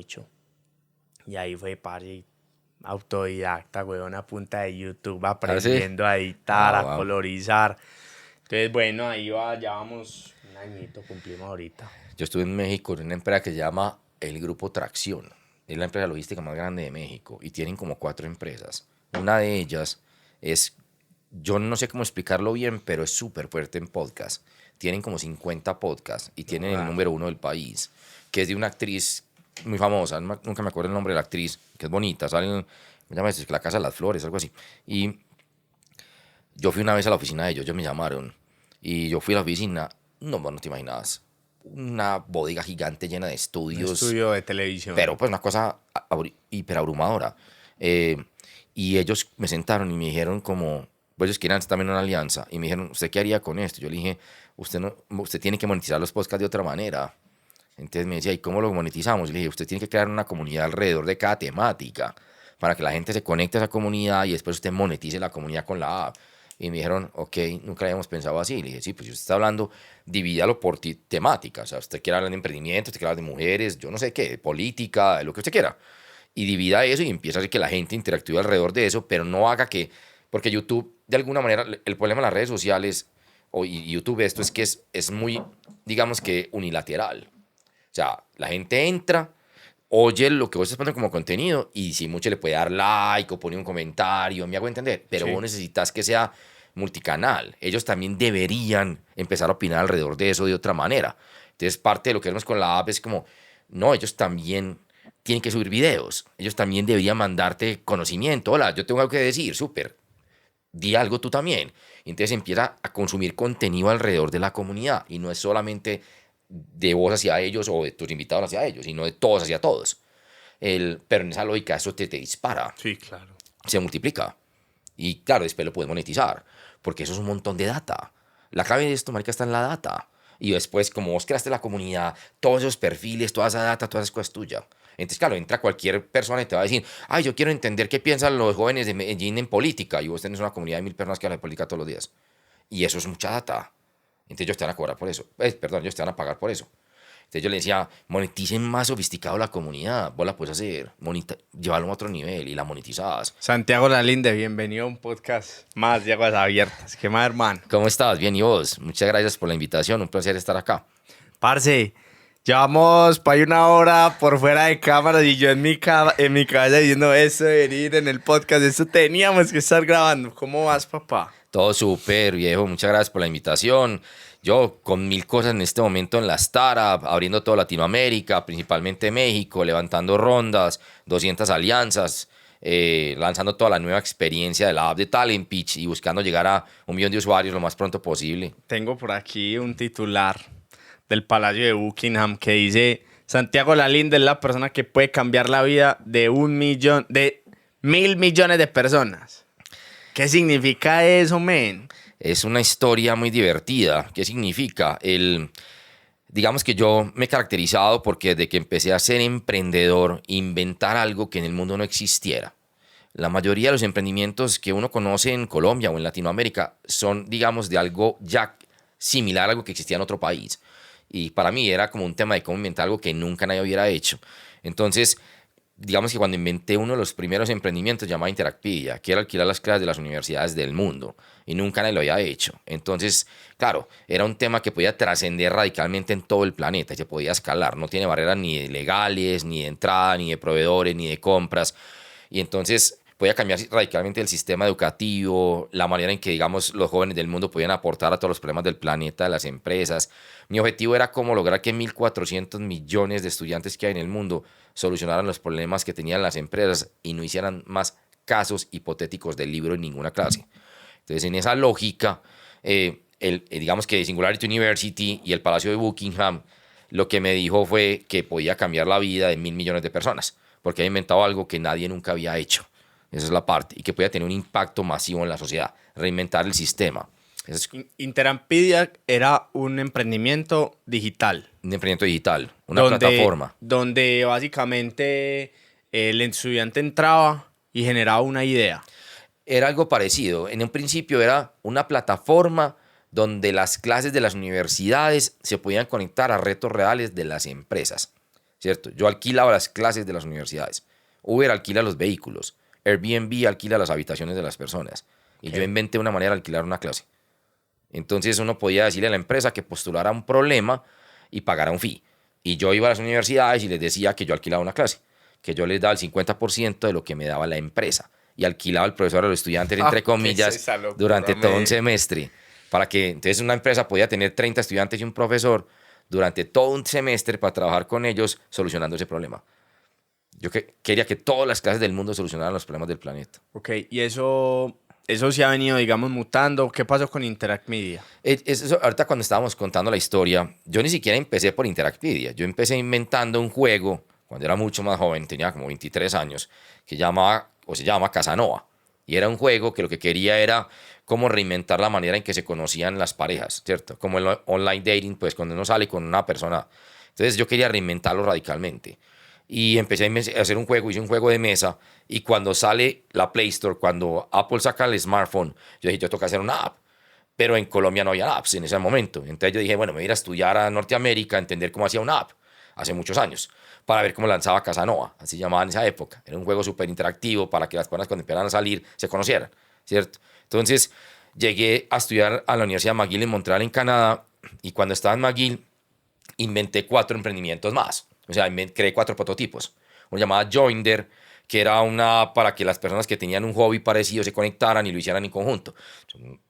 mucho. Y ahí fue, parce, autodidacta, weón, a punta de YouTube, aprendiendo a editar, a colorizar. Entonces, bueno, ahí va, ya vamos un añito, cumplimos ahorita. Yo estuve en México en una empresa que se llama el Grupo Tracción. Es la empresa logística más grande de México y tienen como 4 empresas. Una de ellas es, yo no sé cómo explicarlo bien, pero es súper fuerte en podcast. Tienen como 50 podcasts y tienen el número 1 del país, que es de una actriz muy famosa, nunca me acuerdo el nombre de la actriz, que es bonita, sale en, me llama La Casa de las Flores, algo así. Y yo fui una vez a la oficina de ellos me llamaron y yo fui a la oficina, no te imaginas, una bodega gigante llena de estudios. Un estudio de televisión. Pero pues una cosa hiper abrumadora. Y ellos me sentaron y me dijeron como, pues ellos querían también una alianza. Y me dijeron, ¿usted qué haría con esto? Yo le dije, usted tiene que monetizar los podcasts de otra manera. Entonces me decía, ¿y cómo lo monetizamos? Y le dije, usted tiene que crear una comunidad alrededor de cada temática para que la gente se conecte a esa comunidad y después usted monetice la comunidad con la app. Y me dijeron, ok, nunca habíamos pensado así. Le dije, sí, pues usted está hablando, divídalo por temática. O sea, usted quiere hablar de emprendimiento, usted quiere hablar de mujeres, yo no sé qué, de política, de lo que usted quiera. Y divida eso y empieza a hacer que la gente interactúe alrededor de eso, pero no haga que, porque YouTube, de alguna manera, el problema de las redes sociales y YouTube esto es que es muy, digamos que unilateral. O sea, la gente entra, oye lo que vos estás poniendo como contenido y si mucho le puede dar like o pone un comentario, me hago entender, pero vos necesitas que sea multicanal. Ellos también deberían empezar a opinar alrededor de eso de otra manera. Entonces, parte de lo que vemos con la app es como, no, ellos también tienen que subir videos. Ellos también deberían mandarte conocimiento. Hola, yo tengo algo que decir, súper. Di algo tú también. Entonces empieza a consumir contenido alrededor de la comunidad y no es solamente de vos hacia ellos o de tus invitados hacia ellos, sino de todos hacia todos. Pero en esa lógica eso te dispara. Sí, claro. Se multiplica. Y claro, después lo puedes monetizar, porque eso es un montón de data. La clave de esto, marica, está en la data. Y después, como vos creaste la comunidad, todos esos perfiles, toda esa data, todas esas cosas tuyas. Entonces, claro, entra cualquier persona y te va a decir, ay, yo quiero entender qué piensan los jóvenes de Medellín en política. Y vos tenés una comunidad de 1000 personas que hablan de política todos los días. Y eso es mucha data. Entonces ellos te van a cobrar por eso. Perdón, ellos te van a pagar por eso. Entonces yo le decía, moneticen más sofisticado la comunidad. Vos la puedes hacer, llevarlo a otro nivel y la monetizás. Santiago Lalinde, bienvenido a un podcast más de Aguas Abiertas. ¿Qué más, hermano? ¿Cómo estás? Bien, ¿y vos? Muchas gracias por la invitación. Un placer estar acá. Parce, llevamos para ahí una hora por fuera de cámaras y yo en mi cabeza diciendo eso de venir en el podcast. Eso teníamos que estar grabando. ¿Cómo vas, papá? Todo súper, viejo. Muchas gracias por la invitación. Yo con 1000 cosas en este momento en la startup, abriendo toda Latinoamérica, principalmente México, levantando rondas, 200 alianzas, lanzando toda la nueva experiencia de la app de Talent Pitch y buscando llegar a 1 millón de usuarios lo más pronto posible. Tengo por aquí un titular del Palacio de Buckingham que dice: Santiago Lalinde es la persona que puede cambiar la vida de 1.000 millones de personas. ¿Qué significa eso, men? Es una historia muy divertida. ¿Qué significa? Digamos que yo me he caracterizado porque desde que empecé a ser emprendedor, inventar algo que en el mundo no existiera. La mayoría de los emprendimientos que uno conoce en Colombia o en Latinoamérica son, digamos, de algo ya similar a algo que existía en otro país. Y para mí era como un tema de cómo inventar algo que nunca nadie hubiera hecho. Entonces, digamos que cuando inventé uno de los primeros emprendimientos llamado Interacpedia, que era alquilar las clases de las universidades del mundo, y nunca nadie lo había hecho. Entonces, claro, era un tema que podía trascender radicalmente en todo el planeta y se podía escalar. No tiene barreras ni de legales, ni de entrada, ni de proveedores, ni de compras. Y entonces podía cambiar radicalmente el sistema educativo, la manera en que, digamos, los jóvenes del mundo podían aportar a todos los problemas del planeta, de las empresas. Mi objetivo era cómo lograr que 1.400 millones de estudiantes que hay en el mundo solucionaran los problemas que tenían las empresas y no hicieran más casos hipotéticos del libro en ninguna clase. Entonces, en esa lógica, digamos que Singularity University y el Palacio de Buckingham lo que me dijo fue que podía cambiar la vida de 1.000 millones de personas, porque había inventado algo que nadie nunca había hecho. Esa es la parte. Y que podía tener un impacto masivo en la sociedad, reinventar el sistema. Interampedia era un emprendimiento digital. Un emprendimiento digital, una plataforma. Donde básicamente el estudiante entraba y generaba una idea. Era algo parecido. En un principio era una plataforma donde las clases de las universidades se podían conectar a retos reales de las empresas. ¿cierto? Yo alquilaba las clases de las universidades. Uber alquila los vehículos. Airbnb alquila las habitaciones de las personas. Y yo inventé una manera de alquilar una clase. Entonces uno podía decirle a la empresa que postulara un problema y pagara un fee. Y yo iba a las universidades y les decía que yo alquilaba una clase, que yo les daba el 50% de lo que me daba la empresa. Y alquilaba al profesor a los estudiantes, entre comillas, durante todo un semestre. Para que entonces una empresa podía tener 30 estudiantes y un profesor durante todo un semestre para trabajar con ellos solucionando ese problema. Yo quería que todas las clases del mundo solucionaran los problemas del planeta. Ok, y eso se ha venido, digamos, mutando. ¿Qué pasó con Interact Media? Ahorita cuando estábamos contando la historia, yo ni siquiera empecé por Interactpedia. Yo empecé inventando un juego cuando era mucho más joven, tenía como 23 años, que se llama Casanova. Y era un juego que lo que quería era cómo reinventar la manera en que se conocían las parejas, ¿cierto? Como el online dating, pues cuando uno sale con una persona. Entonces yo quería reinventarlo radicalmente. Y empecé a hacer un juego, hice un juego de mesa. Y cuando sale la Play Store, cuando Apple saca el smartphone, yo dije, yo tengo que hacer una app. Pero en Colombia no había apps en ese momento. Entonces yo dije, bueno, me voy a ir a estudiar a Norteamérica, a entender cómo hacía una app, hace muchos años, para ver cómo lanzaba Casanova, así llamaban en esa época. Era un juego súper interactivo para que las personas cuando empezaran a salir se conocieran, ¿cierto? Entonces llegué a estudiar a la Universidad McGill en Montreal, en Canadá, y cuando estaba en McGill inventé 4 emprendimientos más. O sea, creé 4 prototipos. Uno llamado Joinder, que era una para que las personas que tenían un hobby parecido se conectaran y lo hicieran en conjunto.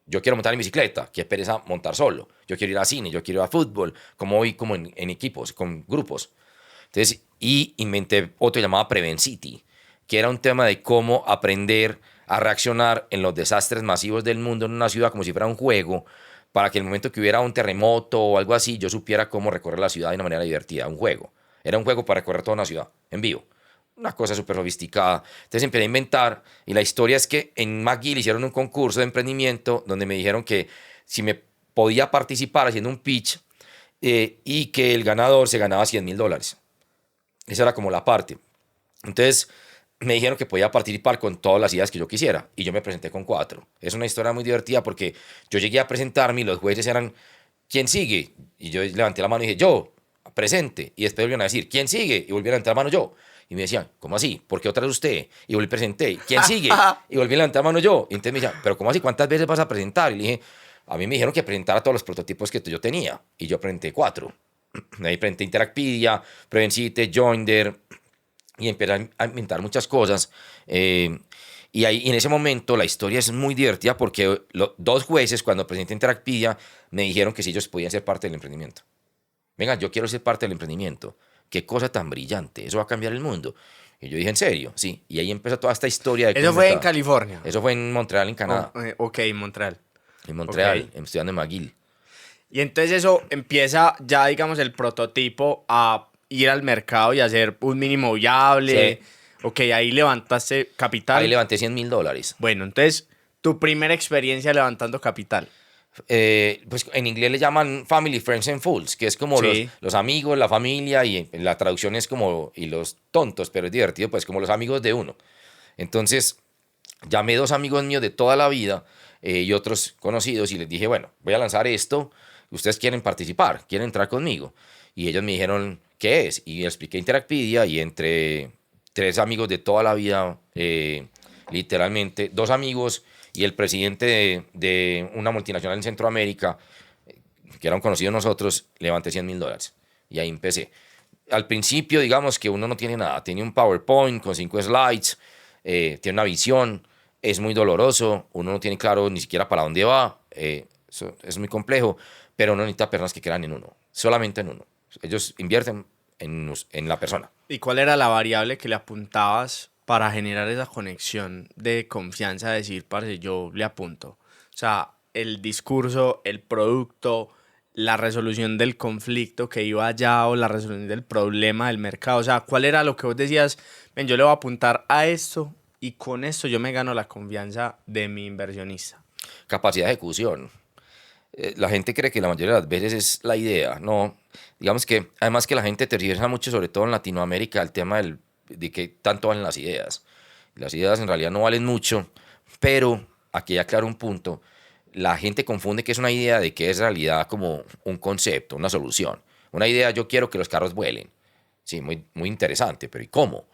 Yo quiero montar en bicicleta, qué pereza montar solo. Yo quiero ir al cine, yo quiero ir a fútbol, como hoy, como en equipos, con grupos. Entonces, y inventé otro llamado Prevencity, que era un tema de cómo aprender a reaccionar en los desastres masivos del mundo en una ciudad como si fuera un juego, para que en el momento que hubiera un terremoto o algo así, yo supiera cómo recorrer la ciudad de una manera divertida. Un juego. Era un juego para recorrer toda una ciudad, en vivo. Una cosa súper sofisticada. Entonces empecé a inventar, y la historia es que en McGill hicieron un concurso de emprendimiento donde me dijeron que si me podía participar haciendo un pitch y que el ganador se ganaba $100,000. Esa era como la parte. Entonces me dijeron que podía participar con todas las ideas que yo quisiera y yo me presenté con 4. Es una historia muy divertida porque yo llegué a presentarme y los jueces eran, ¿quién sigue? Y yo levanté la mano y dije, yo, presente. Y después volvieron a decir, ¿quién sigue? Y volví a levantar la mano yo. Y me decían, ¿cómo así? ¿Por qué otra vez usted? Y volví a presentar. ¿Quién sigue? Y volví a levantar la mano yo. Y entonces me decían, ¿pero cómo así? ¿Cuántas veces vas a presentar? Y le dije, a mí me dijeron que presentara todos los prototipos que yo tenía. Y yo presenté 4. Ahí presenté Interactpedia, Prevencite, Joinder, y empecé a inventar muchas cosas. Y en ese momento la historia es muy divertida porque 2 jueces, cuando presenté Interactpedia, me dijeron que si ellos podían ser parte del emprendimiento. Venga, yo quiero ser parte del emprendimiento. Qué cosa tan brillante, eso va a cambiar el mundo. Y yo dije, ¿en serio? Sí. Y ahí empezó toda esta historia. ¿Eso fue en California? Eso fue en Montreal, en Canadá. Ok, en Montreal. En Montreal, Okay. estudiando en McGill. Y entonces eso empieza ya, digamos, el prototipo a ir al mercado y hacer un mínimo viable. Sí. Ok, ahí levantaste capital. Ahí levanté $100,000. Bueno, entonces, tu primera experiencia levantando capital. Pues en inglés le llaman Family, Friends and Fools, que es como Sí. los amigos, la familia, y la traducción es como, y los tontos, pero es divertido, pues como los amigos de uno. Entonces, llamé 2 amigos míos de toda la vida y otros conocidos y les dije, bueno, voy a lanzar esto, ustedes quieren participar, quieren entrar conmigo. Y ellos me dijeron, ¿qué es? Y expliqué Interactpedia y entre 3 amigos de toda la vida, literalmente, 2 amigos y el presidente de una multinacional en Centroamérica, que era un conocido de nosotros, levanté $100,000. Y ahí empecé. Al principio, digamos que uno no tiene nada. Tiene un PowerPoint con 5 slides, tiene una visión, es muy doloroso, uno no tiene claro ni siquiera para dónde va, eso es muy complejo, pero uno necesita personas que crean en uno, solamente en uno. Ellos invierten en la persona. ¿Y cuál era la variable que le apuntabas para generar esa conexión de confianza, de decir, parce, yo le apunto? O sea, el discurso, el producto, la resolución del conflicto que iba allá o la resolución del problema del mercado. O sea, ¿cuál era lo que vos decías? Ven, yo le voy a apuntar a esto y con esto yo me gano la confianza de mi inversionista. Capacidad de ejecución. La gente cree que la mayoría de las veces es la idea. No, digamos que además que la gente tergiversa mucho, sobre todo en Latinoamérica, el tema de que tanto valen las ideas. Las ideas en realidad no valen mucho, pero aquí aclaro un punto. La gente confunde que es una idea de que es realidad como un concepto, una solución. Una idea, yo quiero que los carros vuelen. Sí, muy, muy interesante, pero ¿y cómo?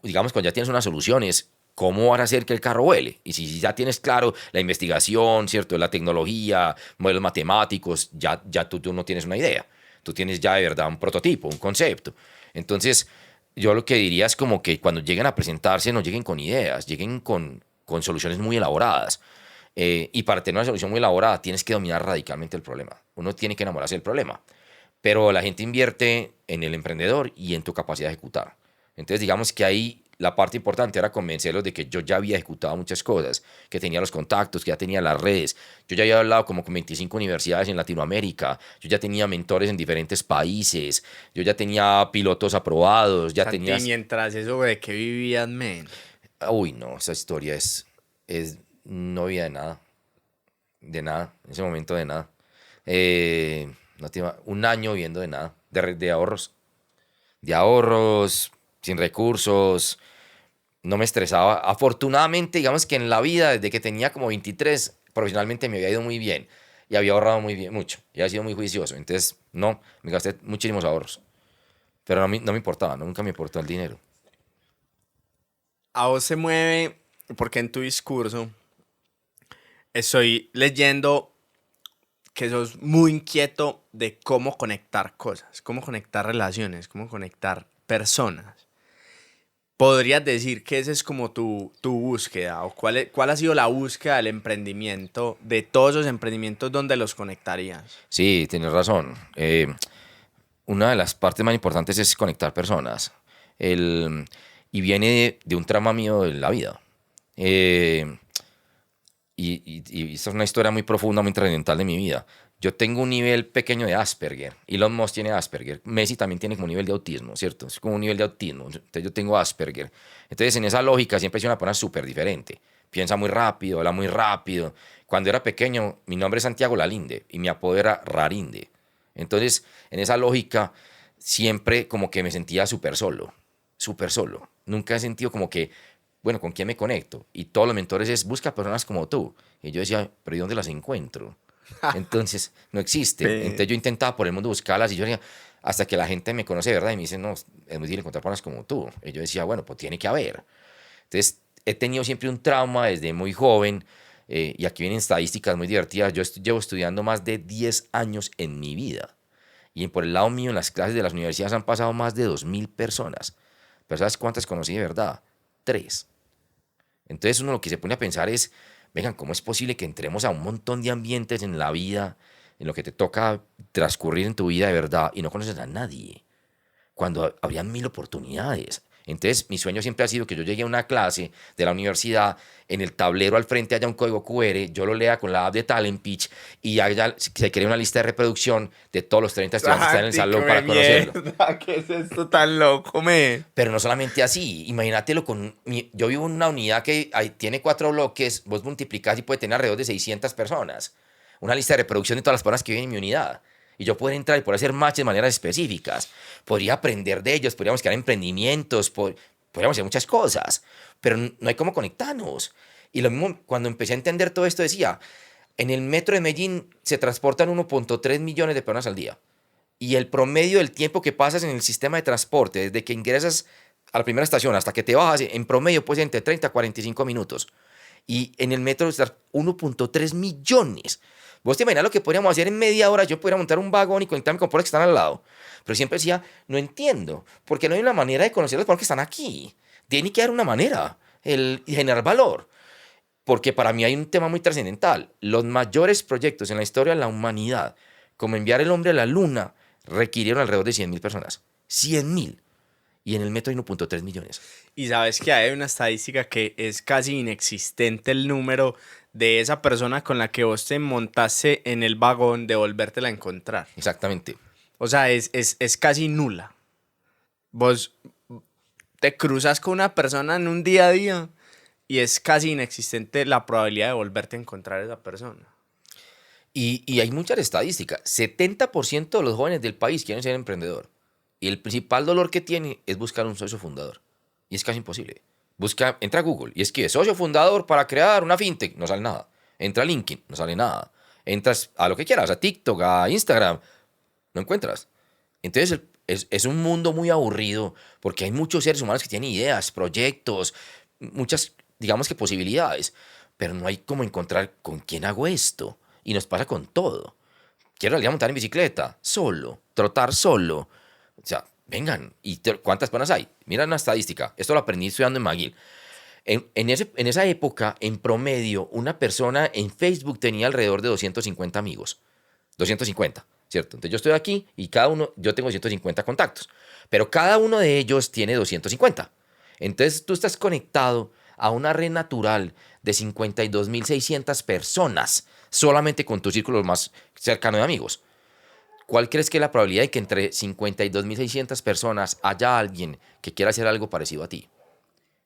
Digamos, cuando ya tienes una solución es cómo vas a hacer que el carro vuele. Y si ya tienes claro la investigación, ¿cierto? La tecnología, modelos matemáticos, ya tú no tienes una idea. Tú tienes ya de verdad un prototipo, un concepto. Entonces, yo lo que diría es como que cuando lleguen a presentarse, no lleguen con ideas, lleguen con soluciones muy elaboradas. Y para tener una solución muy elaborada, tienes que dominar radicalmente el problema. Uno tiene que enamorarse del problema. Pero la gente invierte en el emprendedor y en tu capacidad de ejecutar. Entonces, digamos que ahí la parte importante era convencerlos de que yo ya había ejecutado muchas cosas, que tenía los contactos, que ya tenía las redes. Yo ya había hablado como con 25 universidades en Latinoamérica. Yo ya tenía mentores en diferentes países. Yo ya tenía pilotos aprobados. Ya Santi, tenía... mientras eso, ¿de qué vivían, men? Uy, no, esa historia no había de nada. De nada. En ese momento de nada. No un año viviendo de nada. De ahorros. De ahorros, sin recursos, no me estresaba. Afortunadamente, digamos que en la vida, desde que tenía como 23, profesionalmente me había ido muy bien y había ahorrado muy bien, mucho, y había sido muy juicioso. Entonces, no, me gasté muchísimos ahorros. Pero no me importaba, nunca me importó el dinero. A vos se mueve, porque en tu discurso estoy leyendo que sos muy inquieto de cómo conectar cosas, cómo conectar relaciones, cómo conectar personas. ¿Podrías decir que esa es como tu búsqueda? ¿O cuál ha sido la búsqueda del emprendimiento, de todos esos emprendimientos, donde los conectarías? Sí, tienes razón. Una de las partes más importantes es conectar personas. El, y viene de un trauma mío de la vida. Eh, y esta es una historia muy profunda, muy trascendental de mi vida. Yo tengo un nivel pequeño de Asperger. Elon Musk tiene Asperger. Messi también tiene como un nivel de autismo, ¿cierto? Es como un nivel de autismo. Entonces yo tengo Asperger. Entonces en esa lógica siempre soy una persona súper diferente. Piensa muy rápido, habla muy rápido. Cuando era pequeño, mi nombre es Santiago Lalinde y mi apodo era Rarinde. Entonces, en esa lógica, siempre como que me sentía súper solo. Súper solo. Nunca he sentido como que bueno, ¿con quién me conecto? Y todos los mentores es, busca personas como tú. Y yo decía, pero ¿y dónde las encuentro? Entonces, no existen. Entonces yo intentaba por el mundo buscarlas y yo decía, hasta que la gente me conoce de verdad y me dice, no, es muy difícil encontrar personas como tú. Y yo decía, bueno, pues tiene que haber. Entonces, he tenido siempre un trauma desde muy joven y aquí vienen estadísticas muy divertidas. Yo llevo estudiando más de 10 años en mi vida. Y por el lado mío, en las clases de las universidades han pasado más de 2.000 personas. ¿Pero sabes cuántas conocí de verdad? 3. Entonces uno lo que se pone a pensar es, vengan, ¿cómo es posible que entremos a un montón de ambientes en la vida, en lo que te toca transcurrir en tu vida de verdad y no conoces a nadie? Cuando habría 1.000 oportunidades. Entonces, mi sueño siempre ha sido que yo llegue a una clase de la universidad, en el tablero al frente haya un código QR, yo lo lea con la app de Talent Pitch y se cree una lista de reproducción de todos los 30 estudiantes que están en el salón para conocerlo. ¿Qué es esto tan loco, me? Pero no solamente así, imagínatelo yo vivo en una unidad que tiene 4 bloques, vos multiplicás y puede tener alrededor de 600 personas. Una lista de reproducción de todas las personas que viven en mi unidad. Y yo poder entrar y poder hacer matches de maneras específicas. Podría aprender de ellos, podríamos crear emprendimientos, podríamos hacer muchas cosas, pero no hay cómo conectarnos. Y lo mismo, cuando empecé a entender todo esto, decía, en el metro de Medellín se transportan 1.3 millones de personas al día. Y el promedio del tiempo que pasas en el sistema de transporte, desde que ingresas a la primera estación hasta que te bajas, en promedio puede ser entre 30 a 45 minutos. Y en el metro estás 1.3 millones. Vos te imaginas lo que podríamos hacer en media hora. Yo podría montar un vagón y conectarme con personas que están al lado. Pero siempre decía, no entiendo, porque no hay una manera de conocer a las personas que están aquí. Tiene que haber una manera, y generar valor. Porque para mí hay un tema muy trascendental. Los mayores proyectos en la historia de la humanidad, como enviar el hombre a la luna, requirieron alrededor de 100.000 personas. 100.000. Y en el metro hay 1.3 millones. Y sabes que hay una estadística que es casi inexistente, el número de esa persona con la que vos te montaste en el vagón de volvértela a encontrar. Exactamente. O sea, es casi nula. Vos te cruzas con una persona en un día a día y es casi inexistente la probabilidad de volverte a encontrar a esa persona. Y hay muchas estadísticas. 70% de los jóvenes del país quieren ser emprendedor. Y el principal dolor que tiene es buscar un socio fundador. Y es casi imposible. Entra a Google y escribe socio fundador para crear una fintech. No sale nada. Entra a LinkedIn. No sale nada. Entras a lo que quieras, a TikTok, a Instagram. No encuentras. Entonces es un mundo muy aburrido porque hay muchos seres humanos que tienen ideas, proyectos, muchas, digamos que posibilidades, pero no hay como encontrar con quién hago esto. Y nos pasa con todo. Quiero salir a montar en bicicleta, solo, trotar solo. O sea, vengan, ¿cuántas personas hay? Mira una estadística, esto lo aprendí estudiando en McGill. En esa época, en promedio, una persona en Facebook tenía alrededor de 250 amigos. 250, ¿cierto? Entonces yo estoy aquí y yo tengo 250 contactos, pero cada uno de ellos tiene 250. Entonces tú estás conectado a una red natural de 52.600 personas solamente con tu círculo más cercano de amigos. ¿Cuál crees que es la probabilidad de que entre 52.600 personas haya alguien que quiera hacer algo parecido a ti?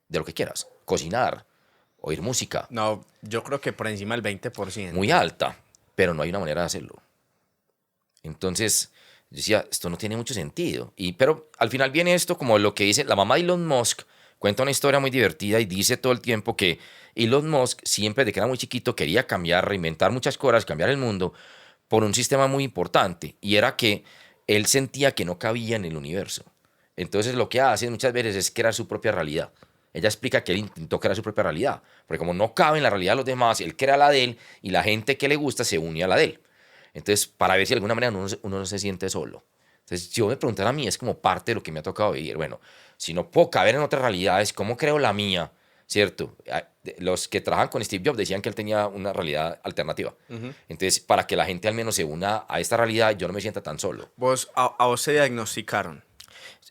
De lo que quieras. Cocinar, oír música. No, yo creo que por encima del 20%. Muy alta, pero no hay una manera de hacerlo. Entonces, yo decía, esto no tiene mucho sentido. Pero al final viene esto como lo que dice la mamá de Elon Musk, cuenta una historia muy divertida y dice todo el tiempo que Elon Musk siempre, desde que era muy chiquito, quería cambiar, reinventar muchas cosas, cambiar el mundo por un sistema muy importante. Y era que él sentía que no cabía en el universo. Entonces lo que hace muchas veces es crear su propia realidad. Ella explica que él intentó crear su propia realidad, porque como no cabe en la realidad de los demás, él crea la de él y la gente que le gusta se une a la de él. Entonces, para ver si de alguna manera uno no se siente solo. Entonces, si yo me preguntara a mí, es como parte de lo que me ha tocado vivir. Bueno, si no puedo caber en otras realidades, ¿cómo creo la mía? ¿Cierto? Los que trabajan con Steve Jobs decían que él tenía una realidad alternativa. Entonces, para que la gente al menos se una a esta realidad, yo no me sienta tan solo. A vos se diagnosticaron.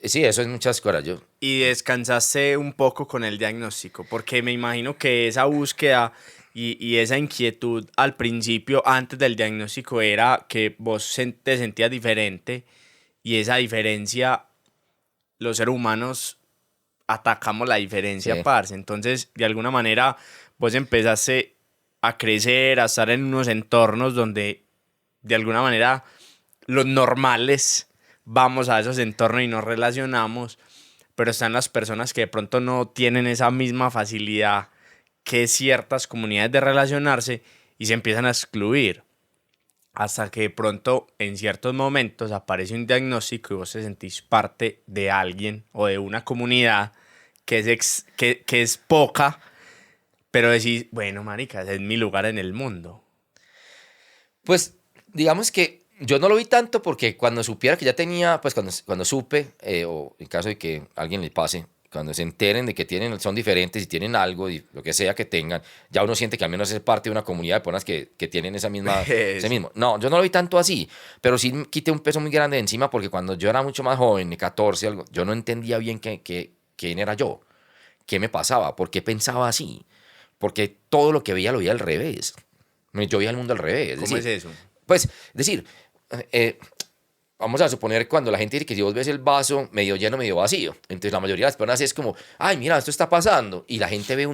Sí, eso es muchas cosas. Y descansaste un poco con el diagnóstico, porque me imagino que esa búsqueda y esa inquietud al principio, antes del diagnóstico, era que vos te sentías diferente y esa diferencia, los seres humanos atacamos la diferencia, Sí. parce. Entonces, de alguna manera, vos empezaste a crecer, a estar en unos entornos donde, de alguna manera, los normales vamos a esos entornos y nos relacionamos, pero están las personas que de pronto no tienen esa misma facilidad que ciertas comunidades de relacionarse y se empiezan a excluir. Hasta que de pronto, en ciertos momentos, aparece un diagnóstico y vos te sentís parte de alguien o de una comunidad que es poca, pero decís, bueno, marica, ese es mi lugar en el mundo. Pues digamos que yo no lo vi tanto porque cuando supiera que ya tenía, pues cuando supe, o en caso de que a alguien le pase, cuando se enteren de que son diferentes y tienen algo, y lo que sea que tengan, ya uno siente que al menos es parte de una comunidad de personas que tienen ese mismo. No, yo no lo vi tanto así, pero sí quité un peso muy grande de encima porque cuando yo era mucho más joven, de 14, algo, yo no entendía bien quién era yo, qué me pasaba, por qué pensaba así, porque todo lo que veía lo veía al revés. Yo veía el mundo al revés. ¿Cómo es eso? Pues, decir, vamos a suponer cuando la gente dice que si vos ves el vaso medio lleno, medio vacío, entonces la mayoría de las personas es como, ay, mira, esto está pasando, y la gente ve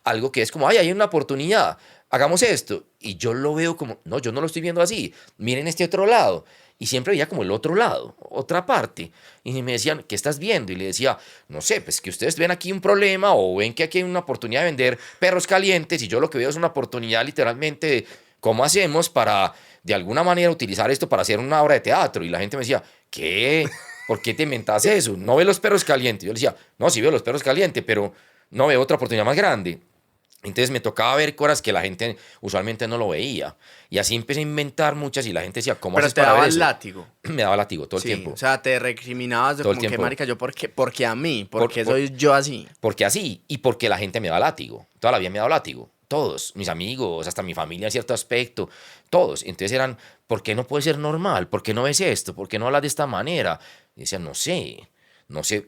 algo que es como, ay, hay una oportunidad, hagamos esto, y yo lo veo como, no, yo no lo estoy viendo así, miren este otro lado, y siempre veía como el otro lado, otra parte, y me decían, ¿qué estás viendo? Y le decía, no sé, pues que ustedes ven aquí un problema, o ven que aquí hay una oportunidad de vender perros calientes, y yo lo que veo es una oportunidad literalmente de cómo hacemos para de alguna manera utilizar esto para hacer una obra de teatro. Y la gente me decía, ¿qué? ¿Por qué te inventas eso? ¿No ves los perros calientes? Yo le decía, no, sí veo los perros calientes, pero no veo otra oportunidad más grande. Entonces me tocaba ver cosas que la gente usualmente no lo veía. Y así empecé a inventar muchas y la gente decía, ¿cómo haces para ver eso? Pero te daba el látigo. Me daba látigo todo el Sí, tiempo. o sea, te recriminabas de Todo el como que, tiempo. marica, yo porque a mí, porque soy yo así. Porque así, y porque la gente me da látigo. Toda la vida me ha dado látigo. Todos, mis amigos, hasta mi familia en cierto aspecto, todos. Entonces eran, ¿por qué no puede ser normal? ¿Por qué no ves esto? ¿Por qué no hablas de esta manera? Y decían, no sé,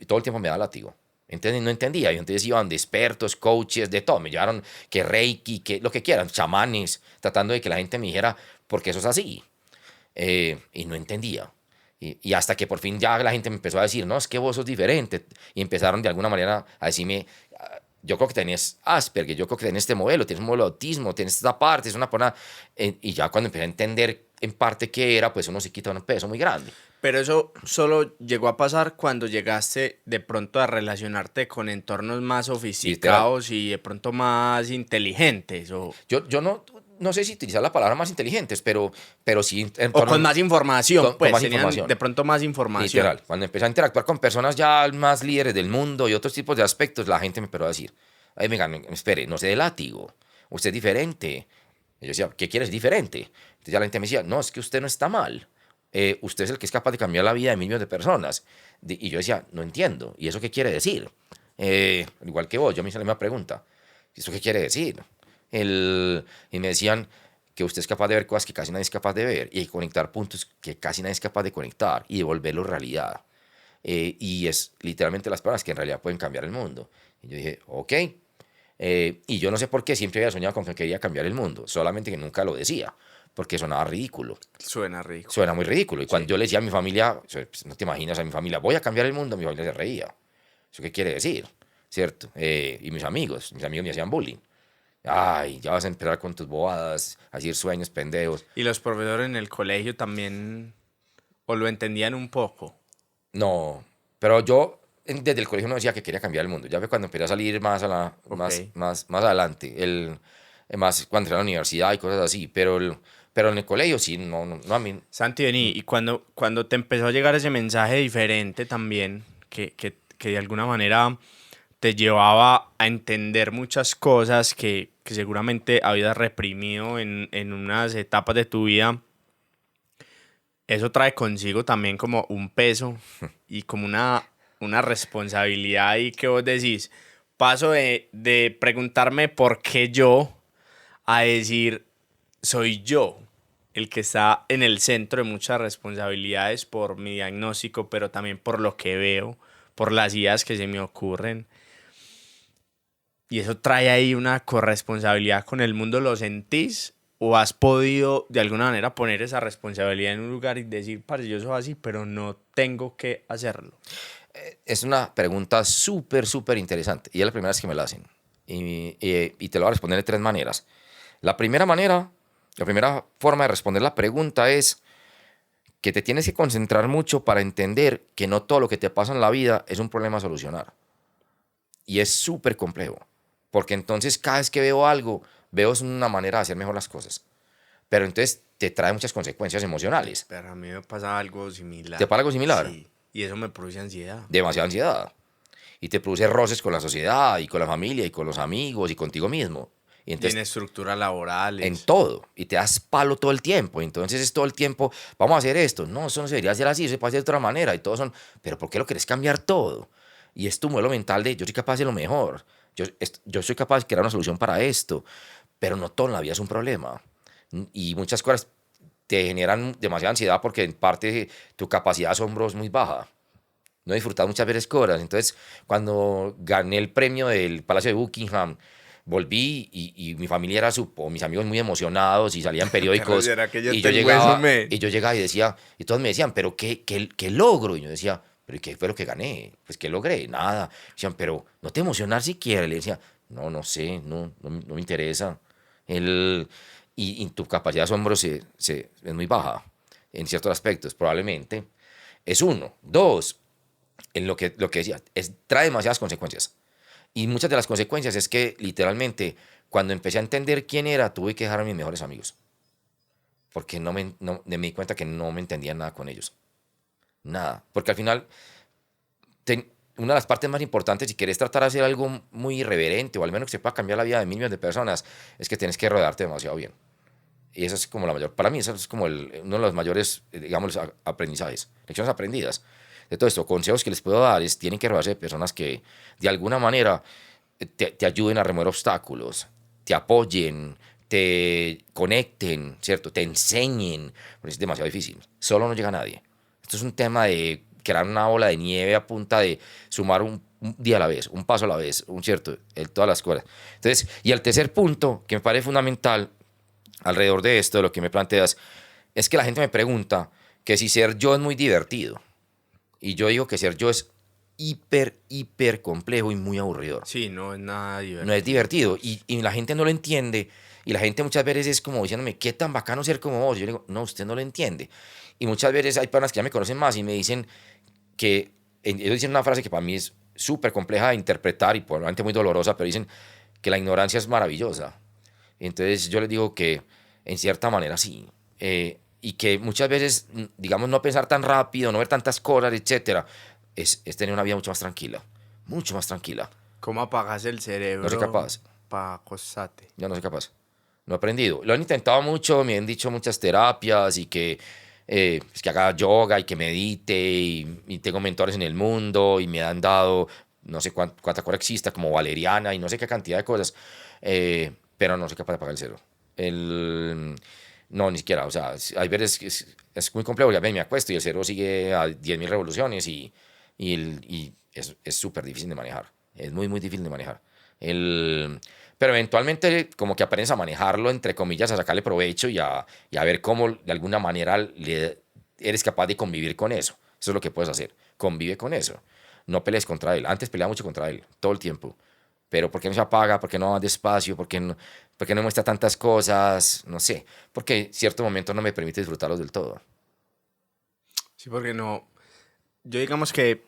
todo el tiempo me da látigo. Entonces no entendía. Y entonces iban de expertos, coaches, de todo. Me llevaron que Reiki, que lo que quieran, chamanes, tratando de que la gente me dijera, ¿por qué eso es así? Y no entendía. Y hasta que por fin ya la gente me empezó a decir, no, es que vos sos diferente. Y empezaron de alguna manera a decirme, yo creo que tenés Asperger, yo creo que tenés este modelo, tienes un modelo de autismo, tienes esta parte, es una persona... y ya cuando empecé a entender en parte qué era, pues uno se quita un peso muy grande. Pero eso solo llegó a pasar cuando llegaste de pronto a relacionarte con entornos más sofisticados y de pronto más inteligentes. Yo no no sé si utilizar la palabra más inteligentes, pero sí en O torno- con más información, con pues más tenían información. de pronto más información. Literal, cuando empecé a interactuar con personas ya más líderes del mundo y otros tipos de aspectos, la gente me empezó a decir, ay, venga, espere, no se dé látigo, usted es diferente. Y yo decía, ¿qué quieres diferente? Entonces ya la gente me decía, no, es que usted no está mal. Usted es el que es capaz de cambiar la vida de millones de personas. Y yo decía, no entiendo. ¿Y eso qué quiere decir? Igual que vos, yo me hice la misma pregunta. ¿Eso qué quiere decir? Y me decían que usted es capaz de ver cosas que casi nadie es capaz de ver y conectar puntos que casi nadie es capaz de conectar y devolverlo realidad. Y es literalmente las palabras que en realidad pueden cambiar el mundo. Y yo dije, ok. Y yo no sé por qué siempre había soñado con que quería cambiar el mundo, solamente que nunca lo decía, porque sonaba ridículo. Suena rico. Suena muy ridículo. Y cuando Sí. yo le decía a mi familia, pues, no te imaginas a mi familia, voy a cambiar el mundo, mi familia se reía. ¿Eso qué quiere decir? ¿Cierto? Y mis amigos me hacían bullying. Ay, ya vas a empezar con tus bobadas, a decir sueños pendejos. Y los profesores en el colegio también, o lo entendían un poco. No, pero yo desde el colegio no decía que quería cambiar el mundo. Ya fue cuando empecé a salir Ok. más adelante, más cuando entré a la universidad y cosas así. Pero en el colegio sí, no a mí. Santi, vení, y cuando te empezó a llegar ese mensaje diferente también, que de alguna manera te llevaba a entender muchas cosas que seguramente habías reprimido en unas etapas de tu vida, eso trae consigo también como un peso y como una responsabilidad ahí que vos decís, paso de preguntarme por qué yo a decir, soy yo el que está en el centro de muchas responsabilidades por mi diagnóstico, pero también por lo que veo, por las ideas que se me ocurren. Y eso trae ahí una corresponsabilidad con el mundo. ¿Lo sentís? ¿O has podido de alguna manera poner esa responsabilidad en un lugar y decir, parce, yo soy así, pero no tengo que hacerlo? Es una pregunta súper interesante. Y es la primera vez que me la hacen. Y te lo voy a responder de tres maneras. La primera forma de responder la pregunta es que te tienes que concentrar mucho para entender que no todo lo que te pasa en la vida es un problema a solucionar. Y es súper complejo. Porque entonces cada vez que veo algo, veo es una manera de hacer mejor las cosas. Pero entonces te trae muchas consecuencias emocionales. Pero a mí me pasa algo similar. ¿Te pasa algo similar? Sí, y eso me produce ansiedad. Demasiada ansiedad. Y te produce roces con la sociedad y con la familia y con los amigos y contigo mismo. Y Y entonces en estructuras laborales. en todo. Y te das palo todo el tiempo. Entonces es todo el tiempo, vamos a hacer esto. No, eso no se debería hacer así, se puede hacer de otra manera. Y todos son, pero ¿por qué lo querés cambiar todo? Y es tu modelo mental de yo soy capaz de lo mejor. Yo soy capaz de crear una solución para esto. Pero no todo en la vida es un problema. Y muchas cosas te generan demasiada ansiedad porque en parte tu capacidad de asombro es muy baja. No he disfrutado muchas veces cosas. Entonces, cuando gané el premio del Palacio de Buckingham, volví y mi familia mis amigos muy emocionados y salían periódicos. ¿Será que yo y, tengo eso, men? y yo llegaba y decía, y todos me decían, ¿pero qué logro? Y yo decía, ¿pero qué fue lo que gané? Pues, ¿qué logré? Nada. Decían, pero no te emocionas siquiera. Le decía, no sé, no me interesa. Y tu capacidad de asombro es muy baja en ciertos aspectos, probablemente. Es uno. Dos, en lo que decía, trae demasiadas consecuencias. Y muchas de las consecuencias es que, literalmente, cuando empecé a entender quién era, tuve que dejar a mis mejores amigos. Porque me di cuenta que no me entendía nada con ellos. Nada. Porque al final, una de las partes más importantes, si quieres tratar de hacer algo muy irreverente, o al menos que se pueda cambiar la vida de millones de personas, es que tienes que rodearte demasiado bien. Y eso es como para mí, eso es como uno de los mayores, digamos, aprendizajes, lecciones aprendidas. De todo esto, consejos que les puedo dar es, tienen que rodearse de personas que de alguna manera te ayuden a remover obstáculos, te apoyen, te conecten, ¿cierto? Te enseñen, porque es demasiado difícil. Solo no llega nadie. Esto es un tema de crear una bola de nieve a punta de sumar un día a la vez, un paso a la vez, ¿cierto? Todas las cosas. Entonces, y el tercer punto que me parece fundamental alrededor de esto, de lo que me planteas, es que la gente me pregunta que si ser yo es muy divertido. Y yo digo que ser yo es hiper complejo y muy aburridor. Sí, no es nada divertido. No es divertido. Y la gente no lo entiende. Y la gente muchas veces es como diciéndome, qué tan bacano ser como vos. Yo le digo, no, usted no lo entiende. Y muchas veces hay personas que ya me conocen más y me dicen que, ellos dicen una frase que para mí es súper compleja de interpretar y probablemente muy dolorosa, pero dicen que la ignorancia es maravillosa. Entonces yo les digo que en cierta manera sí. Y que muchas veces, digamos, no pensar tan rápido, no ver tantas cosas, etcétera, es tener una vida mucho más tranquila. Mucho más tranquila. ¿Cómo apagas el No soy cerebro capaz. para acostarte? Yo no soy capaz. No he aprendido. Lo han intentado mucho, me han dicho muchas terapias y que, pues, que haga yoga y que medite y tengo mentores en el mundo y me han dado no sé cuánta cosa exista como valeriana y no sé qué cantidad de cosas, pero no soy capaz de apagar el cero. No, ni siquiera. O sea, hay veces que es muy complejo. Ya me acuesto y el cero sigue a 10.000 revoluciones y es súper difícil de manejar. Es muy, muy difícil de manejar. Pero eventualmente como que aprendes a manejarlo, entre comillas, a sacarle provecho y a ver cómo de alguna manera eres capaz de convivir con eso. Eso es lo que puedes hacer. Convive con eso. No pelees contra él. Antes peleaba mucho contra él, todo el tiempo. Pero ¿por qué no se apaga? ¿Por qué no va despacio? ¿Por qué no muestra tantas cosas? No sé. Porque cierto momento no me permite disfrutarlos del todo. Sí, porque no. Yo digamos que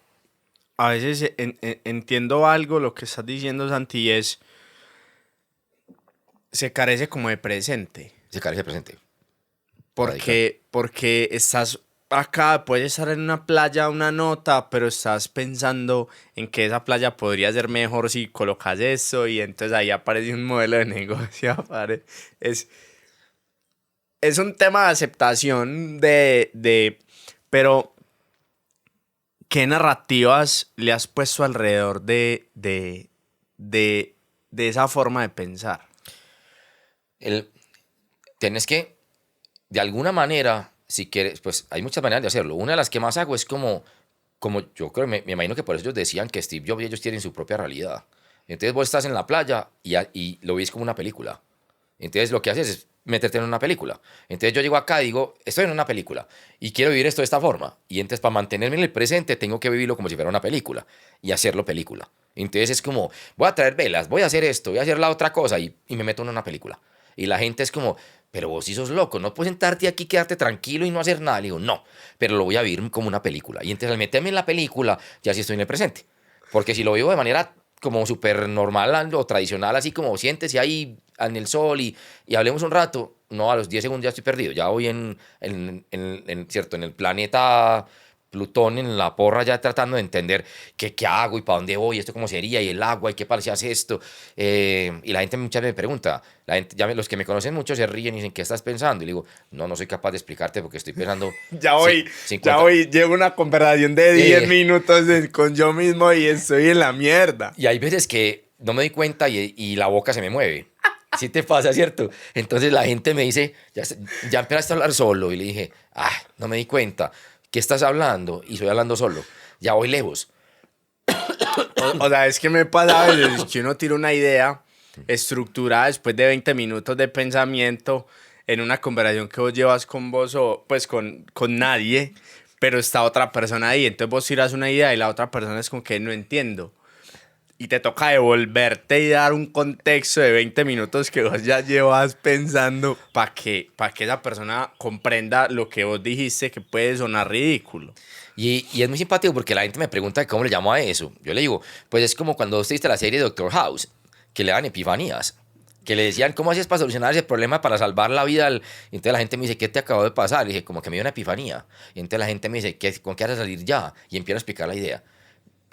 a veces entiendo algo lo que estás diciendo, Santi, y es. Se carece como de presente. Se carece presente. Radical. Porque estás acá, puedes estar en una playa, una nota, pero estás pensando en que esa playa podría ser mejor si colocas eso, y entonces ahí aparece un modelo de negocio. Es, es un tema de aceptación pero ¿qué narrativas le has puesto alrededor de esa forma de pensar? El, Tienes que, de alguna manera, si quieres, pues hay muchas maneras de hacerlo. Una de las que más hago es como yo creo, me imagino que por eso ellos decían que Steve Jobs y ellos tienen su propia realidad. Entonces vos estás en la playa y lo ves como una película. Entonces lo que haces es meterte en una película. Entonces yo llego acá y digo, estoy en una película y quiero vivir esto de esta forma. Y entonces para mantenerme en el presente tengo que vivirlo como si fuera una película y hacerlo película. Entonces es como, voy a traer velas, voy a hacer esto, voy a hacer la otra cosa y me meto en una película. Y la gente es como, pero vos sí sos loco, no puedes sentarte aquí, quedarte tranquilo y no hacer nada. Le digo, no, pero lo voy a vivir como una película. Y entonces al meterme en la película, ya sí estoy en el presente. Porque si lo vivo de manera como súper normal o tradicional, así como siéntese ahí en el sol y hablemos un rato, no, a los 10 segundos ya estoy perdido. Ya voy ¿cierto? En el planeta Plutón, en la porra, ya tratando de entender qué hago y para dónde voy, esto cómo sería, y el agua, y qué parece hace esto. Y la gente muchas veces me pregunta, los que me conocen mucho se ríen y dicen, ¿qué estás pensando? Y le digo, no, no soy capaz de explicarte porque estoy pensando... Ya voy, 50... llevo una conversación de 10 minutos con yo mismo y estoy en la mierda. Y hay veces que no me doy cuenta y la boca se me mueve. Sí te pasa, ¿cierto? Entonces la gente me dice, ya empezaste a hablar solo. Y le dije, no me di cuenta. ¿Qué estás hablando? Y estoy hablando solo. Ya voy lejos. O sea, es que me pasa a veces que uno tira una idea estructurada después de 20 minutos de pensamiento en una conversación que vos llevas con vos o pues con nadie, pero está otra persona ahí. Entonces vos tiras una idea y la otra persona es como que no entiendo. Y te toca devolverte y dar un contexto de 20 minutos que vos ya llevas pensando para que esa persona comprenda lo que vos dijiste, que puede sonar ridículo. Y es muy simpático porque la gente me pregunta cómo le llamo a eso. Yo le digo, pues es como cuando usted viste la serie Doctor House, que le dan epifanías, que le decían cómo hacías para solucionar ese problema, para salvar la vida. Y entonces la gente me dice, ¿qué te acabó de pasar? Y dije, como que me dio una epifanía. Y entonces la gente me dice, ¿con qué vas a salir ya? Y empiezo a explicar la idea.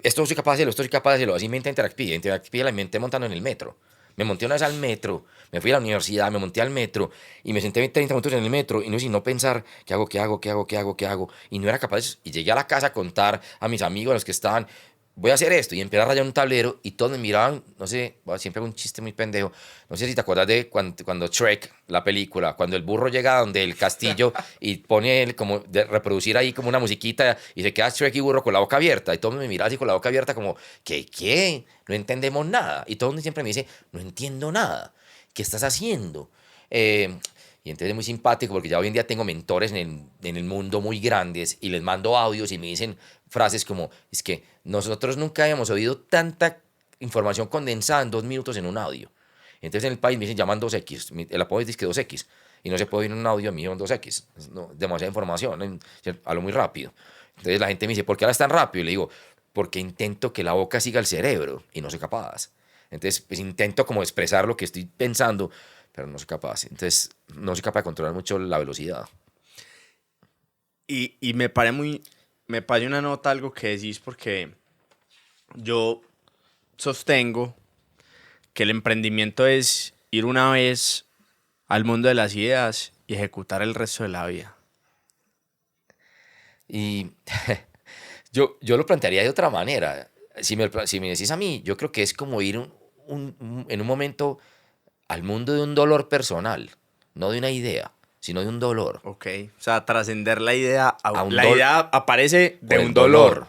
Esto soy capaz de hacerlo, esto soy capaz de hacerlo. Así me Interactive. Interactive la inventé montando en el metro. Me monté una vez al metro, me fui a la universidad, me monté al metro y me senté 30 minutos en el metro y no sin no pensar, ¿qué hago, qué hago, qué hago, qué hago, qué hago? Y no era capaz. Y llegué a la casa a contar a mis amigos, a los que estaban, voy a hacer esto. Y empecé a rayar un tablero y todos me miraban, no sé, siempre hago un chiste muy pendejo. No sé si te acuerdas de cuando Shrek, la película, cuando el burro llega donde el castillo y pone como de reproducir ahí como una musiquita y se queda Shrek y burro con la boca abierta. Y todos me miran así con la boca abierta como, ¿qué? No entendemos nada. Y todo el mundo siempre me dice, no entiendo nada. ¿Qué estás haciendo? Y entonces es muy simpático porque ya hoy en día tengo mentores en el mundo muy grandes y les mando audios y me dicen frases como, es que nosotros nunca habíamos oído tanta información condensada en 2 minutos en un audio. Entonces en el país me dicen, llaman 2X, el apodo es que 2X, y no se puede oír un audio mío en 2X, no, demasiada información, hablo muy rápido. Entonces la gente me dice, ¿por qué hablas tan rápido? Y le digo, porque intento que la boca siga el cerebro y no soy capaz. Entonces pues intento como expresar lo que estoy pensando, pero no soy capaz. Entonces, no soy capaz de controlar mucho la velocidad. Y me parece una nota algo que decís porque yo sostengo que el emprendimiento es ir una vez al mundo de las ideas y ejecutar el resto de la vida. Y yo lo plantearía de otra manera. Si me decís a mí, yo creo que es como ir en un momento al mundo de un dolor personal, no de una idea, sino de un dolor. Ok, o sea, trascender la idea. A un La dol- idea aparece de por un el dolor.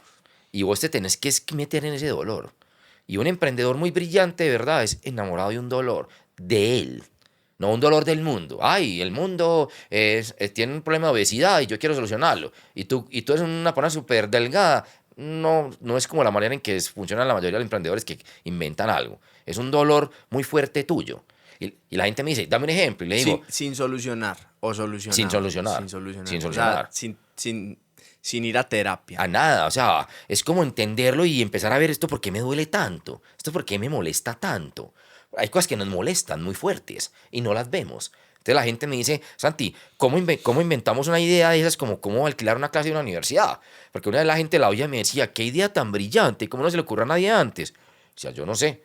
Y vos te tenés que meter en ese dolor. Y un emprendedor muy brillante, de verdad, es enamorado de un dolor, de él, no un dolor del mundo. Ay, el mundo tiene un problema de obesidad y yo quiero solucionarlo. Y tú eres una persona súper delgada. No, no es como la manera en que funcionan la mayoría de los emprendedores que inventan algo. Es un dolor muy fuerte tuyo. Y la gente me dice, dame un ejemplo. Y le digo, Sin solucionar o solucionar. sin solucionar. Sin solucionar. Sin O sea, solucionar. sin ir a terapia. A nada, o sea, es como entenderlo y empezar a ver esto por qué me duele tanto, esto por qué me molesta tanto. Hay cosas que nos molestan muy fuertes y no las vemos. Entonces la gente me dice, Santi, ¿cómo inventamos una idea de esas como cómo alquilar una clase de una universidad? Porque una vez la gente la oía y me decía, qué idea tan brillante, ¿cómo no se le ocurrió a nadie antes? O sea, yo no sé,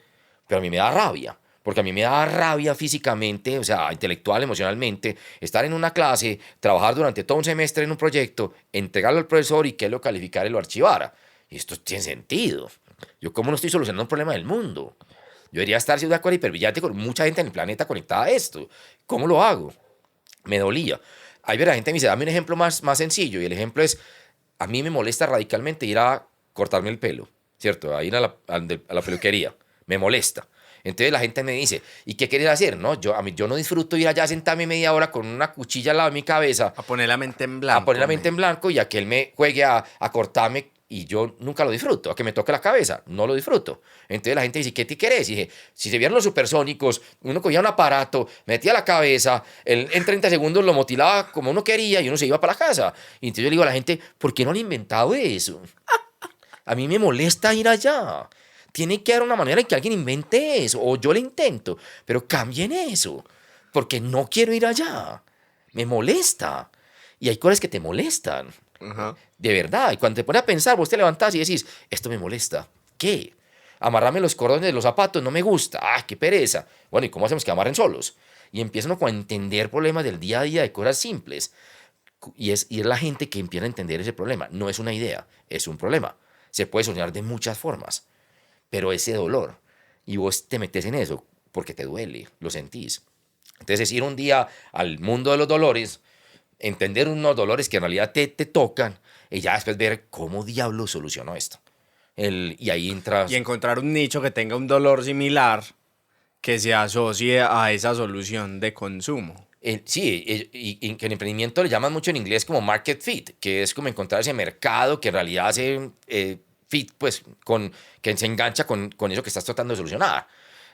pero a mí me da rabia. Porque a mí me da rabia físicamente, o sea, intelectual, emocionalmente, estar en una clase, trabajar durante todo un semestre en un proyecto, entregarlo al profesor y que él lo calificara y lo archivara. Y esto tiene sentido. Yo, ¿cómo no estoy solucionando un problema del mundo? Yo debería estar siendo de acuerdo hiperbrillante con mucha gente en el planeta conectada a esto. ¿Cómo lo hago? Me dolía. Ahí ve la gente me dice, dame un ejemplo más sencillo. Y el ejemplo es, a mí me molesta radicalmente ir a cortarme el pelo, ¿cierto? A ir a la peluquería. Me molesta. Entonces la gente me dice, ¿y qué quieres hacer? No, yo no disfruto ir allá a sentarme media hora con una cuchilla al lado de mi cabeza, A poner la mente en blanco. a poner la mente en blanco y a que él me juegue a cortarme y yo nunca lo disfruto, a que me toque la cabeza, no lo disfruto. Entonces la gente dice, ¿qué te querés? Y dije, si se vieron los supersónicos, uno cogía un aparato, metía la cabeza, él en 30 segundos lo motilaba como uno quería y uno se iba para la casa. Y entonces yo le digo a la gente, ¿por qué no han inventado eso? A mí me molesta ir allá. Tiene que haber una manera en que alguien invente eso, o yo lo intento, pero cambien eso, porque no quiero ir allá. Me molesta. Y hay cosas que te molestan, Ajá. de verdad. Y cuando te pones a pensar, vos te levantás y decís, esto me molesta. ¿Qué? Amarrarme los cordones de los zapatos no me gusta. ¡Ah, qué pereza! Bueno, ¿y cómo hacemos que amarren solos? Y empiezan a entender problemas del día a día de cosas simples. Y es la gente que empieza a entender ese problema. No es una idea, es un problema. Se puede solucionar de muchas formas. Pero ese dolor, y vos te metes en eso porque te duele, lo sentís. Entonces es ir un día al mundo de los dolores, entender unos dolores que en realidad te tocan, y ya después ver cómo diablos solucionó esto. Y ahí entras... Y encontrar un nicho que tenga un dolor similar que se asocie a esa solución de consumo. Sí, y que en emprendimiento le llaman mucho en inglés como market fit, que es como encontrar ese mercado que en realidad hace fit, pues, que se engancha con eso que estás tratando de solucionar.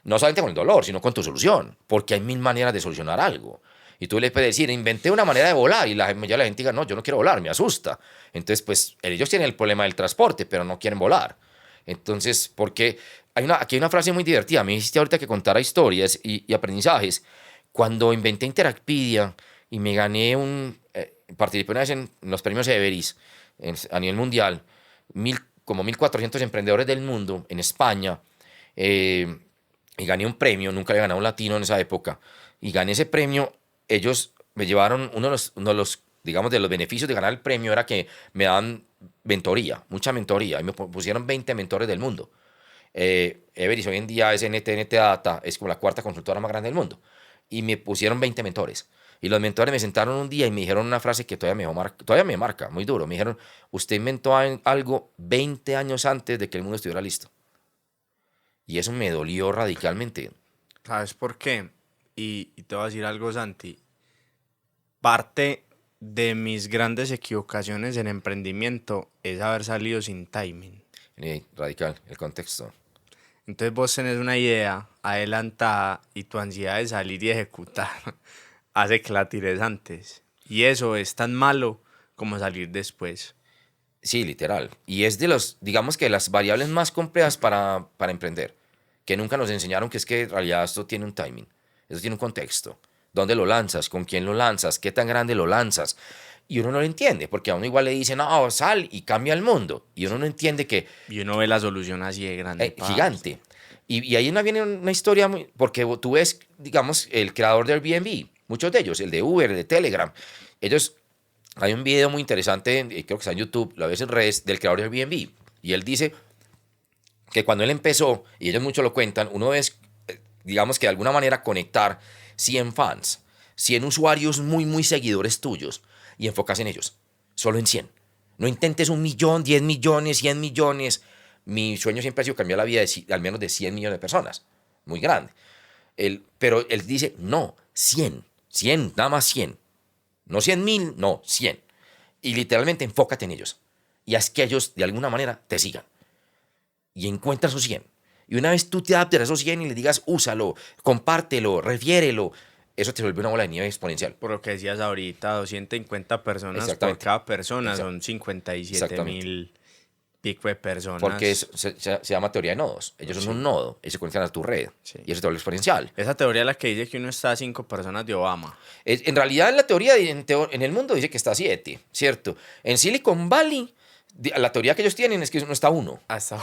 No solamente con el dolor, sino con tu solución, porque hay mil maneras de solucionar algo. Y tú le puedes decir, inventé una manera de volar, y ya la gente diga, no, yo no quiero volar, me asusta. Entonces, pues, ellos tienen el problema del transporte, pero no quieren volar. Entonces, porque aquí hay una frase muy divertida, me hiciste ahorita que contara historias y aprendizajes. Cuando inventé Interacpedia y me gané participé una vez en los premios Everest a nivel mundial, como 1.400 emprendedores del mundo en España, y gané un premio, nunca le gané a un latino en esa época, y gané ese premio. Ellos me llevaron, uno de los, digamos, de los beneficios de ganar el premio era que me daban mentoría, mucha mentoría, y me pusieron 20 mentores del mundo. Everest hoy en día es NT Data, es como la cuarta consultora más grande del mundo, y me pusieron 20 mentores. Y los mentores me sentaron un día y me dijeron una frase que todavía me marca muy duro. Me dijeron, usted inventó algo 20 años antes de que el mundo estuviera listo. Y eso me dolió radicalmente. ¿Sabes por qué? Y te voy a decir algo, Santi. Parte de mis grandes equivocaciones en emprendimiento es haber salido sin timing. Radical, el contexto. Entonces vos tenés una idea adelantada y tu ansiedad de salir y ejecutar hace que la tires antes. Y eso es tan malo como salir después. Sí, literal. Y es digamos que las variables más complejas para emprender, que nunca nos enseñaron que es que en realidad esto tiene un timing. Eso tiene un contexto. ¿Dónde lo lanzas? ¿Con quién lo lanzas? ¿Qué tan grande lo lanzas? Y uno no lo entiende, porque a uno igual le dicen, no, sal y cambia el mundo. Y uno no entiende que Y uno ve la solución así de grande. gigante. Y ahí viene una historia, porque tú ves, digamos, el creador de Airbnb, muchos de ellos, el de Uber, el de Telegram, ellos, hay un video muy interesante, creo que está en YouTube, lo ves en redes, del creador de Airbnb. Y él dice que cuando él empezó, y ellos mucho lo cuentan, uno es, digamos que de alguna manera conectar 100 fans, 100 usuarios muy, muy seguidores tuyos, y enfocas en ellos, solo en 100. No intentes 1 millón, 10 millones, 100 millones. Mi sueño siempre ha sido cambiar la vida de al menos de 100 millones de personas. Muy grande. Pero él dice, no, 100, 100, nada más 100. No 100.000, no, 100. Y literalmente enfócate en ellos. Y haz que ellos de alguna manera te sigan. Y encuentra esos 100. Y una vez tú te adaptes a esos 100 y le digas, úsalo, compártelo, refiérelo, eso te vuelve una bola de nieve exponencial. Por lo que decías ahorita, 250 personas por cada persona, son 57.000 pico de personas. Porque se llama teoría de nodos. Ellos son un nodo y se conectan a tu red. Sí. Y eso te vuelve exponencial. Esa teoría es la que dice que uno está a 5 personas de Obama. En realidad, la teoría en el mundo dice que está a 7, ¿cierto? En Silicon Valley, la teoría que ellos tienen es que uno está a 1. Hasta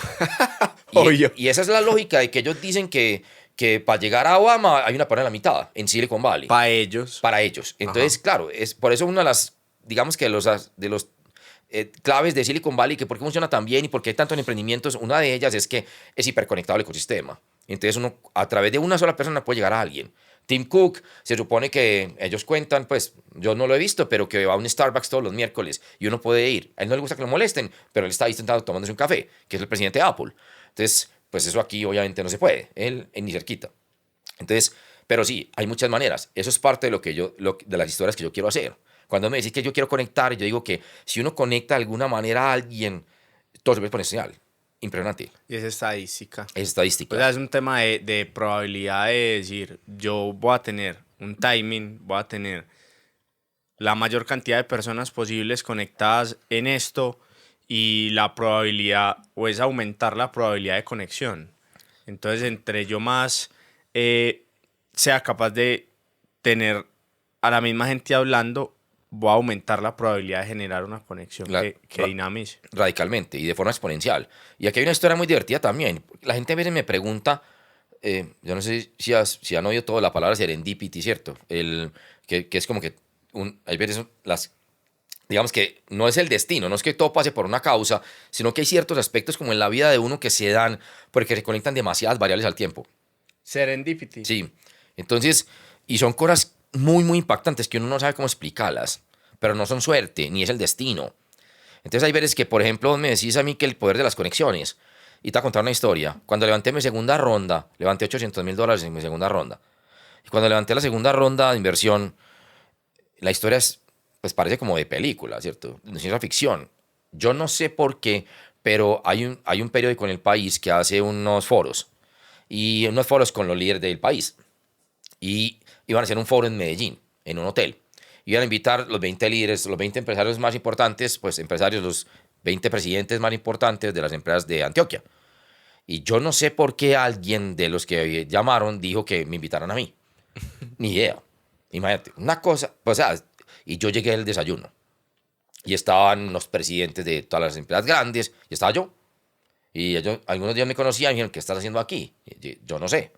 Y esa es la lógica de que ellos dicen que para llegar a Obama hay una persona en la mitad, en Silicon Valley. Para ellos. Para ellos. Entonces, claro, es por eso una de las, digamos que de los claves de Silicon Valley, que por qué funciona tan bien y por qué hay tantos emprendimientos, una de ellas es que es hiperconectado el ecosistema. Entonces uno a través de una sola persona puede llegar a alguien. Tim Cook, se supone que ellos cuentan, pues yo no lo he visto, pero que va a un Starbucks todos los miércoles y uno puede ir. A él no le gusta que lo molesten, pero él está ahí sentado tomándose un café, que es el presidente de Apple. Entonces, pues eso aquí obviamente no se puede, él ni cerquita. Entonces, pero sí, hay muchas maneras. Eso es parte de de las historias que yo quiero hacer. Cuando me decís que yo quiero conectar, yo digo que si uno conecta de alguna manera a alguien, todo se ve exponencial. Impresionante. Y es estadística. Es estadística. O sea, es un tema de probabilidad de decir, yo voy a tener un timing, voy a tener la mayor cantidad de personas posibles conectadas en esto y la probabilidad, o es aumentar la probabilidad de conexión. Entonces, entre yo más sea capaz de tener a la misma gente hablando, voy a aumentar la probabilidad de generar una conexión que dinamice. Radicalmente y de forma exponencial. Y aquí hay una historia muy divertida también. La gente a veces me pregunta, yo no sé si han oído toda la palabra serendipity, ¿cierto? Que es como que hay veces digamos que no es el destino, no es que todo pase por una causa, sino que hay ciertos aspectos como en la vida de uno que se dan porque se conectan demasiadas variables al tiempo. Serendipity. Sí. Entonces, y son cosas muy, muy impactantes que uno no sabe cómo explicarlas, pero no son suerte, ni es el destino. Entonces hay veces que, por ejemplo, me decís a mí que el poder de las conexiones, y te voy a contar una historia. Cuando levanté mi segunda ronda, levanté $800,000 en mi segunda ronda. Y cuando levanté la segunda ronda de inversión, la historia pues parece como de película, ¿cierto? De ciencia ficción. Yo no sé por qué, pero hay un periódico en el país que hace unos foros con los líderes del país. Y iban a hacer un foro en Medellín, en un hotel. Iban a invitar los 20 líderes, los 20 empresarios más importantes, pues empresarios, los 20 presidentes más importantes de las empresas de Antioquia. Y yo no sé por qué alguien de los que llamaron dijo que me invitaran a mí. Ni idea. Imagínate, una cosa, pues, o sea, y yo llegué al desayuno. Y estaban los presidentes de todas las empresas grandes, y estaba yo. Y ellos, algunos de ellos me conocían y dijeron, ¿qué estás haciendo aquí? Y yo no sé.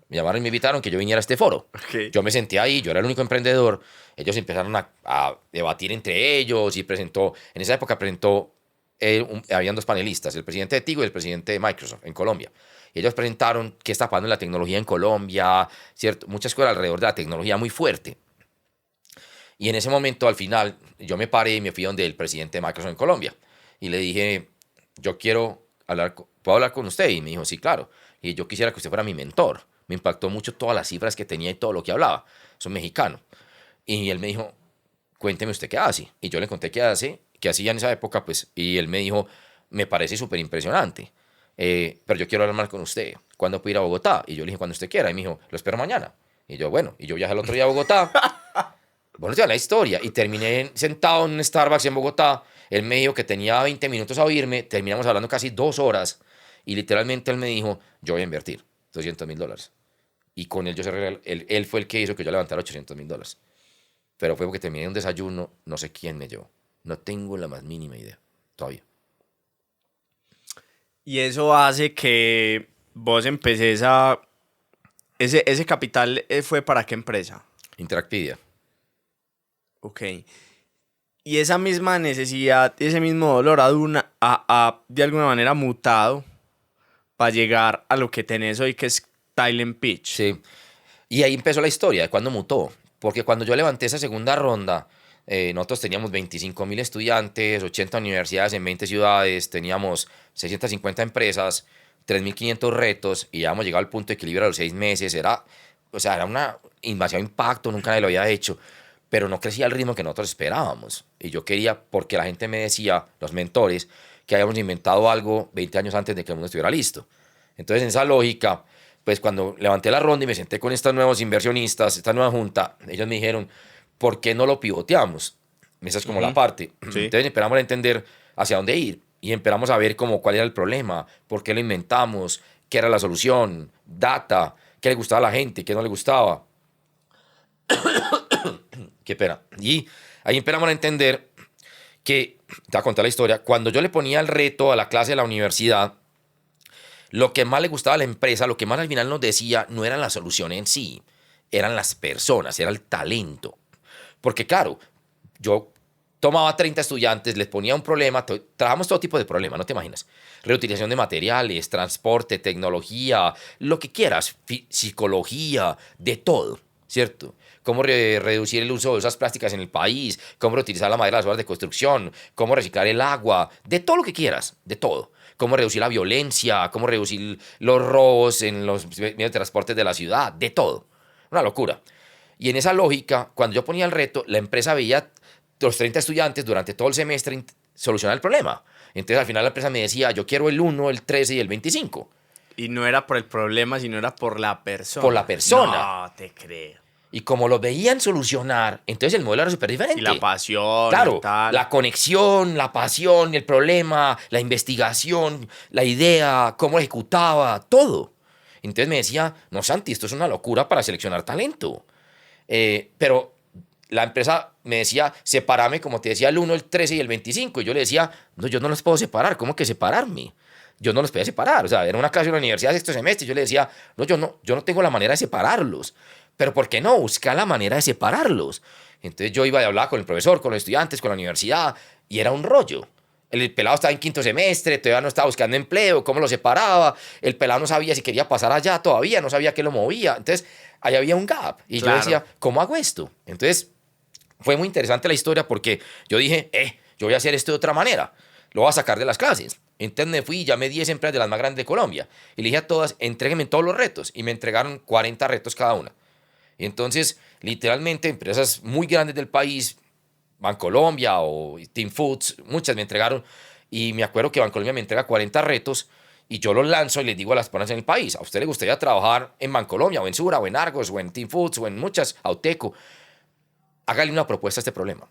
Me llamaron y me invitaron que yo viniera a este foro. Okay. Yo me senté ahí, yo era el único emprendedor. Ellos empezaron a debatir entre ellos y en esa época habían dos panelistas, el presidente de Tigo y el presidente de Microsoft en Colombia. Y ellos presentaron qué está pasando en la tecnología en Colombia, ¿cierto? Muchas cosas alrededor de la tecnología muy fuerte. Y en ese momento, al final, yo me paré y me fui donde el presidente de Microsoft en Colombia. Y le dije, yo quiero hablar, ¿puedo hablar con usted? Y me dijo, sí, claro. Y yo quisiera que usted fuera mi mentor. Me impactó mucho todas las cifras que tenía y todo lo que hablaba. Es un mexicano. Y él me dijo, cuénteme usted qué hace. Y yo le conté qué hacía en esa época, pues. Y él me dijo, me parece súper impresionante. Pero yo quiero hablar más con usted. ¿Cuándo puedo ir a Bogotá? Y yo le dije, cuando usted quiera. Y me dijo, lo espero mañana. Y yo, bueno. Y yo viajé el otro día a Bogotá. Bueno, ya la historia. Y terminé sentado en un Starbucks en Bogotá. Él me dijo que tenía 20 minutos a oírme. Terminamos hablando casi 2 horas. Y literalmente él me dijo, yo voy a invertir $200,000. Y con él yo cerré, él fue el que hizo que yo levantara $800,000. Pero fue porque terminé un desayuno, no sé quién me llevó. No tengo la más mínima idea, todavía. Y eso hace que vos empecés a... Ese capital fue para qué empresa. Interactpedia. Ok. Y esa misma necesidad, ese mismo dolor de alguna manera mutado para llegar a lo que tenés hoy, que es Talent Pitch. Sí. Y ahí empezó la historia de cuándo mutó. Porque cuando yo levanté esa segunda ronda, nosotros teníamos 25,000 estudiantes, 80 universidades en 20 ciudades, teníamos 650 empresas, 3.500 retos y ya hemos llegado al punto de equilibrio a los 6 meses. Era una demasiado impacto, nunca nadie lo había hecho, pero no crecía al ritmo que nosotros esperábamos. Y yo quería, porque la gente me decía, los mentores, que habíamos inventado algo 20 años antes de que el mundo estuviera listo. Entonces, en esa lógica, pues cuando levanté la ronda y me senté con estos nuevos inversionistas, esta nueva junta, ellos me dijeron, ¿por qué no lo pivoteamos? Esa es como la parte. Sí. Entonces empezamos a entender hacia dónde ir y empezamos a ver como cuál era el problema, por qué lo inventamos, qué era la solución, data, qué le gustaba a la gente, qué no le gustaba. Qué pena. Y ahí empezamos a entender que, te voy a contar la historia, cuando yo le ponía el reto a la clase de la universidad, lo que más le gustaba a la empresa, lo que más al final nos decía, no era la solución en sí, eran las personas, era el talento. Porque claro, yo tomaba 30 estudiantes, les ponía un problema, trabajamos todo tipo de problemas, no te imaginas. Reutilización de materiales, transporte, tecnología, lo que quieras, psicología, de todo, ¿cierto? Cómo reducir el uso de esas plásticas en el país, cómo reutilizar la madera de las obras de construcción, cómo reciclar el agua, de todo lo que quieras, de todo. Cómo reducir la violencia, cómo reducir los robos en los medios de transporte de la ciudad, de todo. Una locura. Y en esa lógica, cuando yo ponía el reto, la empresa veía los 30 estudiantes durante todo el semestre solucionar el problema. Entonces al final la empresa me decía, yo quiero el 1, el 13 y el 25. Y no era por el problema, sino era por la persona. Por la persona. No te creo. Y como lo veían solucionar, entonces el modelo era súper diferente. Y la pasión. Claro, y tal. la conexión, la pasión, el problema, la investigación, la idea, cómo ejecutaba, todo. Entonces me decía, no, Santi, esto es una locura para seleccionar talento. Pero la empresa me decía, sepárame, como te decía, el 1, el 13 y el 25. Y yo le decía, no, yo no los puedo separar. ¿Cómo que separarme? Yo no los podía separar. O sea, era una clase de la universidad de sexto semestre. Y yo le decía, no, yo no tengo la manera de separarlos. Pero ¿por qué no? Buscar la manera de separarlos. Entonces yo iba y hablaba con el profesor, con los estudiantes, con la universidad. Y era un rollo. El pelado estaba en quinto semestre, todavía no estaba buscando empleo, cómo lo separaba. El pelado no sabía si quería pasar allá todavía, no sabía qué lo movía. Entonces, ahí había un gap. Y Claro. yo decía, ¿cómo hago esto? Entonces, fue muy interesante la historia porque yo dije, yo voy a hacer esto de otra manera. Lo voy a sacar de las clases. Entonces me fui y llamé 10 empresas de las más grandes de Colombia. Y le dije a todas, entréguenme todos los retos. Y me entregaron 40 retos cada una. Y entonces, literalmente, empresas muy grandes del país, Bancolombia o Team Foods, muchas me entregaron. Y me acuerdo que Bancolombia me entrega 40 retos y yo los lanzo y les digo a las personas en el país, ¿a usted le gustaría trabajar en Bancolombia o en Sura o en Argos o en Team Foods o en muchas, Auteco? Hágale una propuesta a este problema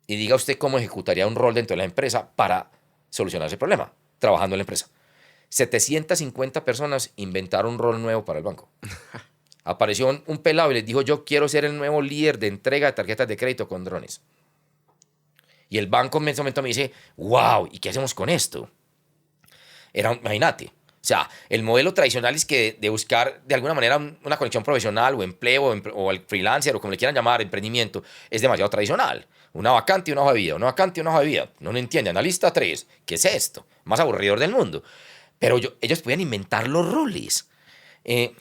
y diga usted cómo ejecutaría un rol dentro de la empresa para solucionar ese problema, trabajando en la empresa. 750 personas inventaron un rol nuevo para el banco. Apareció un pelado y les dijo, yo quiero ser el nuevo líder de entrega de tarjetas de crédito con drones. Y el banco en ese momento me dice, wow, ¿y qué hacemos con esto? Imagínate, o sea, el modelo tradicional es que de buscar de alguna manera una conexión profesional o empleo o el freelancer o como le quieran llamar, emprendimiento, es demasiado tradicional. Una vacante y una hoja de vida, una vacante y una hoja de vida. No lo entiende, analista 3, ¿qué es esto? Más aburridor del mundo. Pero ellos podían inventar los roles.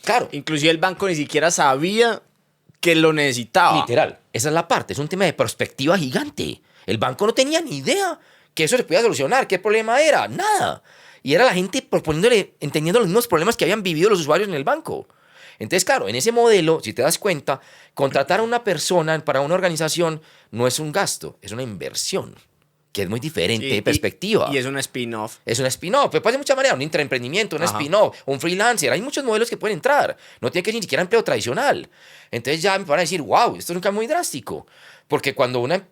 Claro. Inclusive el banco ni siquiera sabía que lo necesitaba. Literal, esa es la parte, es un tema de perspectiva gigante. El banco no tenía ni idea que eso se podía solucionar, qué problema era, nada. Y era la gente proponiéndole, entendiendo los mismos problemas que habían vivido los usuarios en el banco. Entonces, claro, en ese modelo, si te das cuenta, contratar a una persona para una organización no es un gasto, es una inversión, que es muy diferente de perspectiva. Y es un spin-off. Es un spin-off, pero puede ser de muchas maneras, un intraemprendimiento, un spin-off, un freelancer, hay muchos modelos que pueden entrar, no tiene que ser ni siquiera empleo tradicional. Entonces ya me van a decir, wow, esto es un cambio muy drástico, porque cuando una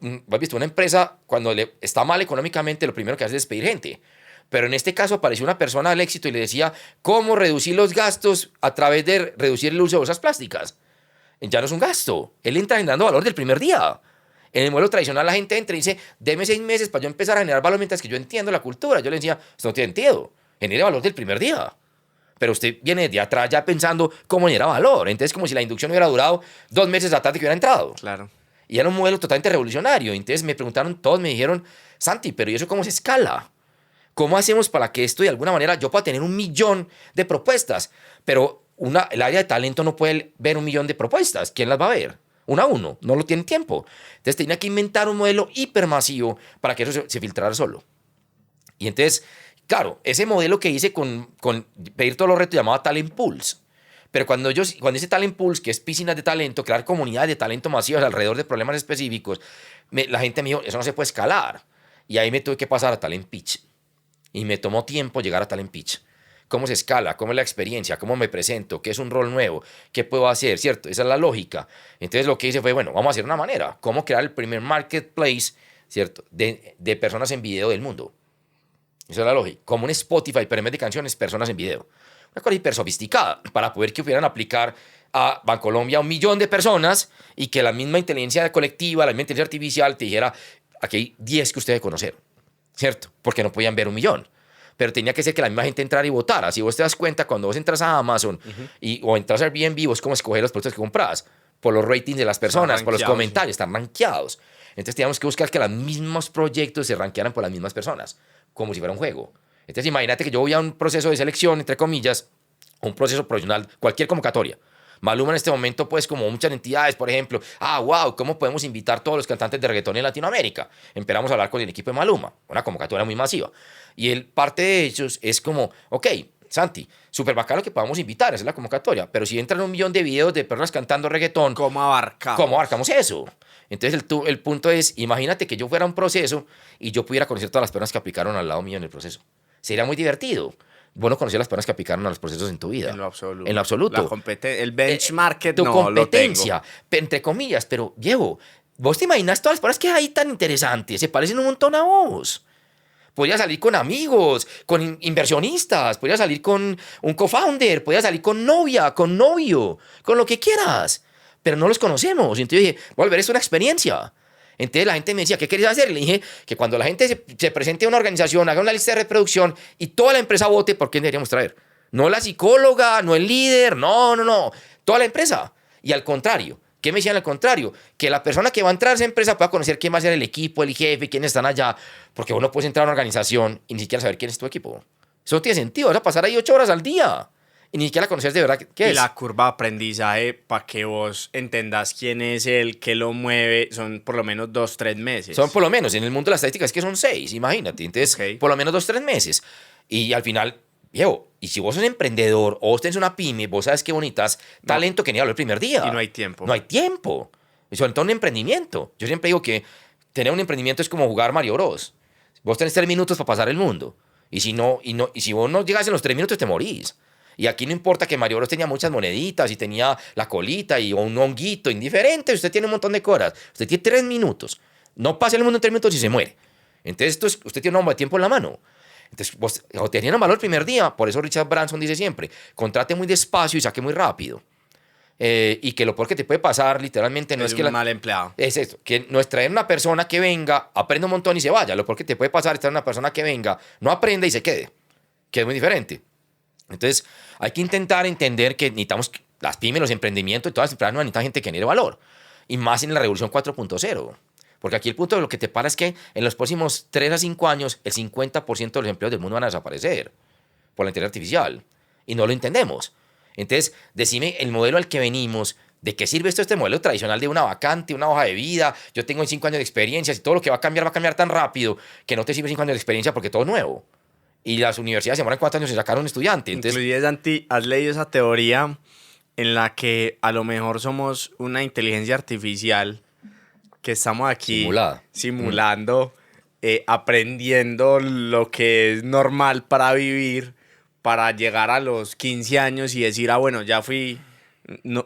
empresa, cuando le está mal económicamente, lo primero que hace es despedir gente, Pero en este caso apareció una persona del éxito y le decía cómo reducir los gastos a través de reducir el uso de bolsas plásticas. Ya no es un gasto. Él entra generando valor del primer día. En el modelo tradicional la gente entra y dice, deme 6 meses para yo empezar a generar valor mientras que yo entiendo la cultura. Yo le decía, esto no tiene sentido. Genere valor del primer día. Pero usted viene de atrás ya pensando cómo genera valor. Entonces como si la inducción hubiera durado 2 meses atrás de que hubiera entrado. Claro. Y era un modelo totalmente revolucionario. Entonces me preguntaron todos, me dijeron, Santi, pero ¿y eso cómo se escala? ¿Cómo hacemos para que esto de alguna manera yo pueda tener 1 millón de propuestas? Pero el área de talento no puede ver 1 millón de propuestas. ¿Quién las va a ver? 1 a 1. No lo tiene tiempo. Entonces tenía que inventar un modelo hipermasivo para que eso se filtrara solo. Y entonces, claro, ese modelo que hice con pedir todos los retos llamaba Talent Pools. Pero cuando hice Talent Pools, que es piscinas de talento, crear comunidades de talento masivas alrededor de problemas específicos, la gente me dijo, eso no se puede escalar. Y ahí me tuve que pasar a Talent Pitch. Y me tomó tiempo llegar a Talent Pitch. ¿Cómo se escala? ¿Cómo es la experiencia? ¿Cómo me presento? ¿Qué es un rol nuevo? ¿Qué puedo hacer? ¿Cierto? Esa es la lógica. Entonces lo que hice fue, bueno, vamos a hacer una manera. ¿Cómo crear el primer marketplace, ¿cierto? De personas en video del mundo. Esa es la lógica. Como un Spotify, pero en vez de canciones, personas en video. Una cosa hiper sofisticada para poder que pudieran aplicar a Bancolombia a 1 millón de personas y que la misma inteligencia colectiva, la misma inteligencia artificial te dijera, aquí hay 10 que usted debe conocer, ¿cierto? Porque no podían ver 1 millón. Pero tenía que ser que la misma gente entrara y votara. Si vos te das cuenta, cuando vos entras a Amazon o entras a Airbnb, vos cómo escoger los productos que compras. Por los ratings de las personas, por los comentarios, están rankeados. Entonces teníamos que buscar que los mismos proyectos se rankearan por las mismas personas, como si fuera un juego. Entonces imagínate que yo voy a un proceso de selección, entre comillas, un proceso profesional, cualquier convocatoria. Maluma en este momento, pues como muchas entidades, por ejemplo, wow, ¿cómo podemos invitar todos los cantantes de reggaetón en Latinoamérica? Empezamos a hablar con el equipo de Maluma, una convocatoria muy masiva. Y parte de ellos es como, ok, Santi, súper bacano que podamos invitar, esa es la convocatoria, pero si entran 1 millón de videos de personas cantando reggaetón, ¿Cómo abarcamos? ¿Cómo abarcamos eso? Entonces el punto es, imagínate que yo fuera a un proceso y yo pudiera conocer todas las personas que aplicaron al lado mío en el proceso. Sería muy divertido. Bueno, conocer a las personas que aplicaron a los procesos en tu vida. En lo absoluto. En lo absoluto. El benchmark tu no competencia, lo tengo. entre comillas, pero Diego, ¿vos te imaginas todas las personas que hay tan interesantes? Se parecen un montón a vos. Podría salir con amigos, con inversionistas, podría salir con un co-founder, podría salir con novia, con novio, con lo que quieras. Pero no los conocemos. Y entonces dije, volver es una experiencia. Entonces la gente me decía, ¿qué querías hacer? Le dije que cuando la gente se presente a una organización, haga una lista de reproducción y toda la empresa vote, ¿por quién deberíamos traer? No la psicóloga, no el líder, no. Toda la empresa. Y al contrario, ¿qué me decían al contrario? Que la persona que va a entrar a esa empresa pueda conocer quién va a ser el equipo, el jefe, quiénes están allá. Porque vos no puedes entrar a una organización y ni siquiera saber quién es tu equipo. Eso no tiene sentido. Vas a pasar ahí 8 horas al día. Y ni siquiera conocer de verdad qué es. Y la curva de aprendizaje, para que vos entendas quién es el que lo mueve, son por lo menos 2-3 meses. Son por lo menos, en el mundo de la estadística es que son 6, imagínate. Entonces, por lo menos 2-3 meses. Y al final, viejo, y si vos sos un emprendedor o vos tenés una pyme, vos sabes qué bonitas, talento que ni hablo el primer día. Y no hay tiempo. No hay tiempo. Y sobre todo un emprendimiento. Yo siempre digo que tener un emprendimiento es como jugar Mario Bros. Vos tenés 3 minutos para pasar el mundo. Y si vos no llegas en los 3 minutos, te morís. Y aquí no importa que Mario Bros tenía muchas moneditas y tenía la colita y un honguito, indiferente, usted tiene un montón de cosas. Usted tiene 3 minutos. No pasa el mundo en 3 minutos y se muere. Entonces usted tiene un bomba de tiempo en la mano. Entonces, o tenían valor el primer día, por eso Richard Branson dice siempre, contrate muy despacio y saque muy rápido. Y que lo peor que te puede pasar, literalmente, no es que... un mal empleado. Es esto, que no es traer una persona que venga, aprenda un montón y se vaya. Lo peor que te puede pasar es traer una persona que venga, no aprenda y se quede, que es muy diferente. Entonces, hay que intentar entender que necesitamos las pymes, los emprendimientos y todas las empresas no necesitan gente que genere valor. Y más en la revolución 4.0. Porque aquí el punto de lo que te para es que en los próximos 3 a 5 años, el 50% de los empleos del mundo van a desaparecer por la inteligencia artificial. Y no lo entendemos. Entonces, decime el modelo al que venimos, ¿de qué sirve este modelo tradicional de una vacante, una hoja de vida? Yo tengo 5 años de experiencia, y todo lo que va a cambiar tan rápido que no te sirve 5 años de experiencia porque todo es nuevo. Y las universidades se demoran 4 años en sacar a un estudiante. Entonces, inclusive, Santi, ¿has leído esa teoría en la que a lo mejor somos una inteligencia artificial que estamos aquí simulando, aprendiendo lo que es normal para vivir, para llegar a los 15 años y decir, bueno, ya fui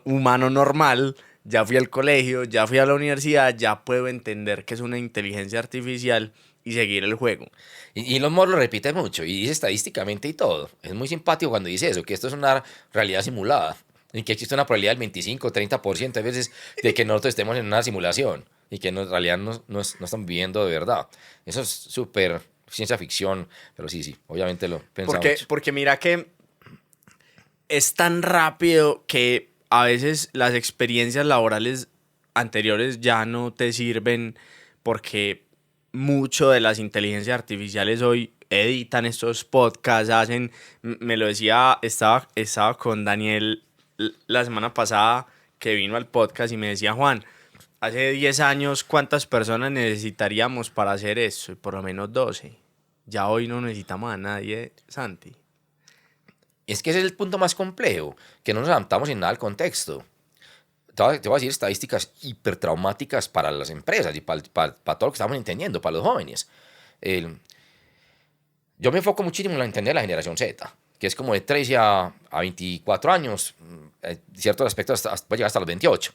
humano normal, ya fui al colegio, ya fui a la universidad, ya puedo entender que es una inteligencia artificial y seguir el juego. Y Elon Musk lo repite mucho y dice estadísticamente y todo. Es muy simpático cuando dice eso, que esto es una realidad simulada y que existe una probabilidad del 25 o 30% a veces de que nosotros estemos en una simulación y que en realidad no estamos viviendo de verdad. Eso es súper ciencia ficción, pero sí, obviamente lo pensamos. Porque mira que es tan rápido que a veces las experiencias laborales anteriores ya no te sirven porque mucho de las inteligencias artificiales hoy editan estos podcasts, hacen, me lo decía, estaba con Daniel la semana pasada que vino al podcast y me decía, Juan, hace 10 años, ¿cuántas personas necesitaríamos para hacer eso? Y por lo menos 12. Ya hoy no necesitamos a nadie, Santi. Es que ese es el punto más complejo, que no nos adaptamos en nada al contexto. Te voy a decir estadísticas hipertraumáticas para las empresas y para todo lo que estamos entendiendo, para los jóvenes. Yo me enfoco muchísimo en entender la generación Z, que es como de 13 a 24 años, ciertos aspectos puede llegar hasta los 28.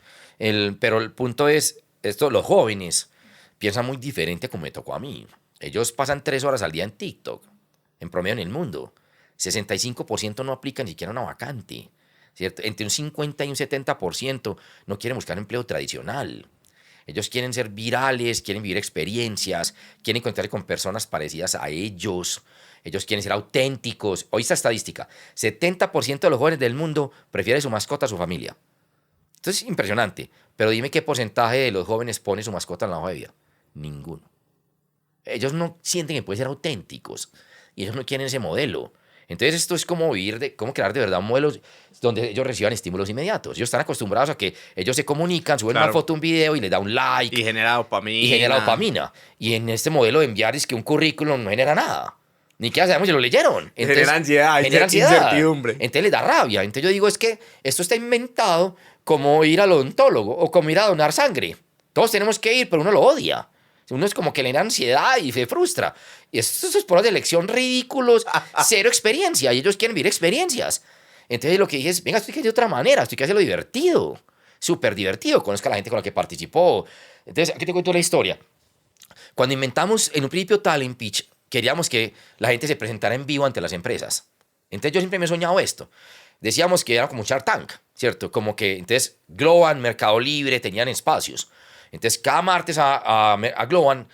Pero el punto es, los jóvenes piensan muy diferente como me tocó a mí. Ellos pasan 3 horas al día en TikTok, en promedio en el mundo. 65% no aplican ni siquiera una vacante, ¿cierto? Entre un 50 y un 70% no quieren buscar empleo tradicional. Ellos quieren ser virales, quieren vivir experiencias, quieren encontrarse con personas parecidas a ellos. Ellos quieren ser auténticos. Hoy esta estadística, 70% de los jóvenes del mundo prefieren su mascota a su familia. Esto es impresionante, pero dime qué porcentaje de los jóvenes pone su mascota en la hoja de vida. Ninguno. Ellos no sienten que pueden ser auténticos y ellos no quieren ese modelo. Entonces esto es como cómo crear de verdad modelos donde ellos reciban estímulos inmediatos. Ellos están acostumbrados a que ellos se comunican, suben una foto, un video y les da un like. Y genera dopamina. Y en este modelo de enviar es que un currículum no genera nada. Ni siquiera sabemos si lo leyeron. Entonces, genera ansiedad, incertidumbre. Entonces les da rabia. Entonces yo digo, es que esto está inventado como ir al odontólogo o como ir a donar sangre. Todos tenemos que ir, pero uno lo odia. Uno es como que le da ansiedad y se frustra. Y estos pruebas de elección ridículos, cero experiencia. Y ellos quieren vivir experiencias. Entonces lo que dije es, venga, esto hay que hacer de otra manera, esto hay que hacerlo divertido. Súper divertido. Conozca a la gente con la que participó. Entonces, aquí te cuento la historia. Cuando inventamos en un principio Talent Pitch, queríamos que la gente se presentara en vivo ante las empresas. Entonces yo siempre me he soñado esto. Decíamos que era como un Shark Tank, ¿cierto? Como que entonces Globan, Mercado Libre tenían espacios. Entonces cada martes a Globan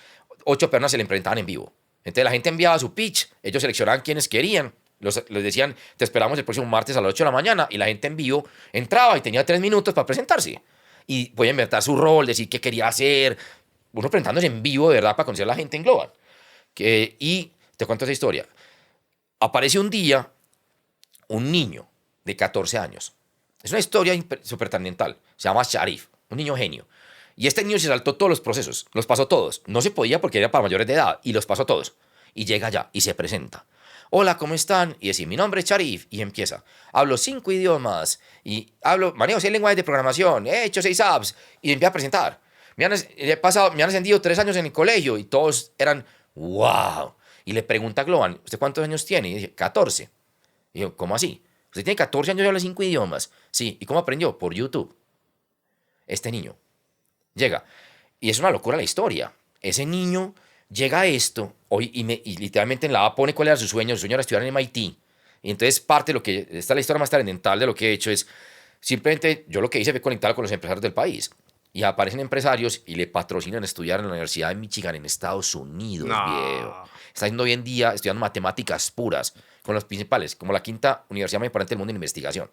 8 personas se le presentaban en vivo. Entonces la gente enviaba su pitch, ellos seleccionaban quienes querían, les decían, te esperamos el próximo martes a las 8 de la mañana, y la gente en vivo entraba y tenía 3 minutos para presentarse. Y podía inventar su rol, decir qué quería hacer, uno presentándose en vivo de verdad para conocer a la gente en Globan. Y te cuento esa historia. Aparece un día un niño de 14 años. Es una historia súper trascendental. Se llama Sharif, un niño genio. Y este niño se saltó todos los procesos, los pasó todos. No se podía porque era para mayores de edad, y los pasó todos. Y llega allá y se presenta. Hola, ¿cómo están? Y decir, mi nombre es Sharif, y empieza. Hablo 5 idiomas, y manejo 6 lenguajes de programación, he hecho 6 apps, y empieza a presentar. Me han ascendido 3 años en el colegio, y todos eran, wow. Y le pregunta a Globan, ¿usted cuántos años tiene? Y dice, 14. Y yo, ¿cómo así? Usted tiene 14 años y habla 5 idiomas. Sí, ¿y cómo aprendió? Por YouTube. Este niño llega. Y es una locura la historia. Ese niño llega a esto hoy y literalmente en la A pone cuál era su sueño. Su sueño era estudiar en MIT. Y entonces parte de lo que... Esta es la historia más trascendental de lo que he hecho. Es simplemente yo lo que hice fue conectar con los empresarios del país. Y aparecen empresarios y le patrocinan estudiar en la Universidad de Michigan en Estados Unidos, viejo. Está haciendo hoy en día estudiando matemáticas puras con los principales, como la quinta universidad más importante del mundo en investigación.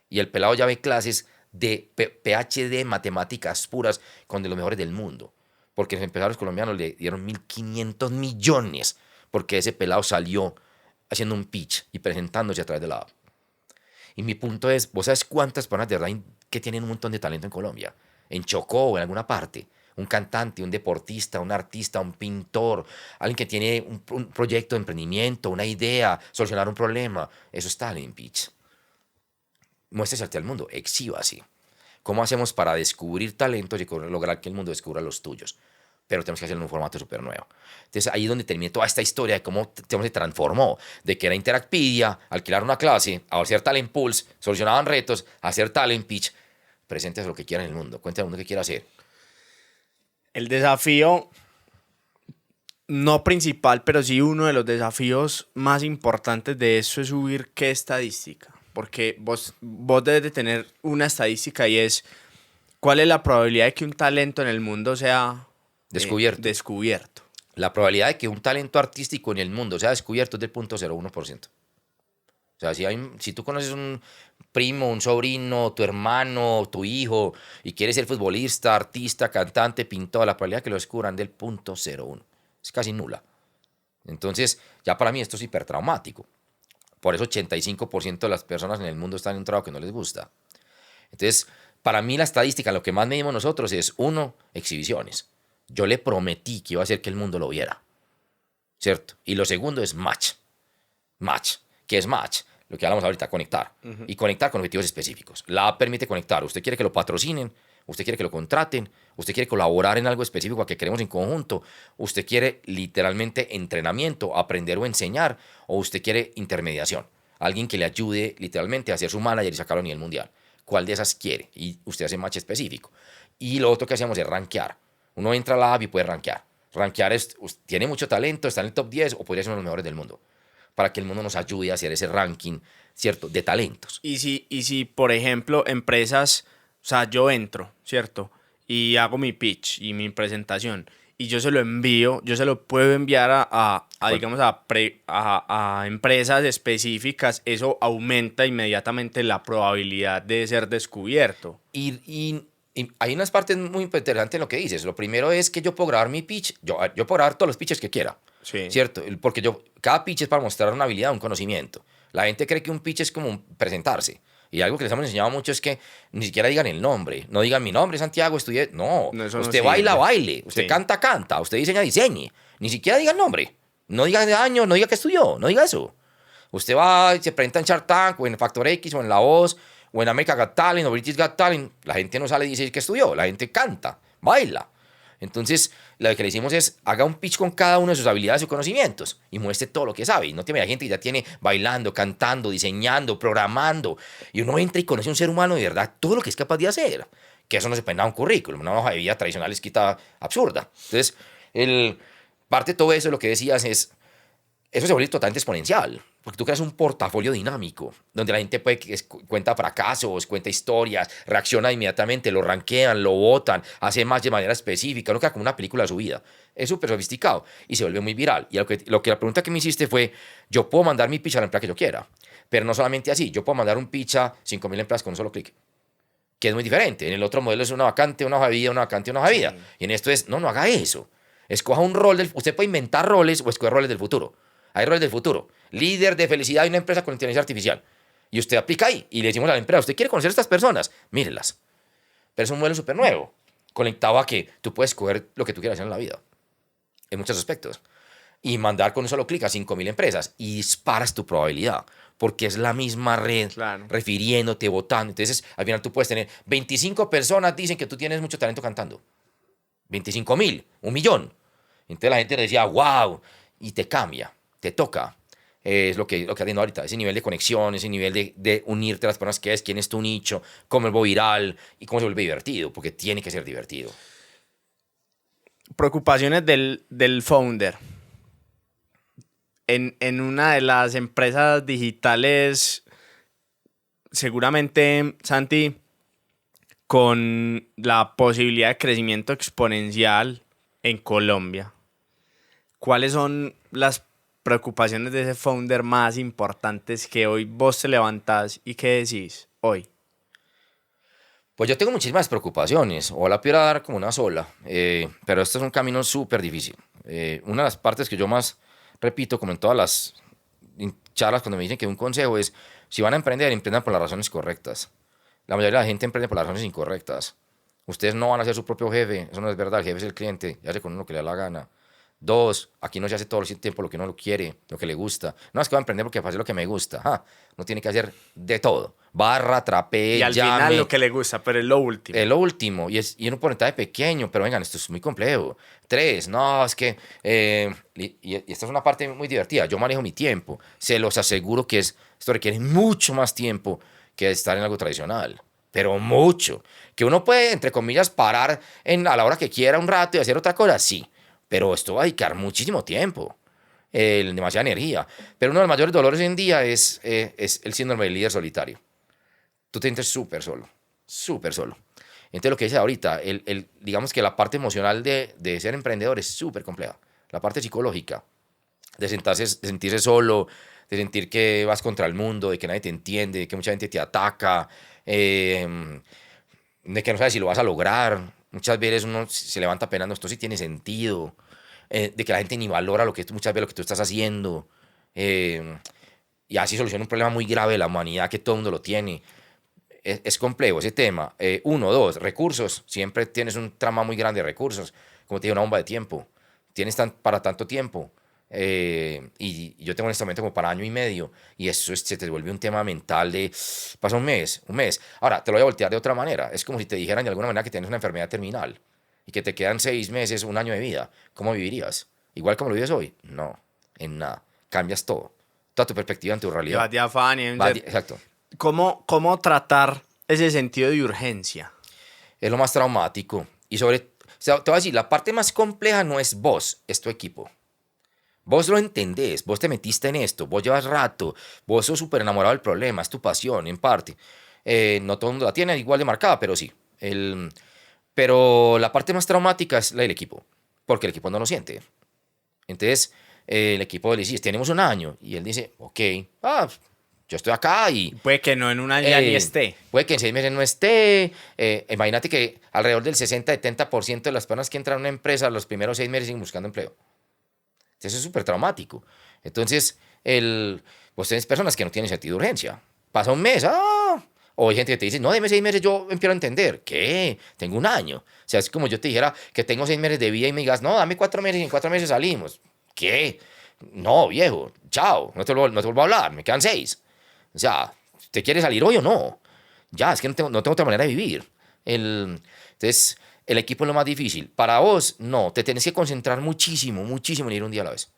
Y el pelado ya ve clases de PhD en matemáticas puras con de los mejores del mundo. Porque los empresarios colombianos le dieron 1.500 millones porque ese pelado salió haciendo un pitch y presentándose a través de la app. Y mi punto es, ¿vos sabes cuántas personas de verdad que tienen un montón de talento en Colombia? En Chocó o en alguna parte. Un cantante, un deportista, un artista, un pintor, alguien que tiene un proyecto de emprendimiento, una idea, solucionar un problema. Eso es Talent Pitch. Muéstrese al mundo, exhíbase. ¿Cómo hacemos para descubrir talentos y lograr que el mundo descubra los tuyos? Pero tenemos que hacerlo en un formato súper nuevo. Entonces ahí es donde terminé toda esta historia de cómo se transformó, de que era Interactpedia, alquilar una clase, a hacer Talent Pulse, solucionaban retos, hacer Talent Pitch. Presentes lo que quieran en el mundo, cuéntale al mundo qué quiera hacer. El desafío no principal, pero sí uno de los desafíos más importantes de eso es subir qué estadística. Porque vos debes de tener una estadística y es cuál es la probabilidad de que un talento en el mundo sea descubierto. La probabilidad de que un talento artístico en el mundo sea descubierto es del 0.01%. O sea, si tú conoces un primo, un sobrino, tu hermano, tu hijo, y quieres ser futbolista, artista, cantante, pintor, la probabilidad de que lo descubran del 0.01 es casi nula. Entonces, ya para mí esto es hipertraumático. Por eso 85% de las personas en el mundo están en un trabajo que no les gusta. Entonces, para mí la estadística, lo que más medimos nosotros es, 1, exhibiciones. Yo le prometí que iba a hacer que el mundo lo viera, ¿cierto? Y lo segundo es match. Match. ¿Qué es match? Lo que hablamos ahorita, conectar. Y conectar con objetivos específicos. La app permite conectar. Usted quiere que lo patrocinen, usted quiere que lo contraten, usted quiere colaborar en algo específico a que queremos en conjunto, usted quiere literalmente entrenamiento, aprender o enseñar, o usted quiere intermediación. Alguien que le ayude literalmente a ser su manager y sacarlo a nivel mundial. ¿Cuál de esas quiere? Y usted hace match específico. Y lo otro que hacíamos es rankear. Uno entra a la app y puede rankear. Rankear tiene mucho talento, está en el top 10 o podría ser uno de los mejores del mundo, para que el mundo nos ayude a hacer ese ranking, ¿cierto?, de talentos. Y si, por ejemplo, empresas, o sea, yo entro, ¿cierto? Y hago mi pitch y mi presentación, y yo se lo envío, yo se lo puedo enviar digamos, a empresas específicas, eso aumenta inmediatamente la probabilidad de ser descubierto. Y hay unas partes muy interesantes en lo que dices. Lo primero es que yo puedo grabar mi pitch, yo puedo grabar todos los pitches que quiera. Sí. ¿Cierto? Porque cada pitch es para mostrar una habilidad, un conocimiento. La gente cree que un pitch es como presentarse. Y algo que les hemos enseñado mucho es que ni siquiera digan el nombre. No digan mi nombre, Santiago, estudié. No, usted baila, baile. Usted canta, canta. Usted diseña, diseñe. Ni siquiera diga el nombre. No diga de año, no diga que estudió. No diga eso. Usted va y se presenta en Shark Tank o en Factor X o en La Voz o en America Got Talent o British Got Talent. La gente no sale y dice que estudió. La gente canta, baila. Entonces, lo que le hicimos es, haga un pitch con cada uno de sus habilidades y conocimientos y muestre todo lo que sabe. Y no tiene gente que ya tiene bailando, cantando, diseñando, programando. Y uno entra y conoce a un ser humano de verdad todo lo que es capaz de hacer. Que eso no se puede dar un currículum. Una hoja de vida tradicional es quita absurda. Entonces, parte de todo eso, lo que decías es, eso se vuelve totalmente exponencial. Porque tú creas un portafolio dinámico, donde la gente cuenta fracasos, cuenta historias, reacciona inmediatamente, lo rankean, lo votan, hace más de manera específica, uno queda como una película de su vida. Es súper sofisticado y se vuelve muy viral. Y la pregunta que me hiciste fue, yo puedo mandar mi pitch a la empresa que yo quiera, pero no solamente así, yo puedo mandar un pitch a 5.000 empresas con un solo clic, que es muy diferente. En el otro modelo es una vacante, una hoja de vida, una vacante, una hoja de vida. Sí. Y en esto es, no haga eso. Escoja un rol, usted puede inventar roles o escoger roles del futuro. Hay roles del futuro. Líder de felicidad de una empresa con inteligencia artificial. Y usted aplica ahí y le decimos a la empresa, ¿usted quiere conocer a estas personas? Mírelas. Pero es un modelo súper nuevo, conectado a que tú puedes escoger lo que tú quieras hacer en la vida, en muchos aspectos. Y mandar con un solo clic a 5.000 empresas y disparas tu probabilidad, porque es la misma red, claro, refiriéndote, votando. Entonces, al final tú puedes tener 25 personas dicen que tú tienes mucho talento cantando. 25.000, 1.000.000. Entonces la gente decía, wow, y te cambia. Te toca, es lo que haciendo ahorita, ese nivel de conexión, ese nivel de unirte a las personas que es, quién es tu nicho, cómo es viral y cómo se vuelve divertido, porque tiene que ser divertido. Preocupaciones del founder. En una de las empresas digitales, seguramente, Santi, con la posibilidad de crecimiento exponencial en Colombia, ¿cuáles son las preocupaciones de ese founder más importantes que hoy vos te levantás y qué decís hoy? Pues yo tengo muchísimas preocupaciones, o la pudiera dar como una sola, pero esto es un camino súper difícil. Una de las partes que yo más repito, como en todas las charlas cuando me dicen que un consejo es, si van a emprender, emprendan por las razones correctas. La mayoría de la gente emprende por las razones incorrectas. Ustedes no van a ser su propio jefe, eso no es verdad, el jefe es el cliente, y hace con uno que le da la gana. 2, aquí no se hace todo el tiempo lo que uno quiere, lo que le gusta. No, es que va a emprender porque hacer lo que me gusta. No tiene que hacer de todo. Barra, trapee, y al llame. Final lo que le gusta, pero es lo último. Es lo último. Y uno por entrar de pequeño, pero vengan, esto es muy complejo. 3, no, es que... y esta es una parte muy divertida. Yo manejo mi tiempo. Se los aseguro que esto requiere mucho más tiempo que estar en algo tradicional. Pero mucho. Que uno puede, entre comillas, parar a la hora que quiera un rato y hacer otra cosa, sí. pero esto va a dedicar muchísimo tiempo, demasiada energía. Pero uno de los mayores dolores hoy en día es el síndrome del líder solitario. Tú te sientes súper solo. Entonces lo que dice ahorita, digamos que la parte emocional de ser emprendedor es súper compleja. La parte psicológica, de sentirse solo, de sentir que vas contra el mundo, de que nadie te entiende, de que mucha gente te ataca, de que no sabes si lo vas a lograr. Muchas veces uno se levanta penando, esto sí tiene sentido, de que la gente ni valora muchas veces lo que tú estás haciendo, y así soluciona un problema muy grave de la humanidad que todo el mundo lo tiene. Es complejo ese tema. Uno, dos, recursos. Siempre tienes un trama muy grande de recursos. Como te digo, una bomba de tiempo. Tienes para tanto tiempo. Y yo tengo en este momento como para año y medio. Y eso se te vuelve un tema mental de... Pasa un mes. Ahora, te lo voy a voltear de otra manera. Es como si te dijeran de alguna manera que tienes una enfermedad terminal y que te quedan 6 meses, un año de vida. ¿Cómo vivirías? ¿Igual como lo vives hoy? No, en nada. Cambias todo. Toda tu perspectiva en tu realidad. Vas de afán y Exacto. ¿Cómo tratar ese sentido de urgencia? Es lo más traumático. Y o sea, te voy a decir, la parte más compleja no es vos, es tu equipo. Vos lo entendés, vos te metiste en esto, vos llevas rato, vos sos súper enamorado del problema, es tu pasión, en parte. No todo el mundo la tiene igual de marcada, pero sí. Pero la parte más traumática es la del equipo, porque el equipo no lo siente. Entonces, el equipo le dice, tenemos un año, y él dice, ok, yo estoy acá y... Puede que no en un año ya ni esté. Puede que en 6 meses no esté. Imagínate que alrededor del 60-70% de las personas que entran a una empresa los primeros 6 meses siguen buscando empleo. Eso es súper traumático. Entonces, vos tenés personas que no tienen sentido de urgencia. Pasa un mes, o hay gente que te dice, no, deme 6 meses, yo empiezo a entender. ¿Qué? Tengo un año. O sea, es como yo te dijera que tengo 6 meses de vida y me digas, no, dame 4 meses y en 4 meses salimos. ¿Qué? No, viejo, chao, no te vuelvo a hablar, me quedan 6. O sea, ¿te quieres salir hoy o no? Ya, es que no tengo otra manera de vivir. Entonces, el equipo es lo más difícil. Para vos, no, te tenés que concentrar muchísimo en ir un día a la vez.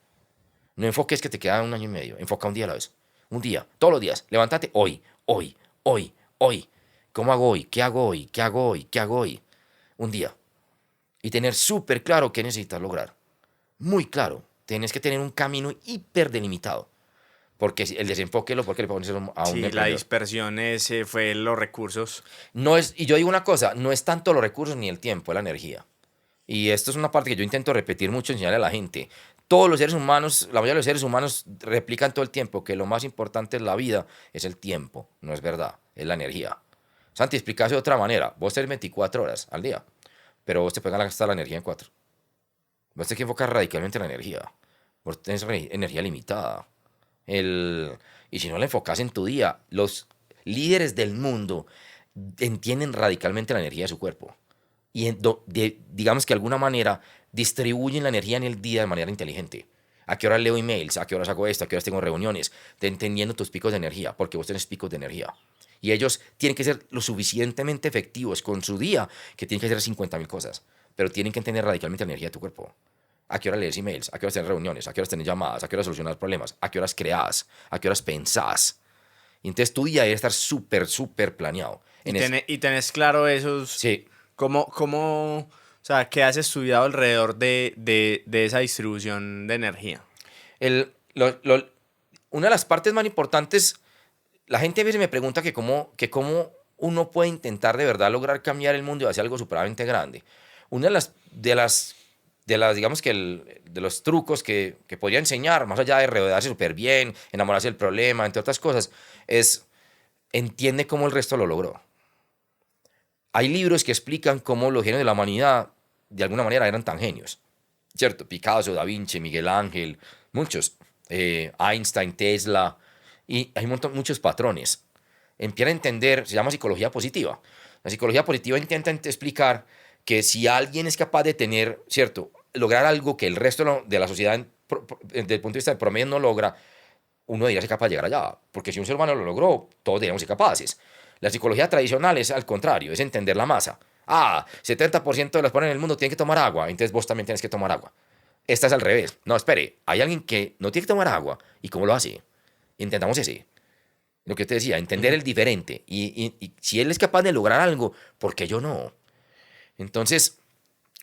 No enfoques que te queda un año y medio, enfoca un día a la vez. Un día, todos los días. Levántate hoy. ¿Cómo hago hoy? ¿Qué hago hoy? ¿Qué hago hoy? ¿Qué hago hoy? Un día. Y tener súper claro qué necesitas lograr. Muy claro. Tienes que tener un camino hiper delimitado. Porque el desenfoque es lo porque le pones a un Sí, la dispersión fue los recursos. No es, y yo digo una cosa, no es tanto los recursos ni el tiempo, es la energía. Y esto es una parte que yo intento repetir mucho, enseñarle a la gente. Todos los seres humanos, la mayoría de los seres humanos replican todo el tiempo que lo más importante en la vida es el tiempo. No es verdad, es la energía. Santi, explícase de otra manera. Vos tenés 24 horas al día, pero vos te puedes gastar la energía en 4. Vos tenés que enfocar radicalmente en la energía. Vos tenés energía limitada. Y si no la enfocas en tu día, los líderes del mundo entienden radicalmente la energía de su cuerpo. Y digamos que de alguna manera distribuyen la energía en el día de manera inteligente. ¿A qué hora leo emails? ¿A qué horas hago esto? ¿A qué horas tengo reuniones? Entendiendo tus picos de energía, porque vos tenés picos de energía. Y ellos tienen que ser lo suficientemente efectivos con su día, que tienen que hacer 50.000 cosas. Pero tienen que entender radicalmente la energía de tu cuerpo. ¿A qué hora lees emails? ¿A qué horas tenés reuniones? ¿A qué horas tenés llamadas? ¿A qué horas solucionas problemas? ¿A qué horas creás? ¿A qué horas pensás? Y entonces tu día debe estar súper planeado. Y tenés claro esos... Sí. O sea, ¿qué has estudiado alrededor de esa distribución de energía? Una de las partes más importantes, la gente a veces me pregunta que cómo uno puede intentar de verdad lograr cambiar el mundo y hacer algo supremamente grande. Una de las digamos que de los trucos que podría enseñar, más allá de rodearse súper bien, enamorarse del problema, entre otras cosas, es entiende cómo el resto lo logró. Hay libros que explican cómo los genios de la humanidad, de alguna manera, eran tan genios. ¿Cierto? Picasso, Da Vinci, Miguel Ángel, muchos. Einstein, Tesla. Y hay muchos patrones. Empieza a entender, se llama psicología positiva. La psicología positiva intenta explicar que si alguien es capaz de tener, ¿cierto?, lograr algo que el resto de la sociedad, desde el punto de vista del promedio, no logra, uno debería ser capaz de llegar allá. Porque si un ser humano lo logró, todos deberíamos ser capaces. La psicología tradicional es al contrario, es entender la masa. 70% de las personas en el mundo tienen que tomar agua, entonces vos también tienes que tomar agua. Esta es al revés. No, espere, hay alguien que no tiene que tomar agua. ¿Y cómo lo hace? Intentamos ese. Lo que te decía, entender el diferente. Y si él es capaz de lograr algo, ¿por qué yo no? Entonces,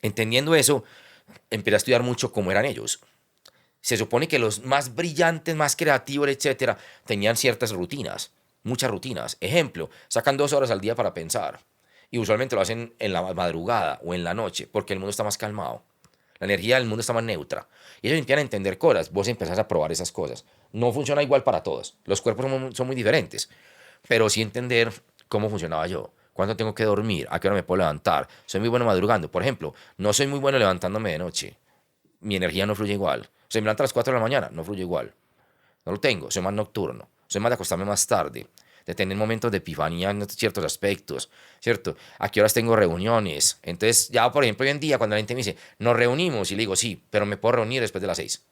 entendiendo eso, empecé a estudiar mucho cómo eran ellos. Se supone que los más brillantes, más creativos, etcétera, tenían ciertas rutinas, muchas rutinas. Ejemplo, sacan 2 horas al día para pensar. Y usualmente lo hacen en la madrugada o en la noche, porque el mundo está más calmado. La energía del mundo está más neutra. Y ellos empiezan a entender cosas. Vos empezás a probar esas cosas. No funciona igual para todos. Los cuerpos son muy diferentes. Pero sí entender cómo funcionaba yo. ¿Cuánto tengo que dormir? ¿A qué hora me puedo levantar? Soy muy bueno madrugando. Por ejemplo, no soy muy bueno levantándome de noche. Mi energía no fluye igual. O sea, me levanto a las 4 de la mañana, no fluye igual. No lo tengo, soy más nocturno. Soy más de acostarme más tarde, de tener momentos de epifanía en ciertos aspectos, ¿cierto? ¿A qué horas tengo reuniones? Entonces, ya por ejemplo, hoy en día, cuando la gente me dice, nos reunimos, y le digo, sí, pero me puedo reunir después de las 6.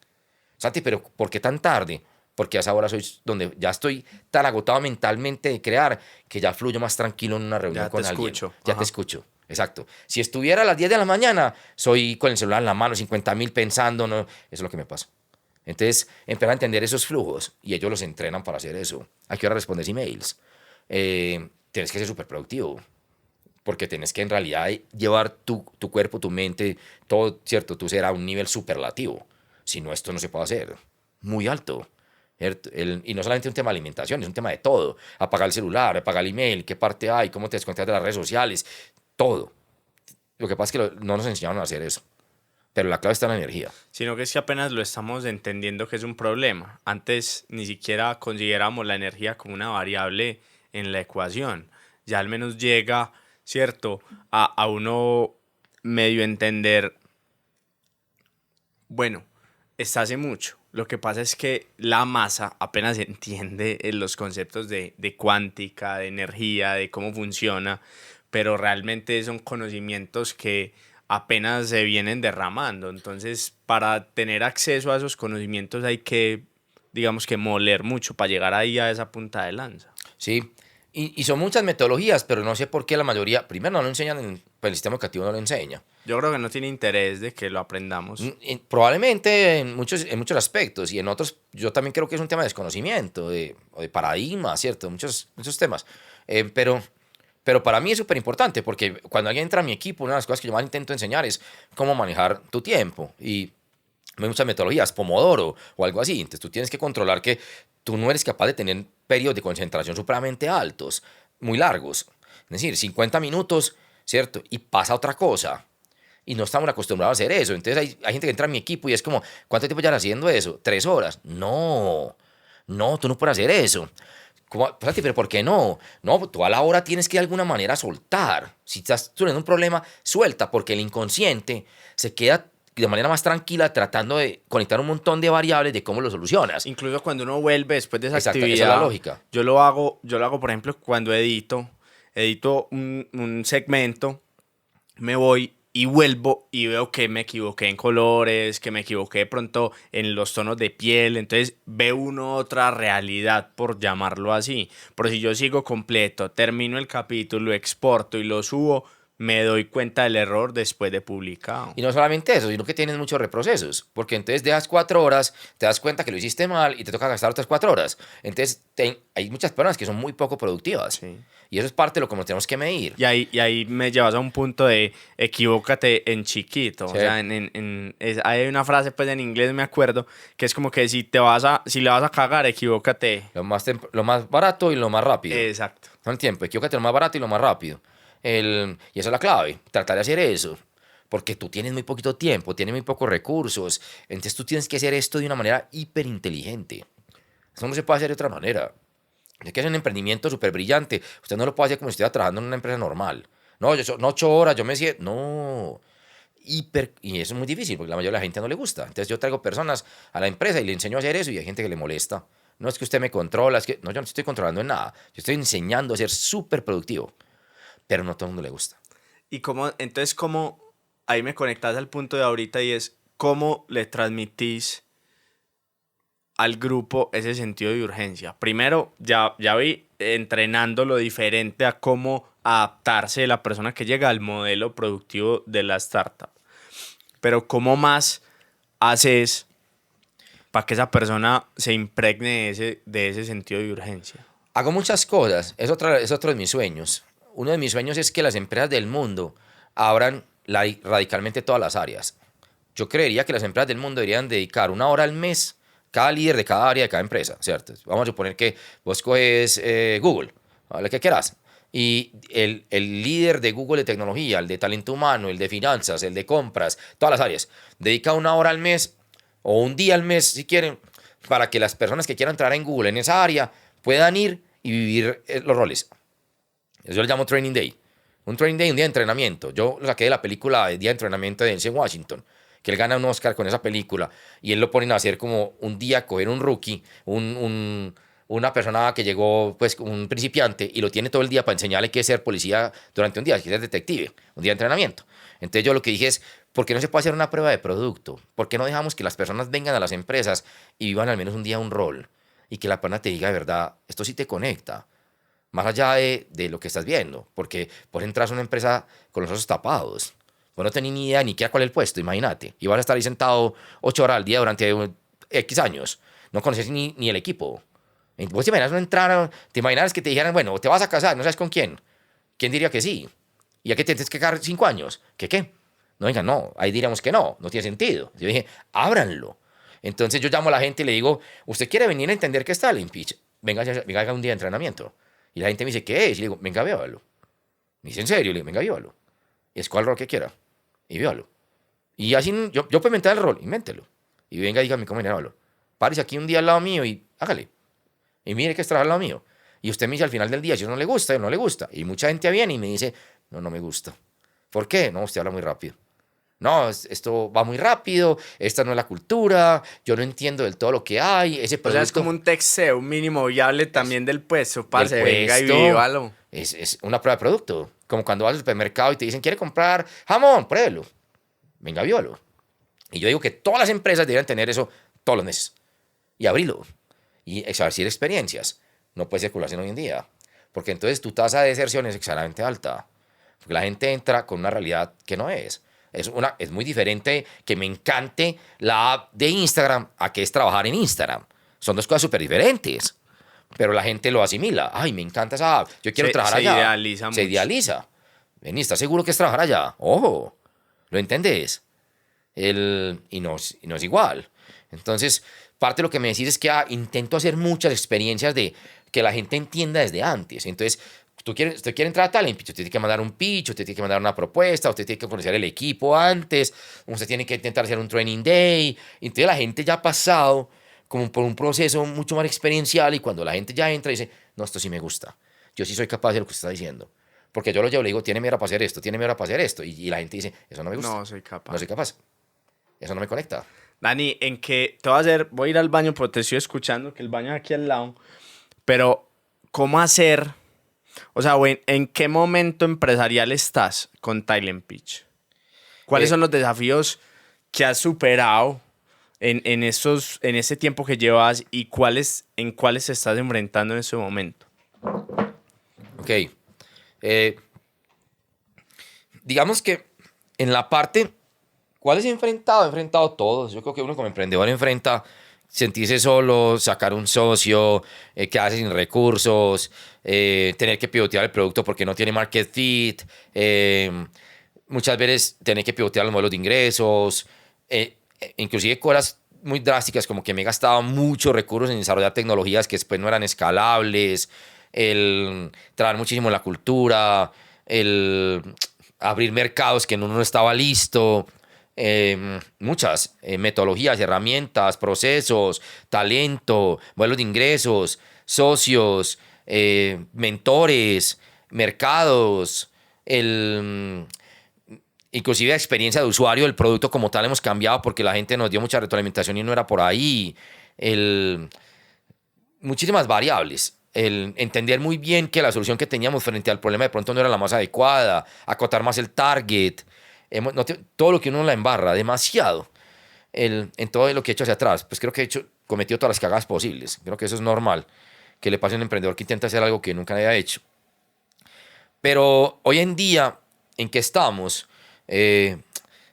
Santi, pero ¿por qué tan tarde? Porque a esa hora soy donde ya estoy tan agotado mentalmente de crear que ya fluyo más tranquilo en una reunión con alguien. Escucho. Ya te escucho. Exacto. Si estuviera a las 10 de la mañana, soy con el celular en la mano, 50.000 pensando, no, eso es lo que me pasa. Entonces, empezar a entender esos flujos y ellos los entrenan para hacer eso. ¿A qué hora respondes emails? Tienes que ser súper productivo porque tienes que en realidad llevar tu cuerpo, tu mente, todo, ¿cierto? Tu ser a un nivel superlativo. Si no, esto no se puede hacer. Muy alto. ¿Cierto? Y no solamente un tema de alimentación, es un tema de todo. Apagar el celular, apagar el email, qué parte hay, cómo te desconectas de las redes sociales, todo. Lo que pasa es que no nos enseñaron a hacer eso. Pero la clave está en la energía. Sino que es que apenas lo estamos entendiendo que es un problema. Antes ni siquiera consideramos la energía como una variable en la ecuación. Ya al menos llega, ¿cierto?, a uno medio entender, bueno, está hace mucho. Lo que pasa es que la masa apenas entiende los conceptos de cuántica, de energía, de cómo funciona, pero realmente son conocimientos que apenas se vienen derramando. Entonces, para tener acceso a esos conocimientos hay que, digamos que moler mucho para llegar ahí a esa punta de lanza. Sí, y son muchas metodologías, pero no sé por qué la mayoría, primero no lo enseñan, pues el sistema educativo no lo enseña. Yo creo que no tiene interés de que lo aprendamos. Probablemente en muchos aspectos y en otros yo también creo que es un tema de desconocimiento, o de paradigma, ¿cierto? Muchos temas. Pero para mí es súper importante porque cuando alguien entra a mi equipo, una de las cosas que yo más intento enseñar es cómo manejar tu tiempo. Y hay muchas metodologías, Pomodoro o algo así. Entonces tú tienes que controlar que tú no eres capaz de tener periodos de concentración supremamente altos, muy largos. Es decir, 50 minutos, ¿cierto? Y pasa otra cosa. Y no estamos acostumbrados a hacer eso. Entonces hay gente que entra a mi equipo y es como, ¿cuánto tiempo llevan haciendo eso? 3 horas. No, tú no puedes hacer eso. ¿Cómo? Pero ¿por qué no? No, tú a la hora tienes que de alguna manera soltar. Si estás teniendo un problema, suelta, porque el inconsciente se queda de manera más tranquila tratando de conectar un montón de variables de cómo lo solucionas. Incluso cuando uno vuelve después de esa Exacto, actividad. esa es la lógica. Yo lo hago, por ejemplo, cuando edito un segmento, me voy y vuelvo y veo que me equivoqué en colores, que me equivoqué de pronto en los tonos de piel. Entonces veo otra realidad, por llamarlo así. Pero si yo sigo completo, termino el capítulo, exporto y lo subo, me doy cuenta del error después de publicado. Y no solamente eso, sino que tienes muchos reprocesos, porque entonces dejas 4 horas, te das cuenta que lo hiciste mal y te toca gastar otras 4 horas. Entonces hay muchas personas que son muy poco productivas. Sí. Y eso es parte de lo que nos tenemos que medir. Y ahí me llevas a un punto de equivócate en chiquito. Sí. O sea, hay una frase pues en inglés, me acuerdo, que es como que si le vas a cagar, equivócate. Lo más barato y lo más rápido. Exacto. Con el tiempo, equivócate lo más barato y lo más rápido. Y esa es la clave, tratar de hacer eso. Porque tú tienes muy poquito tiempo, tienes muy pocos recursos. Entonces tú tienes que hacer esto de una manera hiperinteligente. Eso no se puede hacer de otra manera. Es que es un emprendimiento súper brillante. Usted no lo puede hacer como si estuviera trabajando en una empresa normal. No, yo son 8 horas, yo me siento... No. Y eso es muy difícil porque la mayoría de la gente no le gusta. Entonces yo traigo personas a la empresa y le enseño a hacer eso y hay gente que le molesta. No es que usted me controla, es que... No, yo no estoy controlando en nada. Yo estoy enseñando a ser súper productivo. Pero no a todo el mundo le gusta. Y entonces, ¿cómo? Ahí me conectas al punto de ahorita y es ¿cómo le transmitís al grupo ese sentido de urgencia? Primero, ya vi entrenando lo diferente a cómo adaptarse la persona que llega al modelo productivo de la startup. Pero ¿cómo más haces para que esa persona se impregne de ese sentido de urgencia? Hago muchas cosas. Es otro de mis sueños. Uno de mis sueños es que las empresas del mundo abran radicalmente todas las áreas. yo creería que las empresas del mundo deberían dedicar 1 hora al mes, cada líder de cada área de cada empresa, ¿cierto? Vamos a suponer que vos coges Google, ¿vale? ¿Qué quieras? Y el líder de Google de tecnología, el de talento humano, el de finanzas, el de compras, todas las áreas, dedica 1 hora al mes o un día al mes, si quieren, para que las personas que quieran entrar en Google en esa área puedan ir y vivir los roles. Eso yo le llamo Training Day. Un Training Day, un día de entrenamiento. Yo lo saqué de la película de Día de Entrenamiento de Denzel Washington, que él gana un Oscar con esa película, y él lo ponen a hacer como un día, coger un rookie, una persona que llegó, pues, un principiante, y lo tiene todo el día para enseñarle qué es ser policía durante un día, qué es ser detective, un día de entrenamiento. Entonces yo lo que dije es, ¿por qué no se puede hacer una prueba de producto? ¿Por qué no dejamos que las personas vengan a las empresas y vivan al menos un día un rol? Y que la persona te diga de verdad, esto sí te conecta, más allá de lo que estás viendo, porque por entras a una empresa con los ojos tapados. Vos no tenés ni idea ni siquiera cuál es el puesto, imagínate. Y vas a estar ahí sentado 8 horas al día durante X años. No conoces ni el equipo. Vos te imaginas no entrar, te imaginas que te dijeran, bueno, te vas a casar, no sabes con quién. ¿Quién diría que sí? ¿Y a qué tienes que quedar 5 años? ¿Qué? No, venga, no, ahí diríamos que no tiene sentido. Yo dije, ábranlo. Entonces yo llamo a la gente y le digo, ¿usted quiere venir a entender qué es Talent Pitch? Venga, haga un día de entrenamiento. Y la gente me dice, ¿qué es? Y le digo, venga, véalo. Me dice, ¿en serio? Le digo, venga, véalo. Y escoja el rol que quiera. Y véalo. Y así, yo puedo inventar el rol, invéntelo. Y venga, dígame cómo véalo. Párese aquí un día al lado mío y hágale. Y mire que es trabajar al lado mío. Y usted me dice al final del día, si eso no le gusta, no le gusta. Y mucha gente viene y me dice, no me gusta. ¿Por qué? No, usted habla muy rápido. No, esto va muy rápido, esta no es la cultura, yo no entiendo del todo lo que hay, ese producto... O sea, es como un texteo, un mínimo viable también del puesto, parce, venga y puesto, vívalo. Es una prueba de producto, como cuando vas al supermercado y te dicen, ¿quiere comprar jamón? Pruébelo, venga, vívalo. Y yo digo que todas las empresas deberían tener eso todos los meses, y abrirlo, y esparcir experiencias. No puede circularse hoy en día, porque entonces tu tasa de deserción es exageradamente alta, porque la gente entra con una realidad que no es. Es muy diferente que me encante la app de Instagram a que es trabajar en Instagram. Son dos cosas súper diferentes. Pero la gente lo asimila. Ay, me encanta esa app. Yo quiero trabajar allá. Se idealiza mucho. Se idealiza. Vení, ¿estás seguro que es trabajar allá? Ojo, ¿lo entendés? Y no es igual. Entonces, parte de lo que me decís es que intento hacer muchas experiencias de que la gente entienda desde antes. Entonces, usted quiere entrar a Talent Pitch, usted tiene que mandar un pitch, usted tiene que mandar una propuesta, usted tiene que conocer el equipo antes, usted tiene que intentar hacer un training day. Entonces la gente ya ha pasado como por un proceso mucho más experiencial, y cuando la gente ya entra y dice, no, esto sí me gusta, yo sí soy capaz de hacer lo que usted está diciendo. Porque yo lo llevo, le digo, tiene miedo para hacer esto, tiene miedo para hacer esto. Y la gente dice, eso no me gusta. No soy capaz. No soy capaz. Eso no me conecta. Dani, voy a ir al baño porque te estoy escuchando, que el baño es aquí al lado. Pero, ¿cómo hacer? O sea, ¿en qué momento empresarial estás con Talent Pitch? ¿Cuáles son los desafíos que has superado en ese tiempo que llevas y en cuáles te estás enfrentando en ese momento? Ok. Digamos que en la parte, ¿cuáles he enfrentado? He enfrentado todos. Yo creo que uno como emprendedor enfrenta sentirse solo, sacar un socio, quedarse sin recursos, tener que pivotear el producto porque no tiene market fit, muchas veces tener que pivotear los modelos de ingresos, inclusive cosas muy drásticas como que me he gastado muchos recursos en desarrollar tecnologías que después no eran escalables, el trabajar muchísimo en la cultura, el abrir mercados que uno no estaba listo. Muchas metodologías, herramientas, procesos, talento, modelos de ingresos, socios, mentores, mercados, inclusive experiencia de usuario del producto como tal hemos cambiado porque la gente nos dio mucha retroalimentación y no era por ahí. Muchísimas variables. El entender muy bien que la solución que teníamos frente al problema de pronto no era la más adecuada, acotar más el target. Todo lo que uno la embarra demasiado en todo lo que he hecho hacia atrás, pues creo que he cometido todas las cagadas posibles. Creo que eso es normal que le pase a un emprendedor que intenta hacer algo que nunca había hecho. Pero hoy en día, ¿en qué estamos?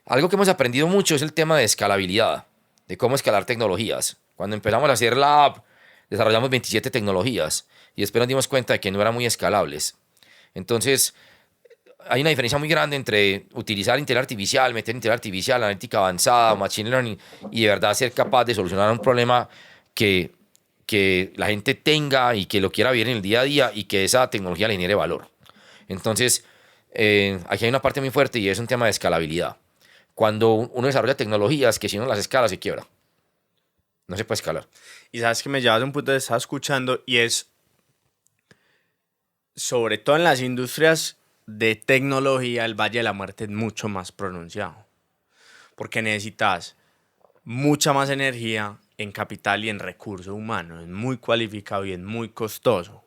Algo que hemos aprendido mucho es el tema de escalabilidad, de cómo escalar tecnologías. Cuando empezamos a hacer la app, desarrollamos 27 tecnologías y después nos dimos cuenta de que no eran muy escalables. Entonces, hay una diferencia muy grande entre utilizar inteligencia artificial, meter inteligencia artificial, analítica avanzada, machine learning, y de verdad ser capaz de solucionar un problema que la gente tenga y que lo quiera ver en el día a día y que esa tecnología le genere valor. Entonces, aquí hay una parte muy fuerte y es un tema de escalabilidad. Cuando uno desarrolla tecnologías que si no las escala se quiebra. No se puede escalar. Y sabes que me llevas a un punto que estaba escuchando y es, sobre todo en las industrias de tecnología, el Valle de la Muerte es mucho más pronunciado. Porque necesitas mucha más energía en capital y en recurso humano. Es muy cualificado y es muy costoso.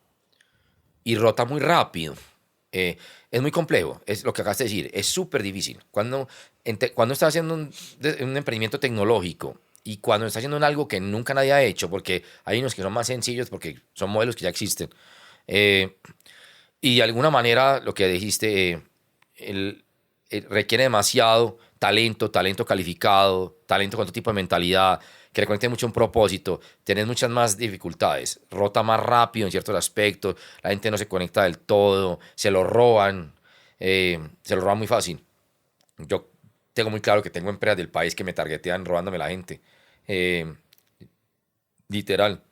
Y rota muy rápido. Es muy complejo, es lo que acabas de decir, es súper difícil. Cuando estás haciendo un emprendimiento tecnológico y cuando estás haciendo algo que nunca nadie ha hecho, porque hay unos que son más sencillos porque son modelos que ya existen, y de alguna manera lo que dijiste requiere demasiado talento calificado, talento con todo tipo de mentalidad, que le conecte mucho un propósito, tenés muchas más dificultades, rota más rápido en ciertos aspectos, la gente no se conecta del todo, se lo roban muy fácil. Yo tengo muy claro que tengo empresas del país que me targetean robándome la gente, literal.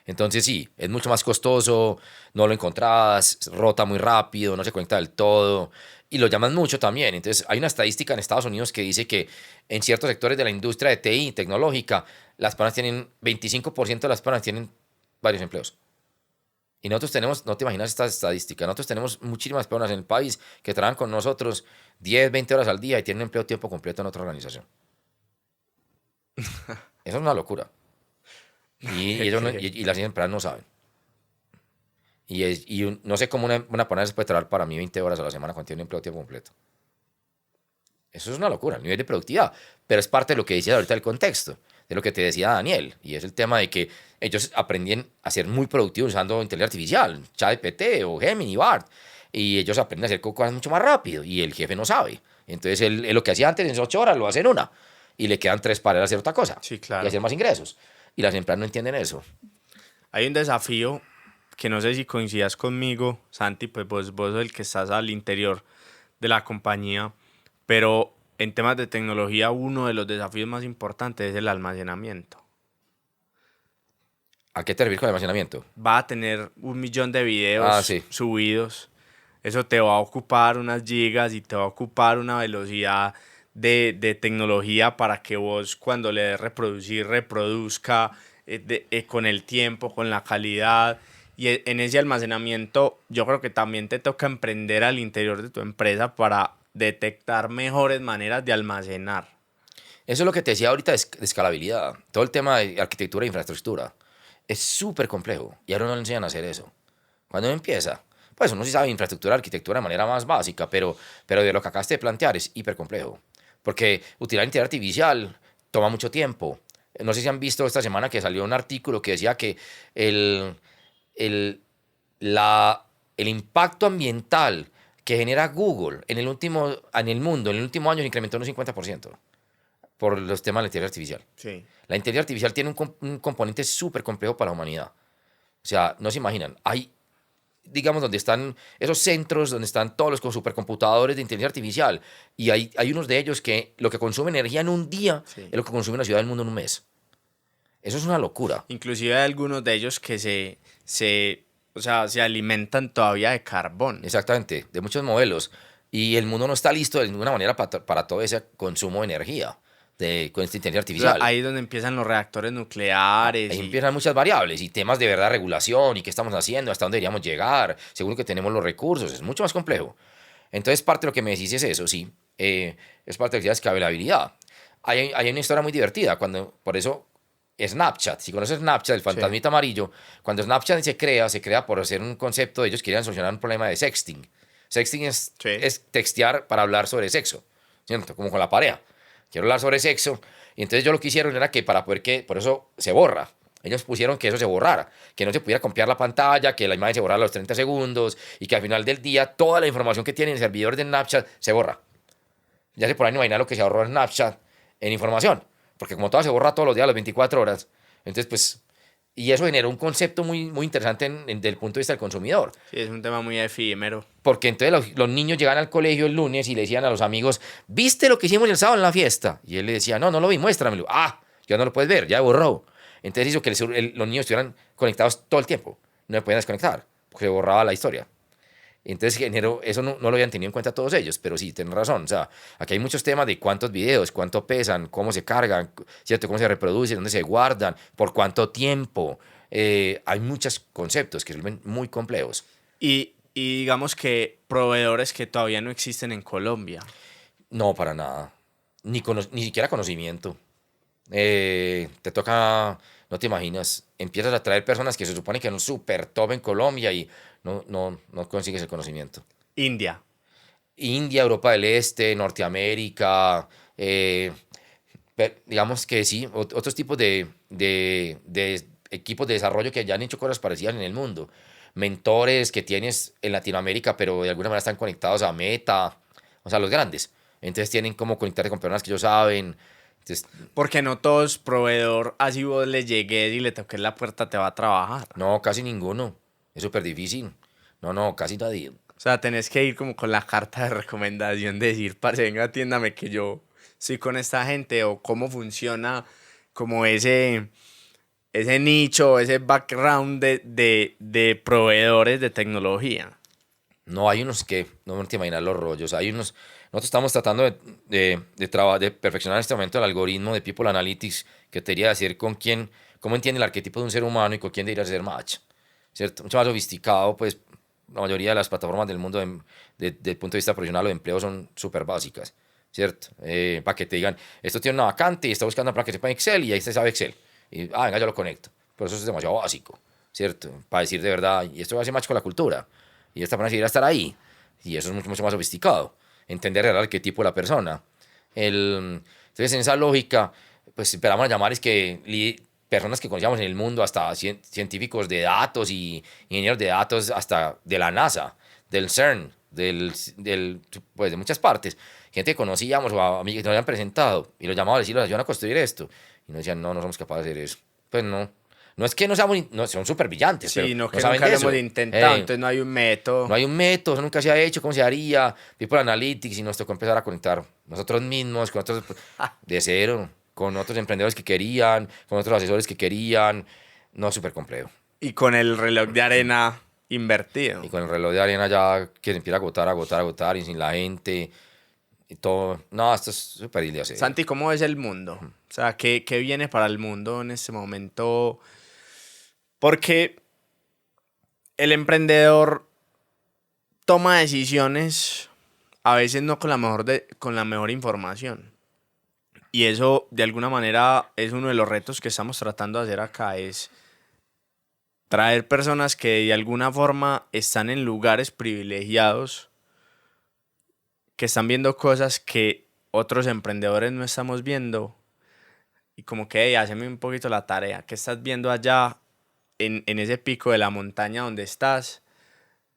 Entonces sí, es mucho más costoso, no lo encontrás, rota muy rápido, no se conecta del todo y lo llaman mucho también. Entonces hay una estadística en Estados Unidos que dice que en ciertos sectores de la industria de TI tecnológica, las personas tienen, 25% de las personas tienen varios empleos. Y nosotros tenemos, no te imaginas esta estadística, nosotros tenemos muchísimas personas en el país que trabajan con nosotros 10, 20 horas al día y tienen empleo tiempo completo en otra organización. Eso es una locura. Y las empresas no saben. No sé cómo una persona se puede trabajar para mí 20 horas a la semana cuando tiene un empleo a tiempo completo. Eso es una locura, el nivel de productividad. Pero es parte de lo que decías ahorita del contexto, de lo que te decía Daniel. Y es el tema de que ellos aprenden a ser muy productivos usando inteligencia artificial, ChatGPT o Gemini, BART. Y ellos aprenden a hacer cosas mucho más rápido. Y el jefe no sabe. Entonces él lo que hacía antes en 8 horas lo hace en una. Y le quedan 3 para él hacer otra cosa. Sí, claro. Y hacer más ingresos. Y las empresas no entienden eso. Hay un desafío que no sé si coincidas conmigo, Santi, pues vos sos el que estás al interior de la compañía, pero en temas de tecnología uno de los desafíos más importantes es el almacenamiento. ¿A qué te refieres con el almacenamiento? Va a tener 1 millón de videos sí. subidos, eso te va a ocupar unas gigas y te va a ocupar una velocidad de tecnología para que vos cuando le des reproducir, reproduzca con el tiempo, con la calidad. Y en ese almacenamiento yo creo que también te toca emprender al interior de tu empresa para detectar mejores maneras de almacenar. Eso es lo que te decía ahorita de escalabilidad. Todo el tema de arquitectura e infraestructura es súper complejo y ahora no le enseñan a hacer eso. Cuando uno empieza, pues uno sí sabe infraestructura, arquitectura de manera más básica, pero de lo que acabaste de plantear es hiper complejo. Porque utilizar inteligencia artificial toma mucho tiempo. No sé si han visto esta semana que salió un artículo que decía que el impacto ambiental que genera Google en el mundo, en el último año, incrementó en un 50% por los temas de la inteligencia artificial. Sí. La inteligencia artificial tiene un componente súper complejo para la humanidad. O sea, no se imaginan. Hay, digamos, donde están esos centros, donde están todos los supercomputadores de inteligencia artificial, y hay unos de ellos que lo que consume energía en un día es lo que consume una ciudad del mundo en un mes. Eso es una locura. Inclusive hay algunos de ellos que se alimentan todavía de carbón. Exactamente, de muchos modelos. Y el mundo no está listo de ninguna manera para todo ese consumo de energía con esta inteligencia artificial. O sea, ahí es donde empiezan los reactores nucleares. Ahí empiezan muchas variables y temas de verdad, regulación y qué estamos haciendo, hasta dónde deberíamos llegar, seguro que tenemos los recursos, es mucho más complejo. Entonces, parte de lo que me decís es eso, sí. Es parte de la escalabilidad. Hay una historia muy divertida, por eso Snapchat, si conoces Snapchat, el fantasmita amarillo, cuando Snapchat se crea por hacer un concepto, ellos querían solucionar un problema de sexting. Sexting es textear para hablar sobre sexo, ¿cierto? Como con la pareja. Quiero hablar sobre sexo. Y entonces yo lo que hicieron era que por eso se borra. Ellos pusieron que eso se borrara, que no se pudiera copiar la pantalla, que la imagen se borrara a los 30 segundos y que al final del día toda la información que tiene el servidor de Snapchat se borra. Ya se podrán imaginar lo que se ahorró en Snapchat en información. Porque como todo se borra todos los días a las 24 horas, entonces pues Y eso generó un concepto muy interesante desde el punto de vista del consumidor. Sí, es un tema muy efímero. Porque entonces los niños llegan al colegio el lunes y le decían a los amigos, ¿viste lo que hicimos el sábado en la fiesta? Y él le decía, no, no lo vi, muéstramelo. Ah, ya no lo puedes ver, ya borró. Entonces hizo que los niños estuvieran conectados todo el tiempo. No se podían desconectar, porque se borraba la historia. Entonces generó, eso no lo habían tenido en cuenta todos ellos, pero sí, tienen razón. O sea, aquí hay muchos temas de cuántos videos, cuánto pesan, cómo se cargan, ¿cierto? Cómo se reproducen, dónde se guardan, por cuánto tiempo. Hay muchos conceptos que se vuelven muy complejos. Y digamos que proveedores que todavía no existen en Colombia. No, para nada. Ni siquiera conocimiento. Te toca, no te imaginas, empiezas a traer personas que se supone que son súper top en Colombia y no consigues el conocimiento. India. India, Europa del Este, Norteamérica, digamos que sí, otros tipos de equipos de desarrollo que ya han hecho cosas parecidas en el mundo. Mentores que tienes en Latinoamérica, pero de alguna manera están conectados a Meta, o sea, los grandes. Entonces tienen como conectarte con personas que ellos saben. Entonces, Porque no todos proveedor, así vos le llegues y le toques la puerta, te va a trabajar. no, casi ninguno. Es súper difícil. No, casi nadie. O sea, tenés que ir como con la carta de recomendación, de decir, parce, venga, atiéndame que yo soy con esta gente, o cómo funciona como ese nicho, ese background de proveedores de tecnología. No, hay unos que, no te imaginas los rollos. Nosotros estamos tratando de perfeccionar en este momento el algoritmo de People Analytics que te diría decir cómo entiende el arquetipo de un ser humano y con quién debería hacer match. ¿Cierto? Mucho más sofisticado, pues la mayoría de las plataformas del mundo desde el punto de vista profesional o de empleo son súper básicas. ¿Cierto? Para que te digan, esto tiene una vacante y está buscando para que sepa Excel y ahí se sabe Excel. Y, venga, yo lo conecto. Pero eso es demasiado básico, ¿cierto? Para decir de verdad, y esto hace match con la cultura. Y esta persona decidirá estar ahí. Y eso es mucho más sofisticado. Entender el arquetipo de la persona. Entonces, en esa lógica, pues esperamos llamar es que personas que conocíamos en el mundo, hasta científicos de datos y ingenieros de datos, hasta de la NASA, del CERN, pues de muchas partes. Gente que conocíamos o a mí que nos habían presentado y los llamaban a decirles, ayudan a construir esto. Y nos decían, no somos capaces de hacer eso. Pues no. No es que no seamos, no, son súper brillantes, Sí, pero no, no que saben nunca de lo eso. hemos intentado, entonces no hay un método. No hay un método, eso nunca se ha hecho, cómo se haría. People Analytics y nos tocó empezar a conectar nosotros mismos, con otros de cero, con otros emprendedores que querían, con otros asesores que querían. No, súper complejo. Y con el reloj de arena invertido. Y con el reloj de arena ya que se empieza a agotar y sin la gente y todo. No, esto es súper difícil de hacer. Santi, ¿cómo ves el mundo? O sea, ¿qué viene para el mundo en este momento? Porque el emprendedor toma decisiones a veces no con la mejor información. Y eso, de alguna manera, es uno de los retos que estamos tratando de hacer acá, es traer personas que de alguna forma están en lugares privilegiados, que están viendo cosas que otros emprendedores no estamos viendo, y como que, hey, haceme un poquito la tarea, ¿qué estás viendo allá en ese pico de la montaña donde estás?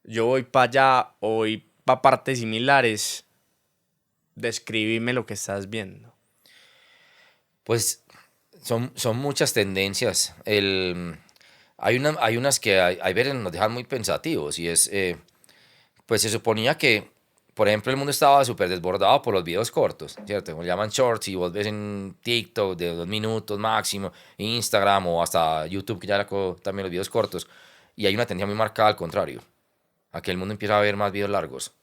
Yo voy para allá o voy para partes similares, describime lo que estás viendo. Pues son muchas tendencias. Hay unas que hay veces nos dejan muy pensativos y pues se suponía que, por ejemplo, el mundo estaba súper desbordado por los videos cortos, ¿cierto? Como le llaman shorts y vos ves en TikTok de 2 minutos máximo, Instagram o hasta YouTube que ya sacó también los videos cortos. Y hay una tendencia muy marcada al contrario, a que el mundo empieza a ver más videos largos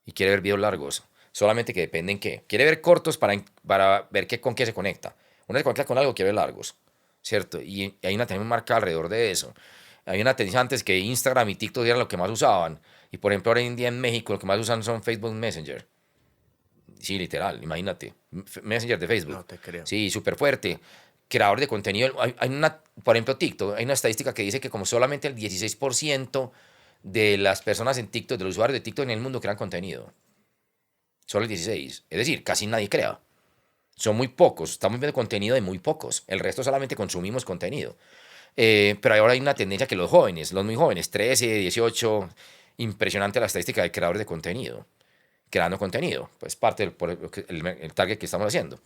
y quiere ver videos largos. Solamente que depende en qué. Quiere ver cortos para ver con qué se conecta. Una se conecta con algo, quiere ver largos, ¿cierto? Y hay una tendencia muy marcada alrededor de eso. Hay una tendencia antes que Instagram y TikTok eran lo que más usaban. Y por ejemplo, ahora en día en México lo que más usan son Facebook Messenger. Sí, literal, imagínate. Messenger de Facebook. No te creo. Sí, súper fuerte. Creador de contenido. Por ejemplo, TikTok. Hay una estadística que dice que como solamente el 16% de las personas en TikTok, de los usuarios de TikTok en el mundo crean contenido. Solo el 16%. Es decir, casi nadie crea. Son muy pocos. Estamos viendo contenido de muy pocos. El resto solamente consumimos contenido. Pero ahora hay una tendencia que los jóvenes, los muy jóvenes, 13, 18, impresionante la estadística de creadores de contenido. Creando contenido. Pues parte el target que estamos haciendo.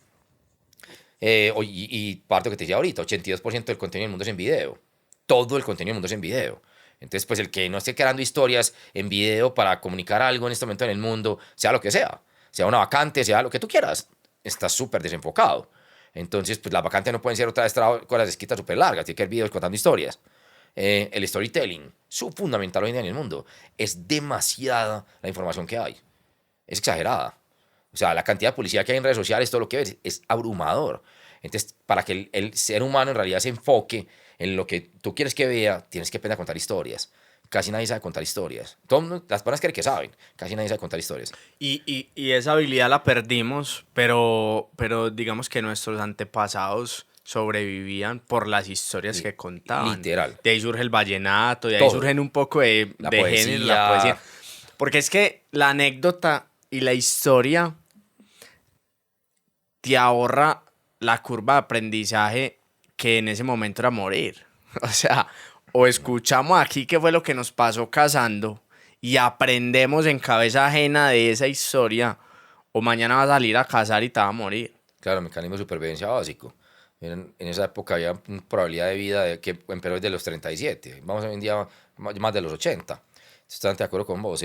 Y parte de lo que te decía ahorita, 82% del contenido del mundo es en video. todo el contenido del mundo es en video. Entonces, pues el que no esté creando historias en video para comunicar algo en este momento en el mundo, sea lo que sea una vacante, sea lo que tú quieras, está súper desenfocado. Entonces, pues las vacantes no pueden ser otra vez cosas escritas súper largas, tiene que haber videos contando historias. El storytelling, fundamental hoy en día en el mundo, es demasiada la información que hay. Es exagerada. O sea, la cantidad de publicidad que hay en redes sociales, todo lo que ves, es abrumador. Entonces, para que el ser humano en realidad se enfoque en lo que tú quieres que vea, tienes que aprender a contar historias. Casi nadie sabe contar historias. Las personas creen que saben, casi nadie sabe contar historias. Y esa habilidad la perdimos, pero digamos que nuestros antepasados sobrevivían por las historias que contaban. Literal. De ahí surge el vallenato, de ahí Todo. surgen un poco de género, la poesía. Porque es que la anécdota y la historia te ahorra la curva de aprendizaje que en ese momento era morir. O sea, o escuchamos aquí qué fue lo que nos pasó cazando y aprendemos en cabeza ajena de esa historia, o mañana vas a salir a cazar y te vas a morir. Claro, mecanismo de supervivencia básico. En esa época había una probabilidad de vida que empeoró desde los 37. Vamos hoy en día más de los 80. Estoy de acuerdo con vos.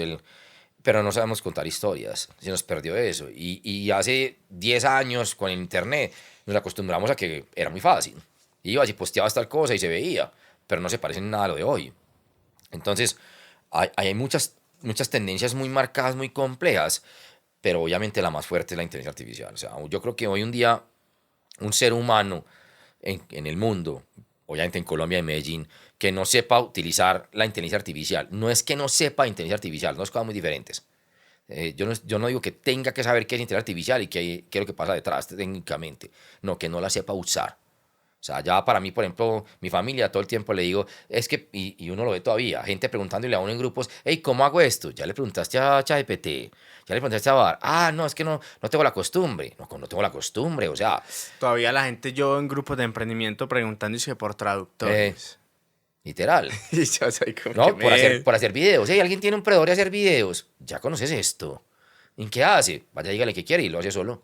Pero no sabemos contar historias. Se nos perdió eso. Y hace 10 años con el internet nos acostumbramos a que era muy fácil. Ibas y posteabas tal cosa y se veía, pero no se parece en nada a lo de hoy. Entonces, hay muchas tendencias muy marcadas, muy complejas, pero obviamente la más fuerte es la inteligencia artificial. O sea, yo creo que hoy en día un ser humano en el mundo, obviamente en Colombia y Medellín, que no sepa utilizar la inteligencia artificial. No es que no sepa inteligencia artificial, dos cosas muy diferentes. Yo no digo que tenga que saber qué es inteligencia artificial y qué es lo que pasa detrás técnicamente. No, que no la sepa usar. O sea, ya para mí, por ejemplo, mi familia todo el tiempo le digo, es que, y uno lo ve todavía, gente preguntándole a uno en grupos, hey, ¿cómo hago esto? Ya le preguntaste a ChatGPT, ya le preguntaste a Bar, no, es que no tengo la costumbre. No tengo la costumbre, o sea. Todavía la gente, yo en grupos de emprendimiento preguntándose por traductores. Literal. Y yo soy como No, que por hacer videos. Hey, alguien tiene un proveedor de hacer videos. Ya conoces esto. ¿En qué hace? Vaya, dígale qué quiere y lo hace solo.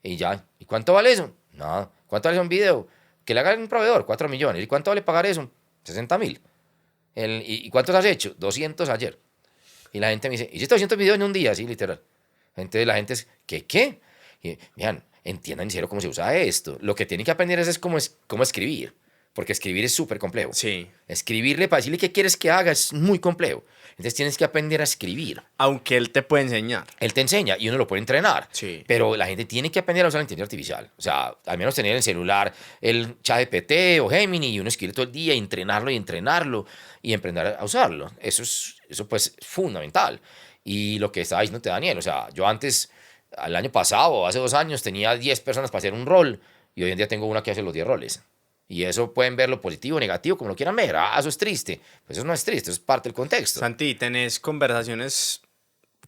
Y ya. ¿Y cuánto vale eso? Nada. ¿Cuánto vale un video? Que le haga un proveedor, 4 millones. ¿Y cuánto vale pagar eso? 60.000. ¿Y cuántos has hecho? 200 ayer. Y la gente me dice, ¿hiciste 200 videos en un día? Sí, literal. Entonces la gente es, ¿qué? Y, vean, entiendan en serio cómo se usa esto. Lo que tienen que aprender es cómo escribir. Porque escribir es súper complejo. sí. Escribirle para decirle qué quieres que haga es muy complejo. Entonces tienes que aprender a escribir. Aunque él te puede enseñar. Él te enseña y uno lo puede entrenar. Sí. Pero la gente tiene que aprender a usar la inteligencia artificial. O sea, al menos tener en el celular el ChatGPT o Gemini y uno escribir todo el día y entrenarlo y aprender a usarlo. Eso pues es fundamental. Y lo que estaba diciendo Daniel, o sea, yo antes, el año pasado, hace 2 años, tenía 10 personas para hacer un rol y hoy en día tengo una que hace los 10 roles. Y eso pueden verlo positivo o negativo, como lo quieran ver. Eso es triste. Pues eso no es triste, eso es parte del contexto. Santi, ¿tenés conversaciones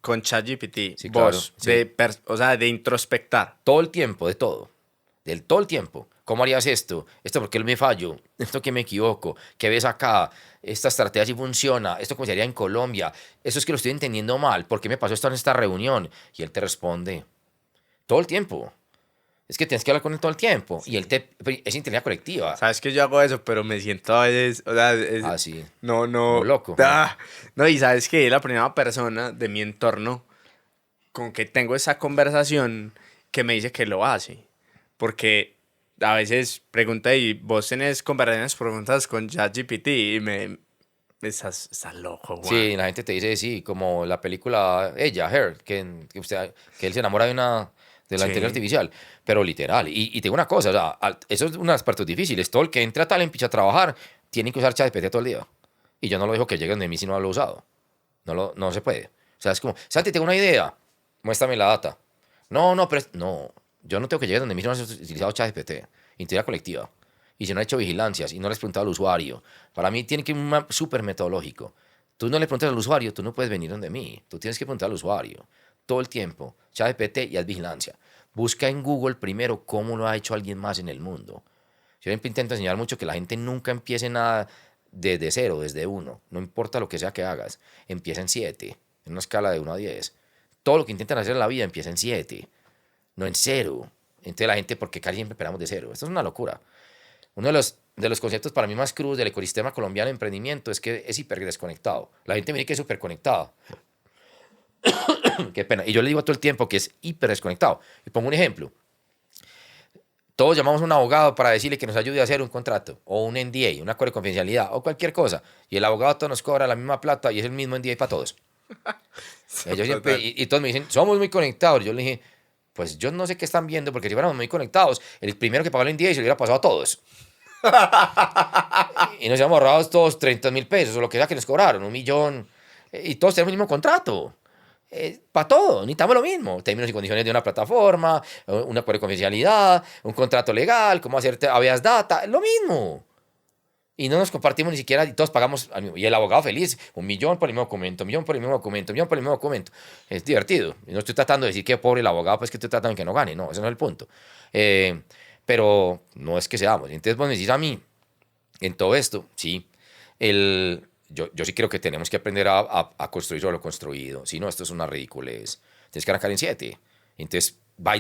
con ChatGPT? Sí, vos, claro, sí. o sea, de introspectar. Todo el tiempo, de todo. Del todo el tiempo. ¿Cómo harías esto? ¿Esto por qué me fallo? ¿Esto que me equivoco? ¿Qué ves acá? Esta estrategia sí funciona. ¿Esto cómo se haría en Colombia? Eso es que lo estoy entendiendo mal. ¿Por qué me pasó esto en esta reunión? Y él te responde. Todo el tiempo. Es que tienes que hablar con él todo el tiempo. Sí. Y es inteligencia colectiva. Sabes que yo hago eso, pero me siento a veces, o sea, sí. No. Como loco. No, y sabes que la primera persona de mi entorno con que tengo esa conversación que me dice que lo hace. Porque a veces pregunta, y vos tenés conversaciones preguntas con ChatGPT y estás loco, Juan. Sí, la gente te dice, sí, como la película Her, que él se enamora de la inteligencia artificial, pero literal. Y te digo una cosa, o sea, eso es una de las partes difíciles. Todo el que entra a Talentpitch a trabajar tiene que usar ChatGPT todo el día. Y yo no lo dejo que lleguen de mí si no lo he usado. No se puede. O sea, es como, Santi, tengo una idea, muéstrame la data. No, yo no tengo que llegar donde mí si no has utilizado ChatGPT, inteligencia colectiva. Y si no he hecho vigilancias y no le has preguntado al usuario, para mí tiene que ir un súper metodológico. Tú no le preguntas al usuario, tú no puedes venir donde mí. Tú tienes que preguntar al usuario todo el tiempo. ChatGPT y haz vigilancia. Busca en Google primero cómo lo ha hecho alguien más en el mundo. Yo siempre intento enseñar mucho que la gente nunca empiece nada desde 0, desde 1. No importa lo que sea que hagas. Empieza en 7, en una escala de 1 a 10. Todo lo que intentan hacer en la vida empieza en 7, no en 0. Entonces la gente, porque casi siempre esperamos de 0. Esto es una locura. Uno de los conceptos para mí más crudos del ecosistema colombiano de emprendimiento es que es hiper desconectado. La gente me dice que es súper conectada. Qué pena. Y yo le digo todo el tiempo que es hiper desconectado. Y pongo un ejemplo. Todos llamamos a un abogado para decirle que nos ayude a hacer un contrato o un NDA, un acuerdo de confidencialidad o cualquier cosa. Y el abogado todos nos cobra la misma plata y es el mismo NDA para todos. Y todos me dicen, somos muy conectados. Yo le dije, pues yo no sé qué están viendo, porque si fuéramos muy conectados, el primero que pagó el NDA se lo hubiera pasado a todos. Y nos habíamos ahorrado todos 30.000 pesos o lo que sea que nos cobraron, 1.000.000. Y todos tenemos el mismo contrato. Para todo, necesitamos lo mismo. Términos y condiciones de una plataforma, un acuerdo de confidencialidad, un contrato legal, cómo hacerte habeas data, lo mismo. Y no nos compartimos ni siquiera, y todos pagamos, y el abogado feliz, 1.000.000 por el mismo documento, 1.000.000 por el mismo documento, 1.000.000 por el mismo documento. Es divertido. Y no estoy tratando de decir que pobre el abogado, pues que estoy tratando de que no gane, no, ese no es el punto. Pero no es que seamos. Entonces vos me decís a mí, en todo esto, sí, yo sí creo que tenemos que aprender a construir sobre lo construido. Si no, esto es una ridiculez. Tienes que arrancar en 7. Entonces,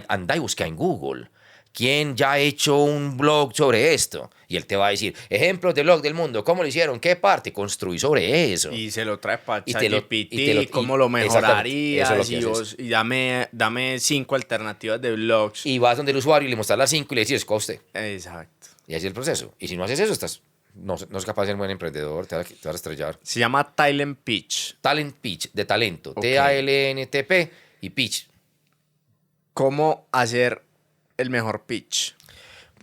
anda y busca en Google. ¿Quién ya ha hecho un blog sobre esto? Y él te va a decir, ejemplos de blog del mundo, ¿cómo lo hicieron? ¿Qué parte? Construí sobre eso. Y se lo trae para Y te lo- ChatGPT, cómo lo mejorarías, eso es lo que y dame 5 alternativas de blogs. Y vas donde el usuario y le muestras las 5 y le dices, coste. Exacto. Y así es el proceso. Y si no haces eso, no es capaz de ser un buen emprendedor, te vas a estrellar. Se llama Talent Pitch. Talent Pitch, de talento. Ok. TALNTP y pitch. ¿Cómo hacer el mejor pitch?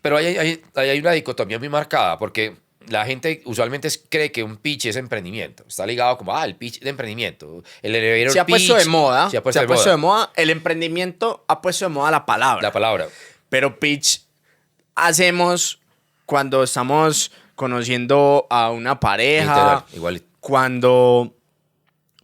Pero hay una dicotomía muy marcada, porque la gente usualmente cree que un pitch es emprendimiento. Está ligado como, el pitch de emprendimiento. El elevator Se ha pitch. puesto de moda. Se ha puesto de moda. El emprendimiento ha puesto de moda la palabra. La palabra. Pero pitch hacemos cuando estamos conociendo a una pareja. Literal, igual. Cuando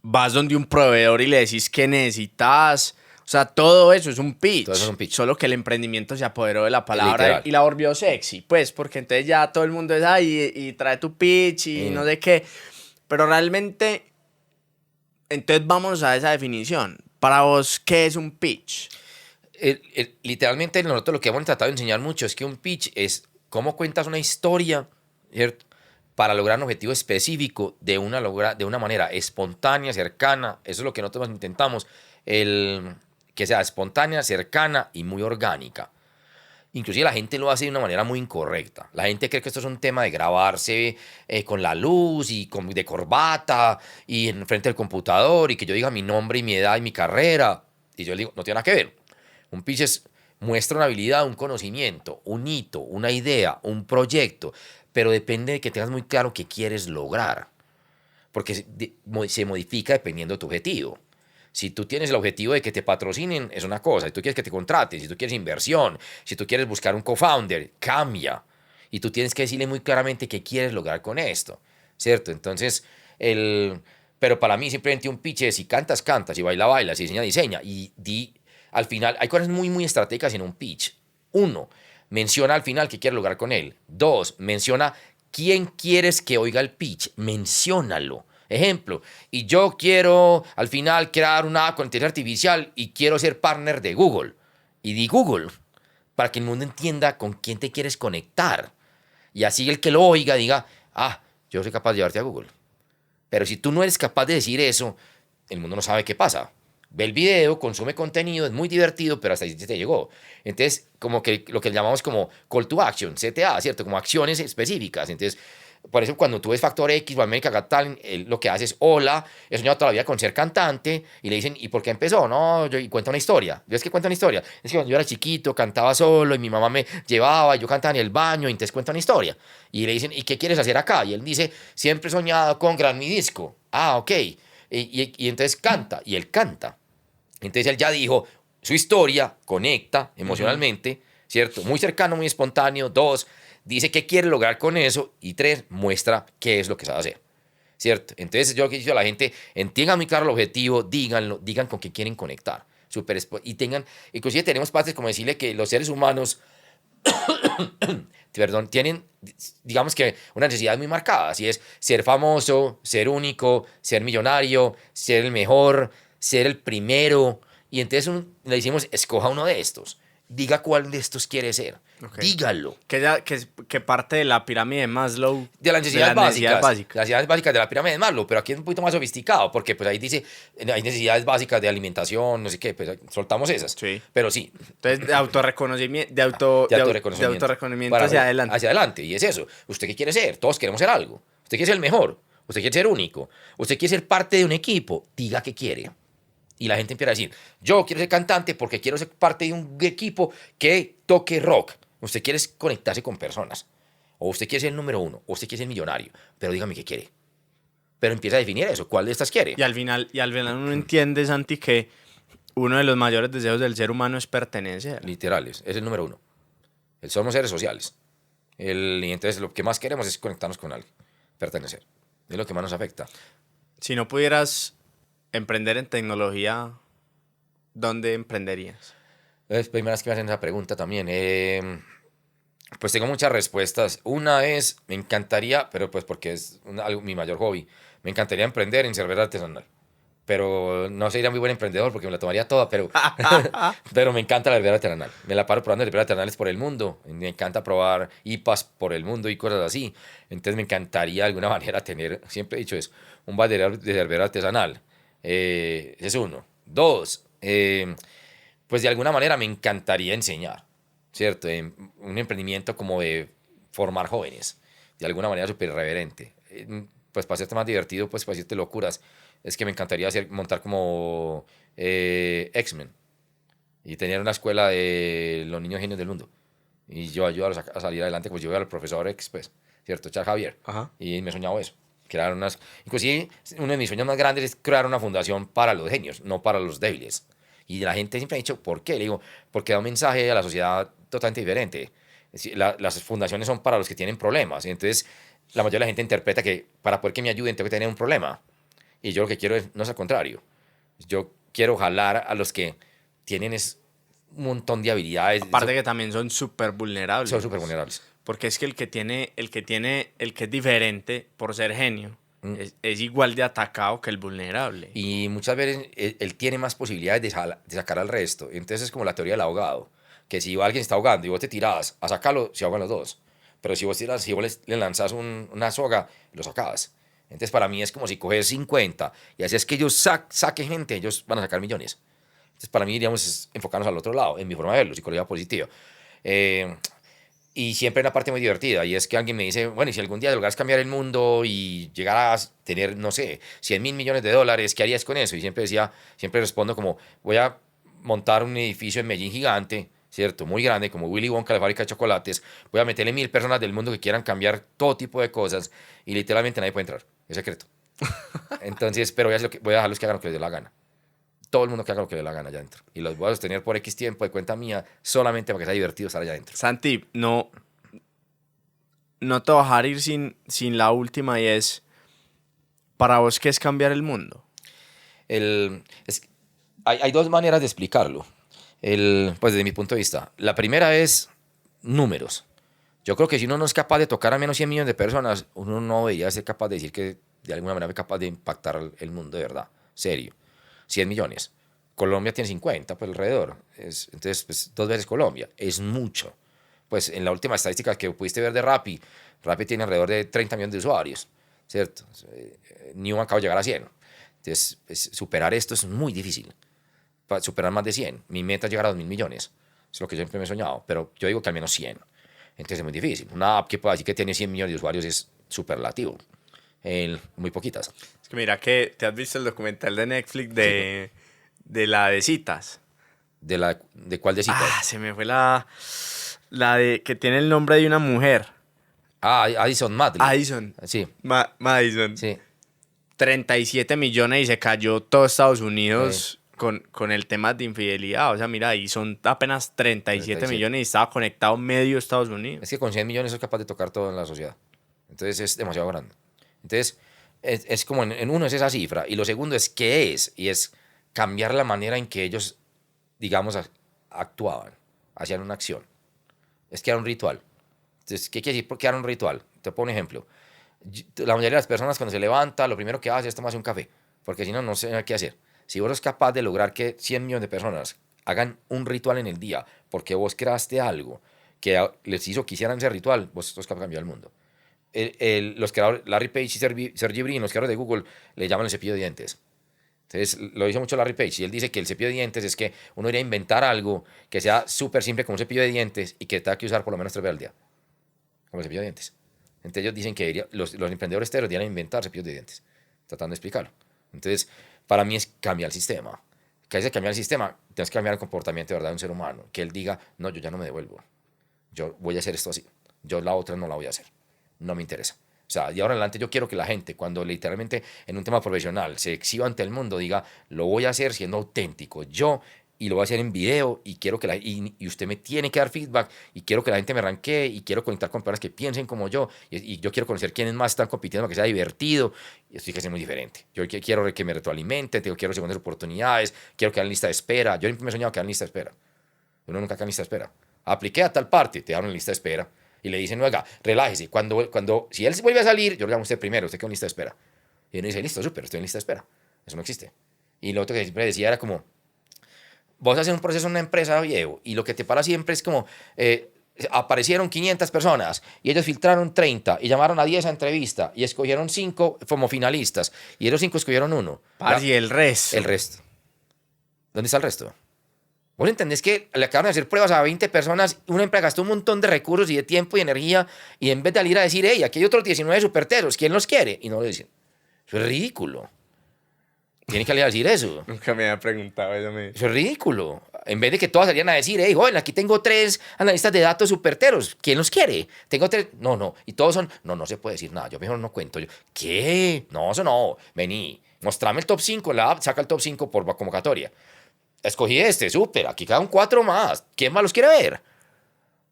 vas donde un proveedor y le decís que necesitas. O sea, todo eso es un pitch. Todo eso es un pitch. Solo que el emprendimiento se apoderó de la palabra Literal. y la volvió sexy. Pues, porque entonces ya todo el mundo es ahí y trae tu pitch y no sé qué. Pero realmente, entonces vamos a esa definición. Para vos, ¿qué es un pitch? Literalmente, nosotros lo que hemos tratado de enseñar mucho es que un pitch es cómo cuentas una historia, ¿cierto? Para lograr un objetivo específico de una manera espontánea, cercana. Eso es lo que nosotros intentamos. Que sea espontánea, cercana y muy orgánica. Inclusive la gente lo hace de una manera muy incorrecta. La gente cree que esto es un tema de grabarse con la luz y de corbata y en frente del computador y que yo diga mi nombre y mi edad y mi carrera. Y yo le digo, no tiene nada que ver. Un pitch muestra una habilidad, un conocimiento, un hito, una idea, un proyecto, pero depende de que tengas muy claro qué quieres lograr, porque se modifica dependiendo de tu objetivo. Si tú tienes el objetivo de que te patrocinen, es una cosa. Si tú quieres que te contraten, si tú quieres inversión, si tú quieres buscar un co-founder, cambia. Y tú tienes que decirle muy claramente qué quieres lograr con esto, ¿cierto? Entonces, pero para mí simplemente un pitch es si cantas, cantas, si baila, baila, si diseña, diseña. Y al final, hay cosas muy, muy estratégicas en un pitch. 1, menciona al final qué quieres lograr con él. 2, menciona quién quieres que oiga el pitch. Menciónalo. Ejemplo, y yo quiero al final crear una con inteligencia artificial y quiero ser partner de Google. Y di Google, para que el mundo entienda con quién te quieres conectar. Y así el que lo oiga diga, yo soy capaz de llevarte a Google. Pero si tú no eres capaz de decir eso, el mundo no sabe qué pasa. Ve el video, consume contenido, es muy divertido, pero hasta ahí te llegó. Entonces, como que lo que llamamos como call to action, CTA, ¿cierto? Como acciones específicas. Entonces, por eso cuando tú ves Factor X o American Got Talent, lo que hace es, hola, he soñado toda la vida con ser cantante, y le dicen, ¿y por qué empezó? No, y cuenta una historia. Yo es que cuenta una historia. Es que cuando yo era chiquito, cantaba solo, y mi mamá me llevaba, y yo cantaba en el baño, y entonces cuenta una historia. Y le dicen, ¿y qué quieres hacer acá? Y él dice, siempre he soñado con grabar mi disco. Ok. Y entonces canta, y él canta. Entonces él ya dijo, su historia conecta emocionalmente, ¿cierto? Muy cercano, muy espontáneo. 2, dice qué quiere lograr con eso. Y 3, muestra qué es lo que sabe hacer, ¿cierto? Entonces yo lo que digo a la gente, entiendan muy claro el objetivo, díganlo, digan con qué quieren conectar. Y tengan, inclusive tenemos partes como decirle que los seres humanos, perdón, tienen, digamos que una necesidad muy marcada. Así es, ser famoso, ser único, ser millonario, ser el mejor, ser el primero. Y entonces le decimos, escoja uno de estos. diga cuál de estos quiere ser. Ok. Dígalo. Que parte de la pirámide de Maslow. De las necesidades básicas. básicas. Las necesidades básicas de la pirámide de Maslow, pero aquí es un poquito más sofisticado, porque pues ahí dice, hay necesidades básicas de alimentación, no sé qué, pues soltamos esas. Sí. Pero sí, Entonces, de autorreconocimiento, de autorreconocimiento Para hacia arriba, adelante. hacia adelante. Y es eso. ¿Usted qué quiere ser? Todos queremos ser algo. Usted quiere ser el mejor. Usted quiere ser único. Usted quiere ser parte de un equipo. Diga qué quiere. Y la gente empieza a decir, yo quiero ser cantante porque quiero ser parte de un equipo que toque rock. Usted quiere conectarse con personas. O usted quiere ser el número uno. O usted quiere ser millonario. Pero dígame qué quiere. Pero empieza a definir eso. ¿Cuál de estas quiere? Y al final uno entiende, Santi, que uno de los mayores deseos del ser humano es pertenecer. Literales. Es el número uno. Somos seres sociales. Y entonces lo que más queremos es conectarnos con alguien. Pertenecer. Es lo que más nos afecta. Si no pudieras emprender en tecnología, ¿dónde emprenderías? Es primera vez que me hacen esa pregunta también. Pues tengo muchas respuestas. Una es, me encantaría, pero pues porque es mi mayor hobby, me encantaría emprender en cerveza artesanal. Pero no sería muy buen emprendedor porque me la tomaría toda, pero me encanta la cerveza artesanal. Me la paro probando cervezas artesanales por el mundo. Me encanta probar IPAs por el mundo y cosas así. Entonces me encantaría de alguna manera tener, siempre he dicho eso, un barril de cerveza artesanal. Ese es uno. Dos, pues de alguna manera me encantaría enseñar, ¿cierto? Un emprendimiento como de formar jóvenes, de alguna manera súper irreverente. Pues para hacerte más divertido, pues para decirte locuras, es que me encantaría montar como X-Men y tener una escuela de los niños genios del mundo. Y yo ayudarlos a salir adelante, pues yo voy al profesor X, pues, ¿cierto? Charles Javier. Ajá. Y me he soñado eso. Crear unas... Inclusive, uno de mis sueños más grandes es crear una fundación para los genios, no para los débiles. Y la gente siempre ha dicho, ¿por qué? Le digo, porque da un mensaje a la sociedad totalmente diferente. Las fundaciones son para los que tienen problemas. Y entonces, la mayoría de la gente interpreta que para poder que me ayuden tengo que tener un problema. Y yo lo que quiero no es al contrario. Yo quiero jalar a los que tienen un montón de habilidades. Aparte que también son súper vulnerables. Son súper vulnerables. Porque es que el que es diferente por ser genio, es igual de atacado que el vulnerable. Y muchas veces él tiene más posibilidades de sacar al resto. Entonces es como la teoría del ahogado. Que si alguien está ahogando y vos te tirás a sacarlo, se ahogan los dos. Pero si vos le lanzas una soga, lo sacás. Entonces para mí es como si coges 50 y haces que ellos saquen gente, ellos van a sacar millones. Entonces para mí, digamos, es enfocarnos al otro lado, en mi forma de verlo, psicología positiva. Y siempre hay una parte muy divertida, y es que alguien me dice, bueno, y si algún día logras cambiar el mundo y llegar a tener, no sé, 100.000 millones de dólares, ¿qué harías con eso? Y siempre respondo como, voy a montar un edificio en Medellín gigante, ¿cierto? Muy grande, como Willy Wonka, la fábrica de chocolates. Voy a meterle 1.000 personas del mundo que quieran cambiar todo tipo de cosas y literalmente nadie puede entrar. Es secreto. Entonces, pero voy a dejarlos que hagan lo que les dé la gana. Todo el mundo que haga lo que le dé la gana allá adentro. Y los voy a sostener por X tiempo de cuenta mía, solamente para que sea divertido estar allá adentro. Santi, no te voy a dejar ir sin la última, y es, ¿para vos qué es cambiar el mundo? Hay dos maneras de explicarlo, pues desde mi punto de vista. La primera es números. Yo creo que si uno no es capaz de tocar a menos 100 millones de personas, uno no debería ser capaz de decir que de alguna manera es capaz de impactar el mundo de verdad, serio. 100 millones. Colombia tiene 50, pues alrededor. Entonces, pues 2 veces Colombia. Es mucho. Pues en la última estadística que pudiste ver de Rappi tiene alrededor de 30 millones de usuarios, ¿cierto? Ni un acaba de llegar a 100. Entonces, pues, superar esto es muy difícil. Para superar más de 100. Mi meta es llegar a 2.000 millones. Es lo que yo siempre me he soñado. Pero yo digo que al menos 100. Entonces es muy difícil. Una app que pueda decir que tiene 100 millones de usuarios es superlativo. Muy poquitas. Es que mira que te has visto el documental de Netflix de la de citas. ¿De cuál de citas? Se me fue la de que tiene el nombre de una mujer. Addison Madley. Addison. Sí. Madison. Sí. 37 millones y se cayó todo Estados Unidos con el tema de infidelidad. O sea, mira, ahí son apenas 37 millones y estaba conectado medio Estados Unidos. Es que con 100 millones es capaz de tocar todo en la sociedad. Entonces es demasiado grande. Entonces es como en uno es esa cifra. Y lo segundo es qué es. Y es cambiar la manera en que ellos, digamos, actuaban. Hacían una acción. Es crear un ritual. Entonces, ¿qué quiere decir por crear un ritual? Te pongo un ejemplo. La mayoría de las personas cuando se levanta, lo primero que hace es tomarse un café. Porque si no, no sé qué hacer. Si vos sos capaz de lograr que 100 millones de personas hagan un ritual en el día, porque vos creaste algo que les hizo que hicieran ese ritual, vos sos capaz de cambiar el mundo. Los creadores, Larry Page y Sergey Brin, los creadores de Google, le llaman el cepillo de dientes. Entonces, lo dice mucho Larry Page, y él dice que el cepillo de dientes es que uno iría a inventar algo que sea súper simple como un cepillo de dientes y que tenga que usar por lo menos 3 veces al día, como el cepillo de dientes. Entonces, ellos dicen que los emprendedores deberían inventar cepillos de dientes, tratando de explicarlo. Entonces, para mí es cambiar el sistema. Que es cambiar el sistema, tienes que cambiar el comportamiento de verdad de un ser humano. Que él diga, no, yo ya no me devuelvo. Yo voy a hacer esto así. Yo la otra no la voy a hacer. No me interesa. O sea, de ahora en adelante yo quiero que la gente, cuando literalmente en un tema profesional se exhiba ante el mundo, diga, lo voy a hacer siendo auténtico. Yo, y lo voy a hacer en video, y quiero que y usted me tiene que dar feedback, y quiero que la gente me ranquee, y quiero conectar con personas que piensen como yo, y yo quiero conocer quiénes más están compitiendo, que sea divertido, y esto tiene que ser muy diferente. Yo quiero que me retroalimenten, quiero segundas oportunidades, quiero quedar en lista de espera. Yo siempre me he soñado quedar en lista de espera. Uno nunca queda en lista de espera. Apliqué a tal parte, te dan en lista de espera. Y le dicen, oiga, relájese. Si él vuelve a salir, yo le llamo a usted primero, usted queda en lista de espera. Y uno dice, listo, súper, estoy en lista de espera. Eso no existe. Y lo otro que siempre decía era como, vos haces un proceso en una empresa viejo y lo que te para siempre es como, aparecieron 500 personas y ellos filtraron 30 y llamaron a 10 a entrevista y escogieron 5 como finalistas y ellos 5 escogieron 1. Y el resto. El resto. ¿Dónde está el resto? ¿Vos entendés que le acaban de hacer pruebas a 20 personas? Una empresa gastó un montón de recursos y de tiempo y energía y en vez de salir a decir, hey, aquí hay otros 19 superteros, ¿quién los quiere? Y no lo dicen. Eso es ridículo. Tienen que salir a decir eso. Nunca me había preguntado eso. Eso es ridículo. En vez de que todas salieran a decir, hey, joven, aquí tengo 3 analistas de datos superteros, ¿quién los quiere? Tengo 3. No. Y todos son, no se puede decir nada. Yo mejor no cuento. ¿Qué? No, eso no. Vení, mostrame el top 5. La app saca el top 5 por convocatoria. Escogí súper, aquí quedan 4 más. ¿Quién más los quiere ver?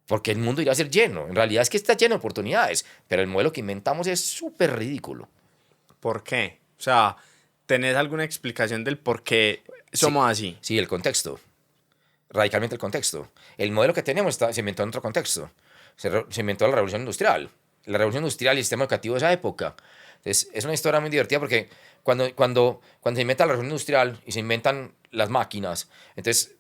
Porque el mundo irá a ser lleno. En realidad es que está lleno de oportunidades, pero el modelo que inventamos es súper ridículo. ¿Por qué? O sea, ¿tenés alguna explicación del por qué somos así? Sí, el contexto. Radicalmente el contexto. El modelo que tenemos se inventó en otro contexto. Se inventó la revolución industrial. La revolución industrial y el sistema educativo de esa época. Entonces, es una historia muy divertida porque cuando se inventa la revolución industrial y se inventan las máquinas, entonces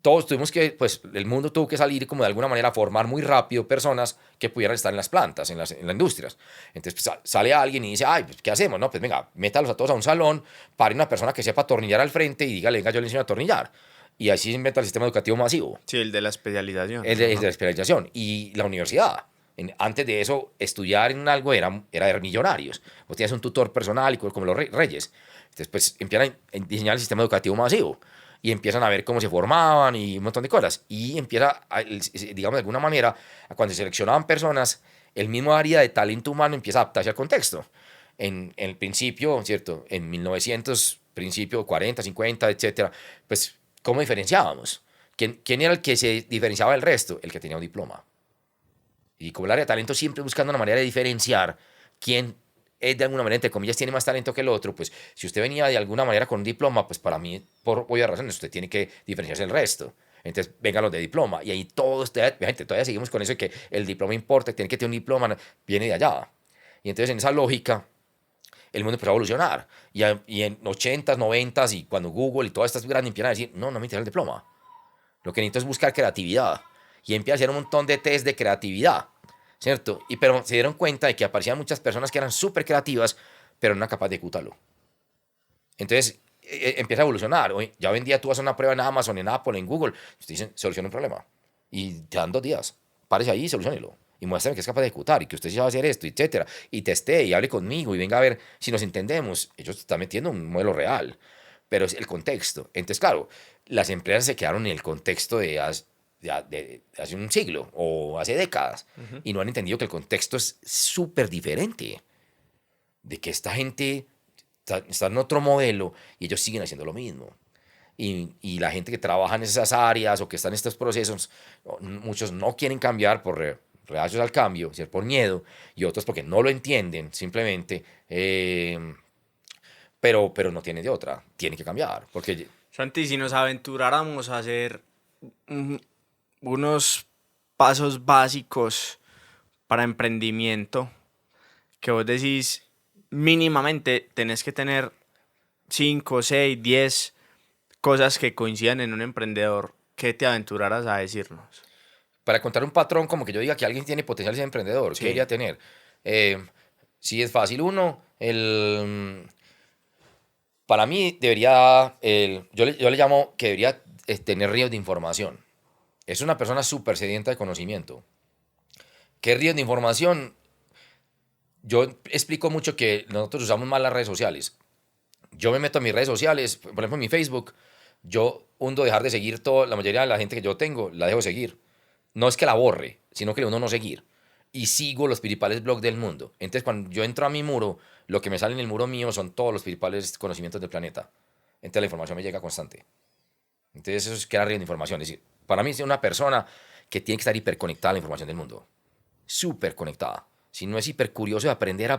todos tuvimos que, pues el mundo tuvo que salir como de alguna manera a formar muy rápido personas que pudieran estar en las plantas, en las industrias. Entonces pues, sale alguien y dice, ay, pues, ¿qué hacemos? No, pues venga, métalos a todos a un salón, pare una persona que sepa atornillar al frente y dígale, venga, yo le enseño a atornillar. Y así se inventa el sistema educativo masivo. Sí, el de la especialización. El de la especialización. Y la universidad. Antes de eso, estudiar en algo era de millonarios. Vos tenías un tutor personal y como los reyes. Entonces, pues empiezan a diseñar el sistema educativo masivo y empiezan a ver cómo se formaban y un montón de cosas. Y empieza, digamos, de alguna manera, cuando se seleccionaban personas, el mismo área de talento humano empieza a adaptarse al contexto. En el principio, ¿cierto? En 1900, principio 40, 50, etcétera, pues, ¿cómo diferenciábamos? ¿Quién era el que se diferenciaba del resto? El que tenía un diploma. Y como el área de talento siempre buscando una manera de diferenciar quién es de alguna manera, entre comillas, tiene más talento que el otro, pues si usted venía de alguna manera con un diploma, pues para mí, por obvias razones, usted tiene que diferenciarse del resto. Entonces, vengan los de diploma. Y ahí todos, gente, todavía seguimos con eso de que el diploma importa, tiene que tener un diploma, viene de allá. Y entonces, en esa lógica, el mundo empezó a evolucionar. Y en 80s, 90s, y cuando Google y todas estas grandes empiezan a decir, no me interesa el diploma. Lo que necesito es buscar creatividad. Y empieza a hacer un montón de test de creatividad, ¿cierto? Pero se dieron cuenta de que aparecían muchas personas que eran súper creativas, pero no eran capaces de ejecutarlo. Entonces, empieza a evolucionar. Ya hoy en día tú vas a una prueba en Amazon, en Apple, en Google, te dicen, soluciona un problema. Y te dan 2 días. Párese ahí y solucionelo. Y muéstrame que es capaz de ejecutar y que usted sí sabe hacer esto, etcétera. Y teste y hable conmigo y venga a ver si nos entendemos. Ellos están metiendo un modelo real, pero es el contexto. Entonces, claro, las empresas se quedaron en el contexto de hace un siglo o hace décadas y no han entendido que el contexto es súper diferente, de que esta gente está en otro modelo y ellos siguen haciendo lo mismo. Y la gente que trabaja en esas áreas o que está en estos procesos, muchos no quieren cambiar por reacios al cambio, ¿cierto? Por miedo, y otros porque no lo entienden simplemente, pero no tienen de otra, tienen que cambiar. Porque Santi, si nos aventuráramos a hacer unos pasos básicos para emprendimiento, que vos decís mínimamente tenés que tener 5, 6, 10 cosas que coincidan en un emprendedor, ¿qué te aventuraras a decirnos? Para contar un patrón como que yo diga que alguien tiene potencial de ser emprendedor, ¿qué Sí. debería tener? Sí es fácil. Uno, para mí debería, yo le llamo que debería tener ríos de información. Es una persona súper sedienta de conocimiento. ¿Qué ríos de información? Yo explico mucho que nosotros usamos mal las redes sociales. Yo me meto a mis redes sociales, por ejemplo en mi Facebook, yo hundo dejar de seguir la mayoría de la gente que yo tengo, la dejo seguir. No es que la borre, sino que le hundo no seguir. Y sigo los principales blogs del mundo. Entonces cuando yo entro a mi muro, lo que me sale en el muro mío son todos los principales conocimientos del planeta. Entonces la información me llega constante. Entonces eso es crear río de información. Es decir, para mí es una persona que tiene que estar hiperconectada a la información del mundo. Súper conectada. Si no es hiper curioso de aprender,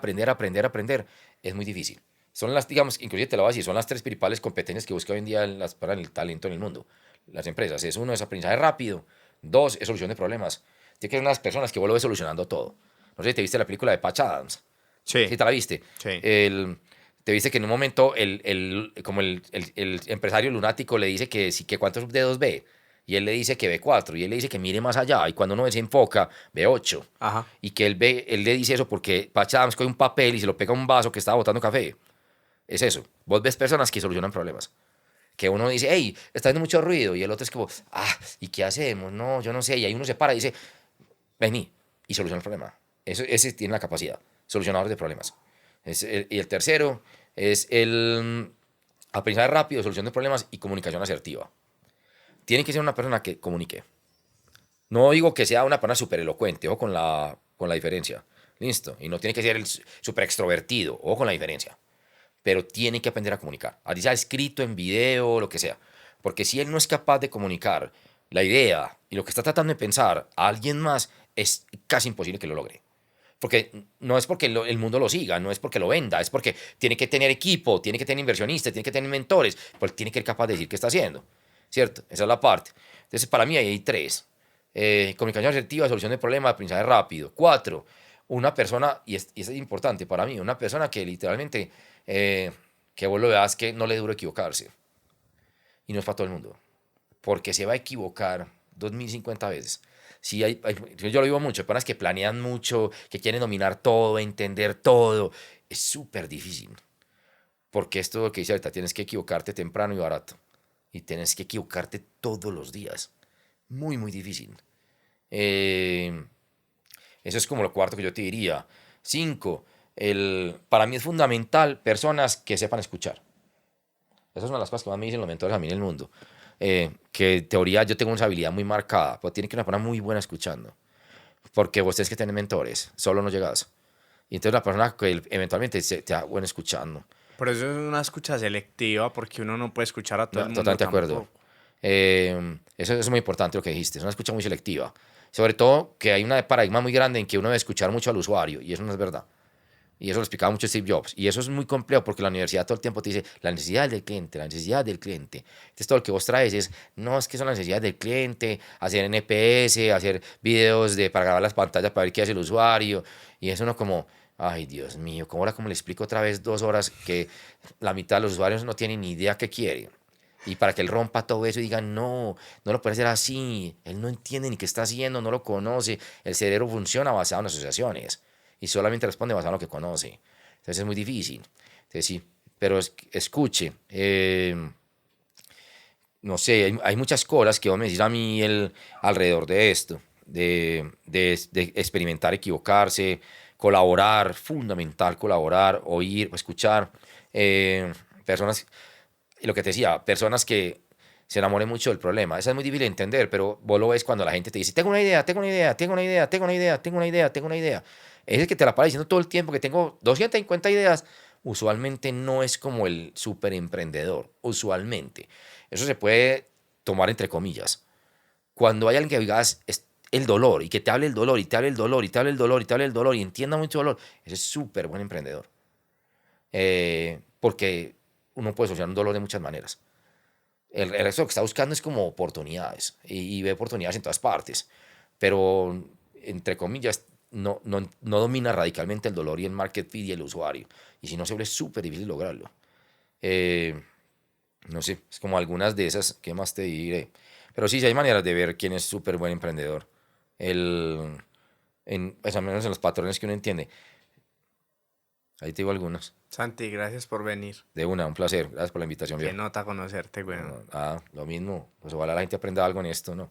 es muy difícil. Son las, digamos, inclusive te lo voy a decir, son las tres principales competencias que busca hoy en día para el talento en el mundo. Las empresas. Es uno, es aprendizaje rápido. Dos, es solución de problemas. Tiene que ser unas personas que vuelven solucionando todo. No sé si te viste la película de Patch Adams. Sí, ¿Sí te la viste? sí. Te viste que en un momento el empresario lunático le dice que, sí, que cuántos dedos ve. Y él le dice que ve 4. Y él le dice que mire más allá. Y cuando uno se enfoca, ve 8. Ajá. Y que él le dice eso porque Patch Adams coge un papel y se lo pega a un vaso que estaba botando café. Es eso. Vos ves personas que solucionan problemas. Que uno dice, hey, está haciendo mucho ruido. Y el otro es como, ¿y qué hacemos? No, yo no sé. Y ahí uno se para y dice, vení. Y soluciona el problema. Ese tiene la capacidad. Solucionador de problemas. Y el tercero es el aprendizaje rápido, solución de problemas y comunicación asertiva. Tiene que ser una persona que comunique. No digo que sea una persona súper elocuente, ojo con la diferencia. Listo. Y no tiene que ser el súper extrovertido, ojo con la diferencia. Pero tiene que aprender a comunicar. Así sea escrito, en video, lo que sea. Porque si él no es capaz de comunicar la idea y lo que está tratando de pensar a alguien más, es casi imposible que lo logre. Porque no es porque el mundo lo siga, no es porque lo venda, es porque tiene que tener equipo, tiene que tener inversionistas, tiene que tener mentores, pues tiene que ser capaz de decir qué está haciendo. ¿Cierto? Esa es la parte. Entonces, para mí ahí hay tres. Comunicación asertiva, solución de problemas, aprendizaje rápido. Cuatro, una persona, y eso es importante para mí, una persona que literalmente, que vos lo veas que no le duro equivocarse. Y no es para todo el mundo. Porque se va a equivocar 2050 veces. Sí, yo lo digo mucho, hay personas que planean mucho, que quieren dominar todo, entender todo. Es súper difícil. Porque esto lo que dice ahorita, tienes que equivocarte temprano y barato. Y tienes que equivocarte todos los días. Muy, muy difícil. Eso es como lo cuarto que yo te diría. Cinco, para mí es fundamental personas que sepan escuchar. Esa es una de las cosas que más me dicen los mentores a mí en el mundo. Que en teoría yo tengo una habilidad muy marcada, pero tiene que ser una persona muy buena escuchando. Porque vos tenés que tener mentores, solo no llegas. Y entonces la persona que eventualmente te da bueno escuchando. Por eso es una escucha selectiva, porque uno no puede escuchar a todo el No, mundo totalmente de acuerdo. tampoco. Eso es muy importante lo que dijiste, es una escucha muy selectiva. Sobre todo que hay un paradigma muy grande en que uno debe escuchar mucho al usuario, y eso no es verdad. Y eso lo explicaba mucho Steve Jobs. Y eso es muy complejo porque la universidad todo el tiempo te dice la necesidad del cliente, la necesidad del cliente. Entonces todo lo que vos traes es, no, es que son las necesidades del cliente, hacer NPS, hacer videos para grabar las pantallas para ver qué hace el usuario. Y eso uno como, ay Dios mío, ¿cómo le explico otra vez 2 horas que la mitad de los usuarios no tienen ni idea qué quiere? Y para que él rompa todo eso y diga, no, no lo puede hacer así, él no entiende ni qué está haciendo, no lo conoce, el cerebro funciona basado en asociaciones y solamente responde basado en lo que conoce. Entonces es muy difícil. Entonces sí, pero escuche, no sé, hay muchas cosas que vos me decís a mí alrededor de esto, de experimentar, equivocarse, colaborar, fundamental colaborar, oír, escuchar, personas, y lo que te decía, personas que se enamoren mucho del problema. Eso es muy difícil de entender, pero vos lo ves cuando la gente te dice, tengo una idea, tengo una idea, tengo una idea, tengo una idea, tengo una idea, tengo una idea. Es el que te la para diciendo todo el tiempo que tengo 250 ideas. Usualmente no es como el súper emprendedor, usualmente. Eso se puede tomar entre comillas. Cuando hay alguien que digas el dolor y que te hable el dolor y te hable el dolor y te hable el dolor y te hable el dolor y entienda mucho dolor, ese es súper buen emprendedor. Porque uno puede solucionar un dolor de muchas maneras. El resto lo que está buscando es como oportunidades y ve oportunidades en todas partes, pero entre comillas no domina radicalmente el dolor y el market fit y el usuario, y si no se vuelve súper difícil lograrlo. No sé, es como algunas de esas, ¿qué más te diré? Pero sí, sí hay maneras de ver quién es súper buen emprendedor. Pues al menos en los patrones que uno entiende. Ahí te digo algunas. Santi, gracias por venir. De una, un placer. Gracias por la invitación, Qué viejo. nota conocerte, No, weón. no, lo mismo. Pues ojalá la gente aprenda algo en esto, ¿no?